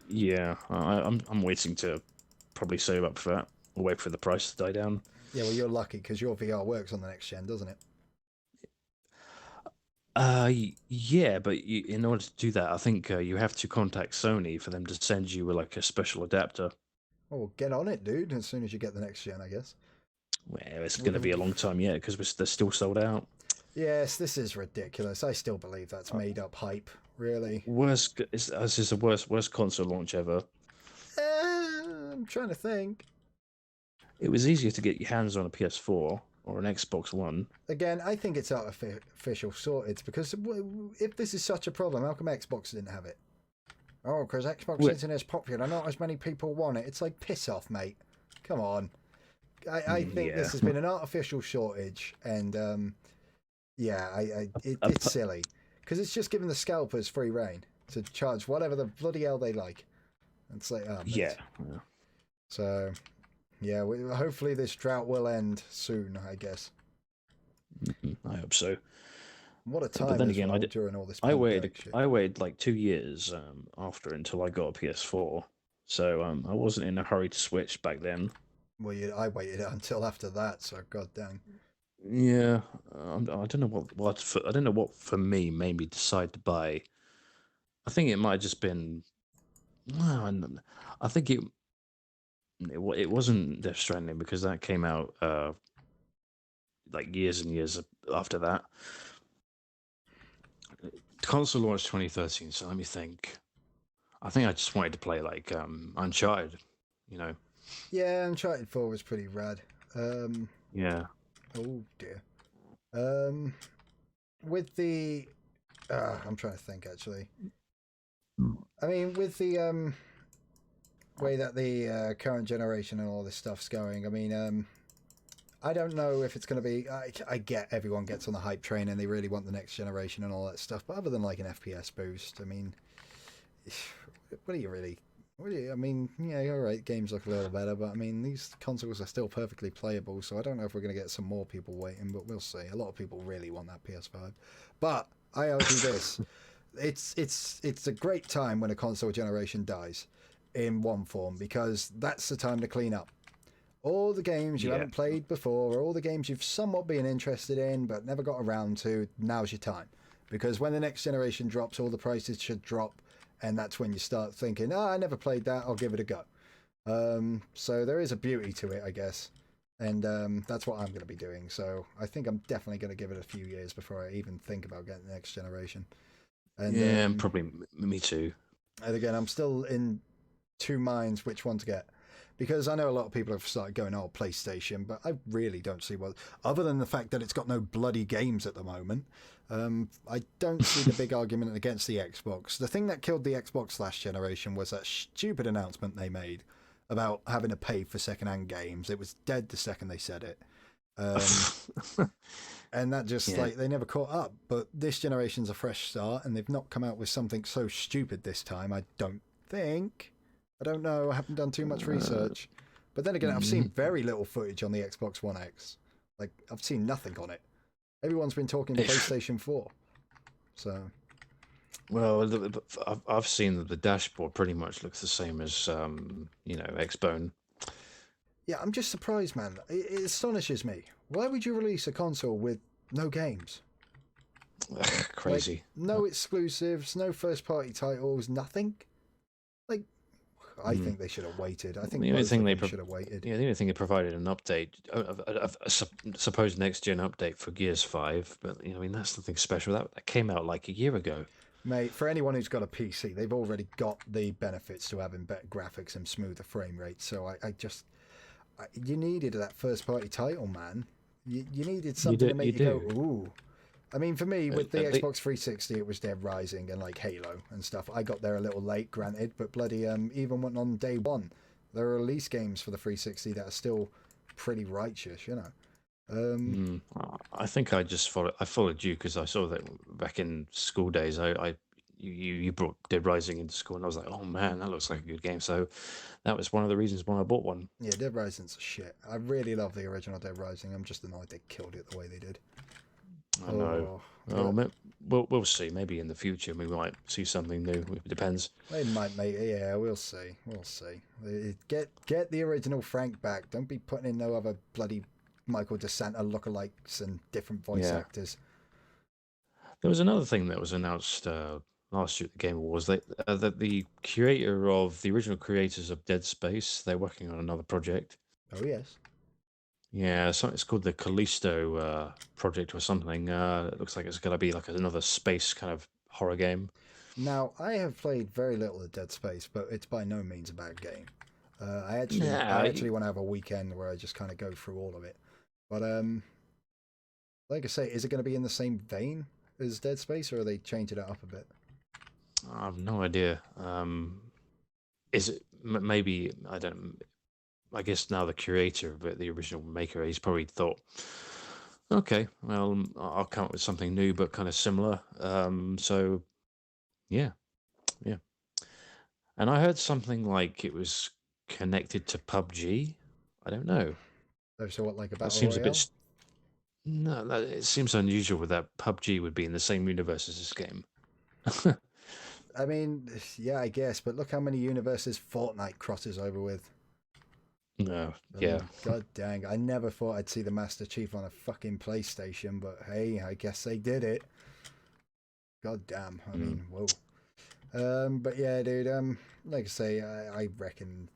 Yeah, I'm waiting to probably save up for that. Or wait for the price to die down. Yeah, well, you're lucky because your VR works on the next gen, doesn't it? Yeah, but in order to do that, I think you have to contact Sony for them to send you like a special adapter. Oh, get on it, dude, as soon as you get the next gen, I guess. Well, it's going to be a long time yet because they're still sold out. Yes, this is ridiculous. I still believe that's made up hype, really. This is the worst console launch ever. I'm trying to think. It was easier to get your hands on a PS4 or an Xbox One. Again, I think it's artificial sorted, because if this is such a problem, how come Xbox didn't have it? Oh, because Xbox isn't as popular. Not as many people want it. It's like, piss off, mate. Come on. I think this has been an artificial shortage, and yeah, it's silly, because it's just giving the scalpers free reign to charge whatever the bloody hell they like. It's like, oh, yeah. So, yeah, hopefully this drought will end soon, I guess. I hope so. What a time! But then again, during all this. I waited like 2 years after until I got a PS4, so I wasn't in a hurry to switch back then. Well, I waited until after that, so god dang. Yeah, I don't know I don't know what for me made me decide to buy. I think it might have just been. I think it wasn't Death Stranding, because that came out like years and years after that. The console launched 2013, so let me think. I think I just wanted to play like Uncharted, you know. Yeah, Uncharted 4 was pretty rad. Yeah. Oh dear. With the, I'm trying to think actually. I mean, with the way that the current generation and all this stuff's going, I mean, I don't know if it's going to be. I get everyone gets on the hype train and they really want the next generation and all that stuff, but other than like an FPS boost, I mean, what do you really? I mean, yeah, all right, games look a little better, but I mean, these consoles are still perfectly playable, so I don't know if we're going to get some more people waiting, but we'll see. A lot of people really want that PS5. But I argue this. It's a great time when a console generation dies in one form, because that's the time to clean up. All the games you haven't played before, or all the games you've somewhat been interested in but never got around to, now's your time. Because when the next generation drops, all the prices should drop, and that's when you start thinking, I never played that, I'll give it a go. So there is a beauty to it, I guess. And that's what I'm going to be doing. So I think I'm definitely going to give it a few years before I even think about getting the next generation. And, probably me too. And again, I'm still in two minds which one to get. Because I know a lot of people have started going, PlayStation, but I really don't see what, other than the fact that it's got no bloody games at the moment. I don't see the big argument against the Xbox. The thing that killed the Xbox last generation was that stupid announcement they made about having to pay for secondhand games. It was dead the second they said it. And that just Yeah. like they never caught up. But this generation's a fresh start, and they've not come out with something so stupid this time. I don't think. I don't know. I haven't done too much research. But then again, I've seen very little footage on the Xbox One X. Like I've seen nothing on it. Everyone's been talking PlayStation 4. So. Well, I've seen that the dashboard pretty much looks the same as Xbone. Yeah, I'm just surprised, man. It astonishes me. Why would you release a console with no games? Crazy. Like, no exclusives, no first party titles, nothing? Like, I think they should have waited. I think the only both thing of they them should have waited. Yeah, the only thing they provided an update, a supposed next gen update for Gears 5, but I mean that's nothing special. That came out like a year ago. Mate, for anyone who's got a PC, they've already got the benefits to having better graphics and smoother frame rates. So you needed that first party title, man. You needed something to make you go, ooh. I mean, for me, with the Xbox 360, it was Dead Rising and like Halo and stuff. I got there a little late, granted, but bloody even went on day one. There are release games for the 360 that are still pretty righteous, you know. I think I just followed you because I saw that back in school days. You brought Dead Rising into school, and I was like, oh man, that looks like a good game. So that was one of the reasons why I bought one. Yeah, Dead Rising's shit. I really love the original Dead Rising. I'm just annoyed they killed it the way they did. I know. We'll see. Maybe in the future we might see something new. It depends. They might, mate. Yeah, we'll see. We'll see. Get the original Frank back. Don't be putting in no other bloody Michael DeSanta lookalikes and different voice actors. There was another thing that was announced last year at the Game Awards. That the creator of the original creators of Dead Space, they're working on another project. Oh yes. Yeah, so it's called the Callisto project or something. It looks like it's going to be like another space kind of horror game. Now, I have played very little of Dead Space, but it's by no means a bad game. I actually want to have a weekend where I just kind of go through all of it. But like I say, is it going to be in the same vein as Dead Space, or are they changing it up a bit? I have no idea. Is it maybe I don't. I guess now the creator of it, the original maker, he's probably thought, okay, well, I'll come up with something new but kind of similar. So, yeah. And I heard something like it was connected to PUBG. I don't know. Oh, so what, like a That battle seems a royale? bit. No, it seems unusual with that PUBG would be in the same universe as this game. I mean, yeah, I guess, but look how many universes Fortnite crosses over with. No, I yeah. mean, god dang, I never thought I'd see the Master Chief on a fucking PlayStation, but hey, I guess they did it. God damn, I mean, whoa. But yeah, dude, like I say, I reckon.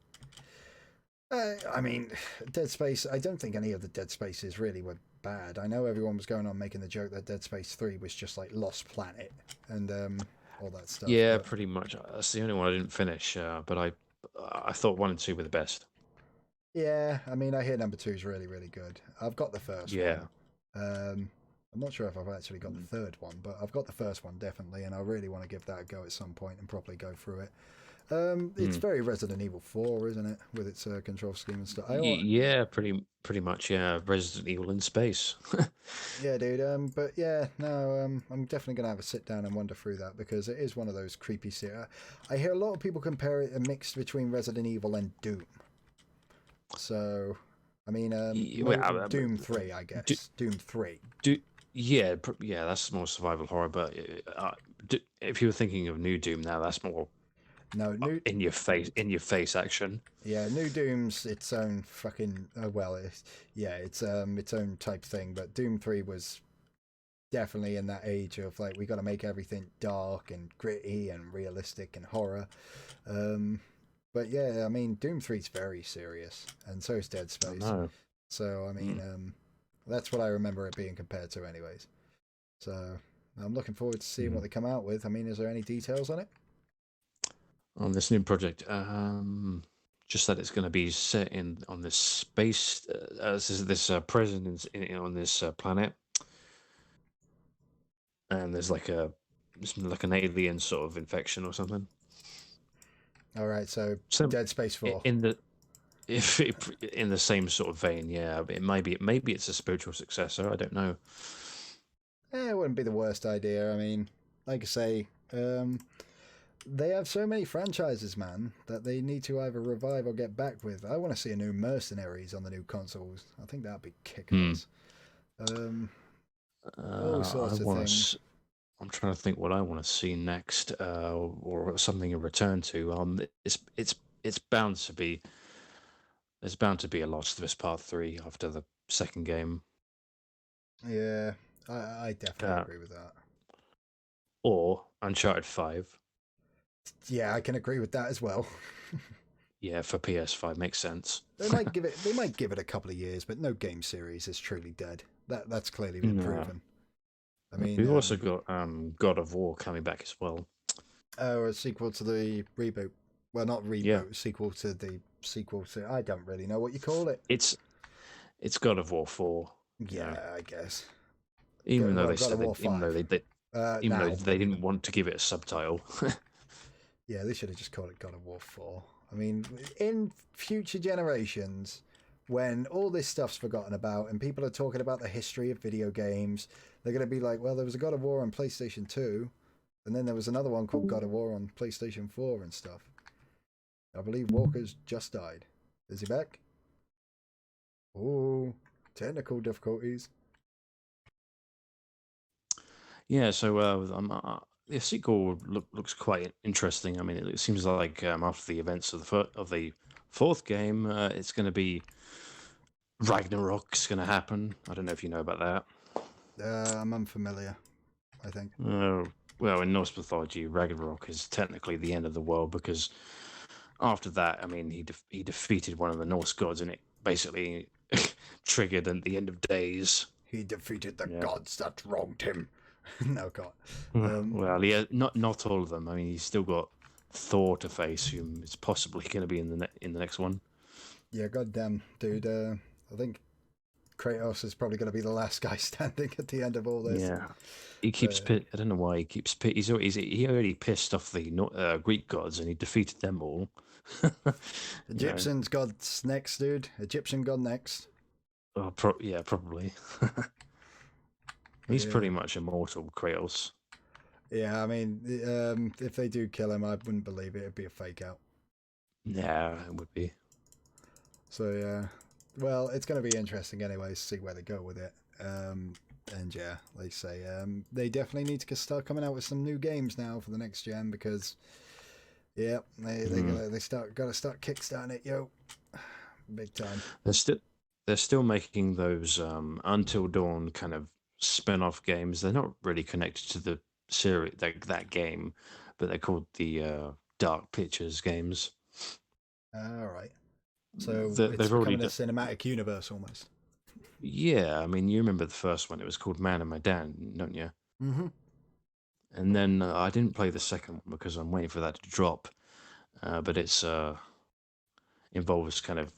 I mean, Dead Space. I don't think any of the Dead Spaces really were bad. I know everyone was going on making the joke that Dead Space 3 was just like Lost Planet and all that stuff. Yeah, but... pretty much. That's the only one I didn't finish, but I thought 1 and 2 were the best. Yeah, I mean, I hear number 2 is really, really good. I've got the first one. I'm not sure if I've actually got the third one, but I've got the first one definitely, and I really want to give that a go at some point and properly go through it. It's very Resident Evil 4, isn't it, with its control scheme and stuff? Yeah, pretty much. Yeah, Resident Evil in space. Yeah, dude. But yeah, no. I'm definitely gonna have a sit down and wander through that because it is one of those creepy series. I hear a lot of people compare it a mix between Resident Evil and Doom. So, I mean, Doom 3, I guess. Doom 3. Yeah, that's more survival horror. But if you were thinking of New Doom now, that's more in your face action. Yeah, New Doom's its own fucking it's its own type thing. But Doom 3 was definitely in that age of like we got to make everything dark and gritty and realistic and horror. But yeah, I mean, Doom 3's very serious, and so is Dead Space. So I mean, that's what I remember it being compared to, anyways. So I'm looking forward to seeing what they come out with. I mean, is there any details on it? On this new project, just that it's going to be set on this space, this presence on this planet, and there's like an alien sort of infection or something. All right, so Dead Space 4. if in the same sort of vein, yeah, maybe it's a spiritual successor. I don't know. It wouldn't be the worst idea. I mean, like I say, they have so many franchises, man, that they need to either revive or get back with. I want to see a new Mercenaries on the new consoles. I think that'd be kick ass. All sorts of things. I'm trying to think what I want to see next, or something to return to. It's bound to be there's bound to be a Last of Us Part 3 after the second game. Yeah, I definitely agree with that. Or Uncharted 5. Yeah, I can agree with that as well. Yeah, for PS5 makes sense. They might give it a couple of years, but no game series is truly dead. That's clearly been proven. I mean, we've also got God of War coming back as well. Oh, a sequel to the reboot. Well, not reboot. Yeah. Sequel to the sequel to. I don't really know what you call it. It's God of War 4. Yeah, I guess. Even though they didn't want to give it a subtitle. Yeah, they should have just called it God of War 4. I mean, in future generations, when all this stuff's forgotten about and people are talking about the history of video games, they're going to be like, well, there was a God of War on PlayStation 2, and then there was another one called God of War on PlayStation 4 and stuff. I believe Walker's just died. Is he back? Oh, technical difficulties. Yeah, so the sequel looks quite interesting. I mean, it seems like after the events of the fourth game, it's going to be Ragnarok's going to happen. I don't know if you know about that. I'm unfamiliar, I think. Well, in Norse mythology, Ragnarok is technically the end of the world because after that, I mean, he defeated one of the Norse gods, and it basically triggered at the end of days. He defeated the gods that wronged him. No, God. Well, yeah, not all of them. I mean, he's still got Thor to face, whom is possibly going to be in the next one. Yeah, goddamn, dude. I think Kratos is probably going to be the last guy standing at the end of all this. Yeah, he keeps. I don't know why he keeps. He already pissed off the Greek gods, and he defeated them all. Egyptian's god's next, dude. Egyptian god next. Oh, yeah, probably. He's pretty much immortal, Kratos. Yeah, I mean, if they do kill him, I wouldn't believe it. It'd be a fake out. Yeah, it would be. So yeah, well, it's going to be interesting anyway to see where they go with it. And yeah, like I say, they definitely need to start coming out with some new games now for the next gen because, yeah, they got to start kickstarting it, yo, big time. They're still making those Until Dawn kind of spin-off games. They're not really connected to the series that game, but they're called the Dark Pictures games. All right. So it's becoming a cinematic universe almost. Yeah, I mean, you remember the first one? It was called Man and Medan, don't you? Mm-hmm. And then I didn't play the second one because I'm waiting for that to drop. But it's involves kind of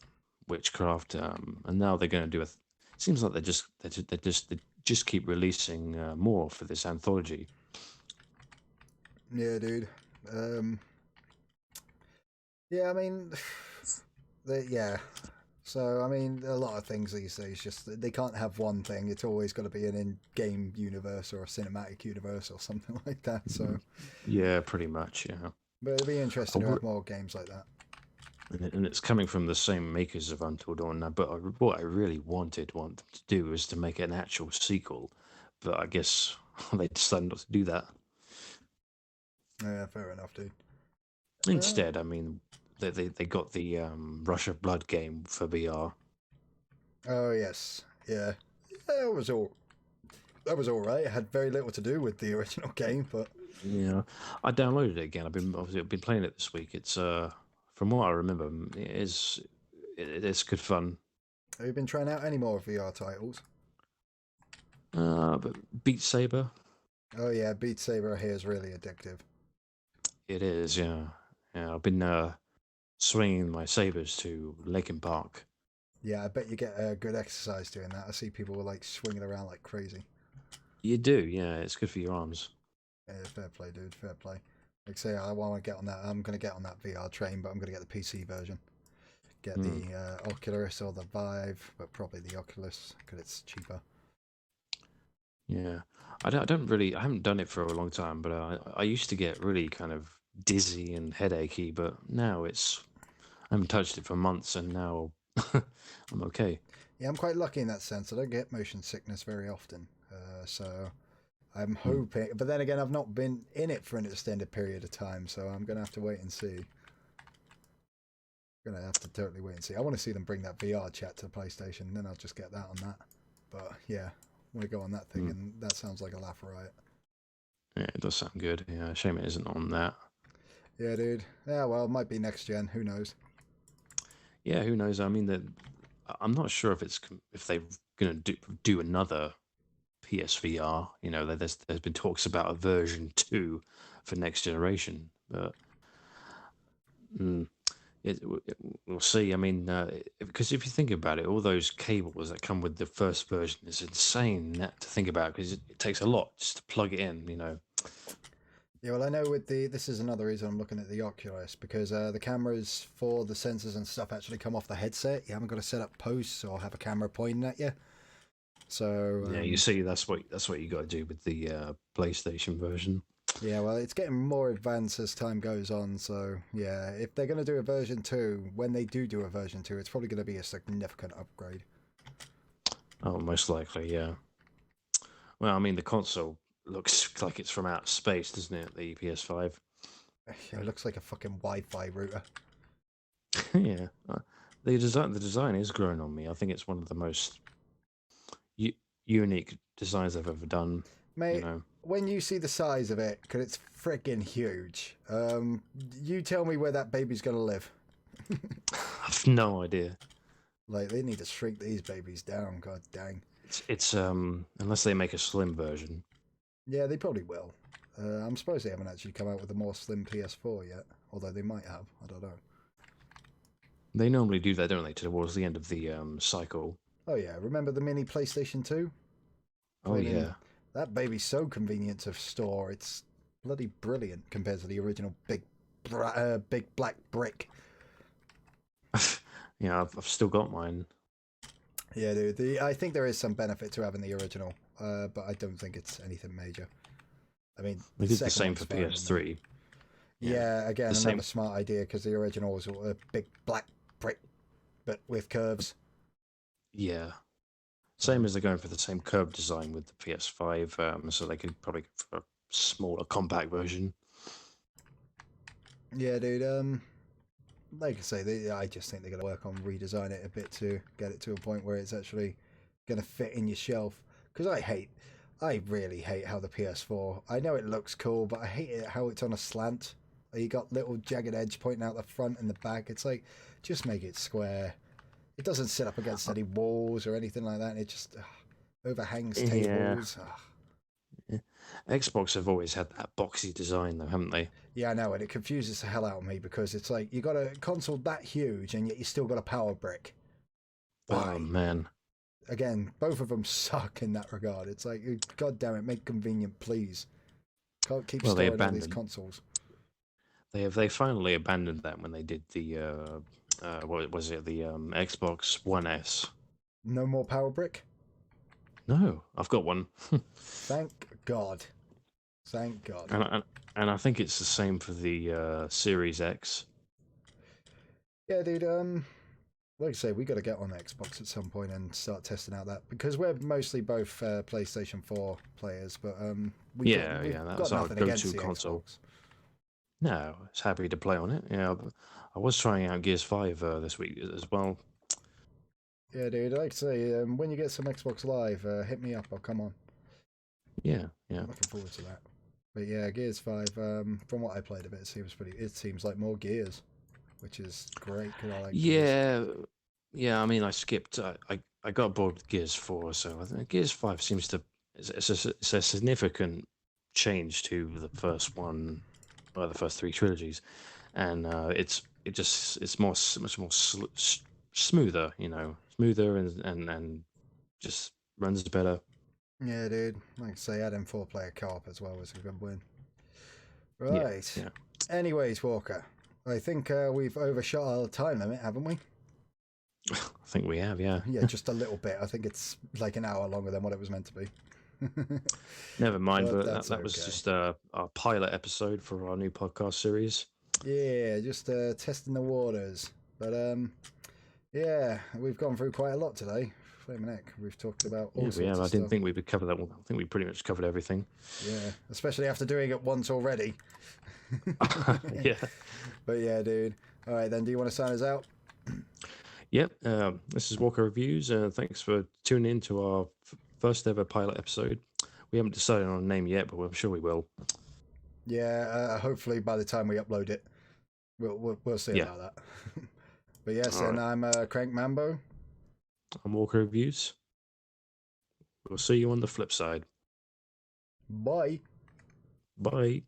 witchcraft, and now they're going to do it. Seems like they just keep releasing more for this anthology. Yeah, dude. Yeah, I mean, yeah. So, I mean, a lot of things these days, just they can't have one thing. It's always got to be an in-game universe or a cinematic universe or something like that. So, yeah, pretty much, yeah. But it'd be interesting to have more games like that. And it's coming from the same makers of Until Dawn now. But what I really want them to do was to make an actual sequel. But I guess they decided not to do that. Yeah, fair enough, dude. Instead, I mean, they got the Rush of Blood game for VR. Oh yes, yeah. That was all right. It had very little to do with the original game, but yeah, I downloaded it again. I've been playing it this week. It's from what I remember, it's good fun. Have you been trying out any more VR titles? But Beat Saber. Oh yeah, Beat Saber here is really addictive. It is, yeah. I've been swinging my sabers to Linkin Park. Yeah, I bet you get a good exercise doing that. I see people like swinging around like crazy. You do, yeah. It's good for your arms. Yeah, fair play, dude. Fair play. Like I say, I want to get on that. I'm going to get on that VR train, but I'm going to get the PC version get Mm. the Oculus or the Vive, but probably the Oculus because it's cheaper. Yeah, I haven't done it for a long time, but I used to get really kind of dizzy and headachy, but now I haven't touched it for months, and now I'm okay. Yeah, I'm quite lucky in that sense. I don't get motion sickness very often, so I'm Mm. hoping. But then again, I've not been in it for an extended period of time, so I'm gonna have to wait and see. Gonna have to totally wait and see. I want to see them bring that VR chat to the PlayStation, then I'll just get that on that. But yeah, we go on that thing, Mm. and that sounds like a laugh riot. Yeah, it does sound good. Yeah, shame it isn't on that. Yeah, dude. Yeah, well, it might be next gen. Who knows? Yeah, who knows? I mean, I'm not sure if they're gonna do another PSVR. You know, there's been talks about a version 2 for next generation, but mm, we'll see. I mean, because if you think about it, all those cables that come with the first version is insane to think about because it takes a lot just to plug it in. You know. Yeah, well, I know with the this is another reason I'm looking at the Oculus because the cameras for the sensors and stuff actually come off the headset. You haven't got to set up posts or have a camera pointing at you. So Yeah, you see, that's what you got to do with the PlayStation version. yeah, well, it's getting more advanced as time goes on. So yeah, if they're going to do a version 2, when they do a version 2, it's probably going to be a significant upgrade. Oh, most likely, yeah. Well, I mean, the console looks like it's from outer space, doesn't it? The PS5. It looks like a fucking Wi-Fi router. Yeah, the design is growing on me. I think it's one of the most u- unique designs I've ever done. You Mate, know, when you see the size of it, because it's freaking huge, you tell me where that baby's going to live. I've no idea. Like, they need to shrink these babies down, god dang. It's unless they make a slim version. Yeah, they probably will. I'm surprised they haven't actually come out with a more slim PS4 yet, although they might have, I don't know. They normally do that, don't they, towards the end of the cycle. Oh yeah, remember the mini PlayStation 2? Oh Flaming, yeah. that baby's so convenient to store, it's bloody brilliant compared to the original big black brick. Yeah, I've still got mine. Yeah, dude, I think there is some benefit to having the original, but I don't think it's anything major. I mean, They the did the second same one's for fine with me. PS3. Yeah, Yeah, again, the another same. smart idea because the original was a big black brick, but with curves. Yeah, same So as they're going for the same curved design with the PS5. So they could probably go for a smaller, compact version. yeah, dude. Like I say, I just think they're gonna work on redesign it a bit to get it to a point where it's actually gonna fit in your shelf. Because I really hate how the PS4. I know it looks cool, but I hate it how it's on a slant. You got little jagged edge pointing out the front and the back. It's like just make it square. It doesn't sit up against Uh, any walls or anything like that. It just overhangs Yeah, tables. Ugh. yeah. Xbox have always had that boxy design, though, haven't they? Yeah, I know, and it confuses the hell out of me because it's like you got a console that huge and yet you still got a power brick. Oh Why? man. Again, both of them suck in that regard. It's like, god damn it, make convenient, please. Can't keep Well, they storing all these abandoned. consoles. They finally abandoned that when they did the what was it, the Xbox One S. No more power brick? No, I've got one. Thank God. Thank God. And I think it's the same for the Series X. Yeah, dude, like I say, we got to get on Xbox at some point and start testing out that because we're mostly both PlayStation 4 players, but Yeah, we've yeah, got that's our nothing against go-to the console. Xbox. No, I was happy to play on it. Yeah, I was trying out Gears 5 this week as well. Yeah, dude, like I say, when you get some Xbox Live, hit me up. I'll come on. Yeah, yeah. I'm looking forward to that. But yeah, Gears 5, from what I played of it, it seems like more Gears, which is great because I like Gears. Yeah, yeah. I mean, I skipped. I got bored with Gears 4, so I think Gears 5 seems to. It's a significant change to the first one, or the first three trilogies, and it's much more smoother. You know, smoother and just runs better. Yeah, dude. Like I say, adding 4-player co-op as well was a good win. Yeah, Right. yeah. Anyways, Walker, I think we've overshot our time limit, haven't we? think we have, yeah. Yeah, just a little bit. I think it's like an hour longer than what it was meant to be. Never mind, but that's that was okay. just our pilot episode for our new podcast series. Yeah, just testing the waters. But yeah, we've gone through quite a lot today. Flaming heck, we've talked about all sorts of stuff. I didn't think we would cover that one. I think we pretty much covered everything. Yeah, especially after doing it once already. Yeah. But yeah, dude. All right, then. Do you want to sign us out? Yep. This is Walker Reviews. Thanks for tuning in to our first ever pilot episode. We haven't decided on a name yet, but I'm sure we will. Yeah, hopefully by the time we upload it, we'll see about that. But yes, and I'm KrankMambo. I'm Walker Reviews. We'll see you on the flip side. Bye. Bye.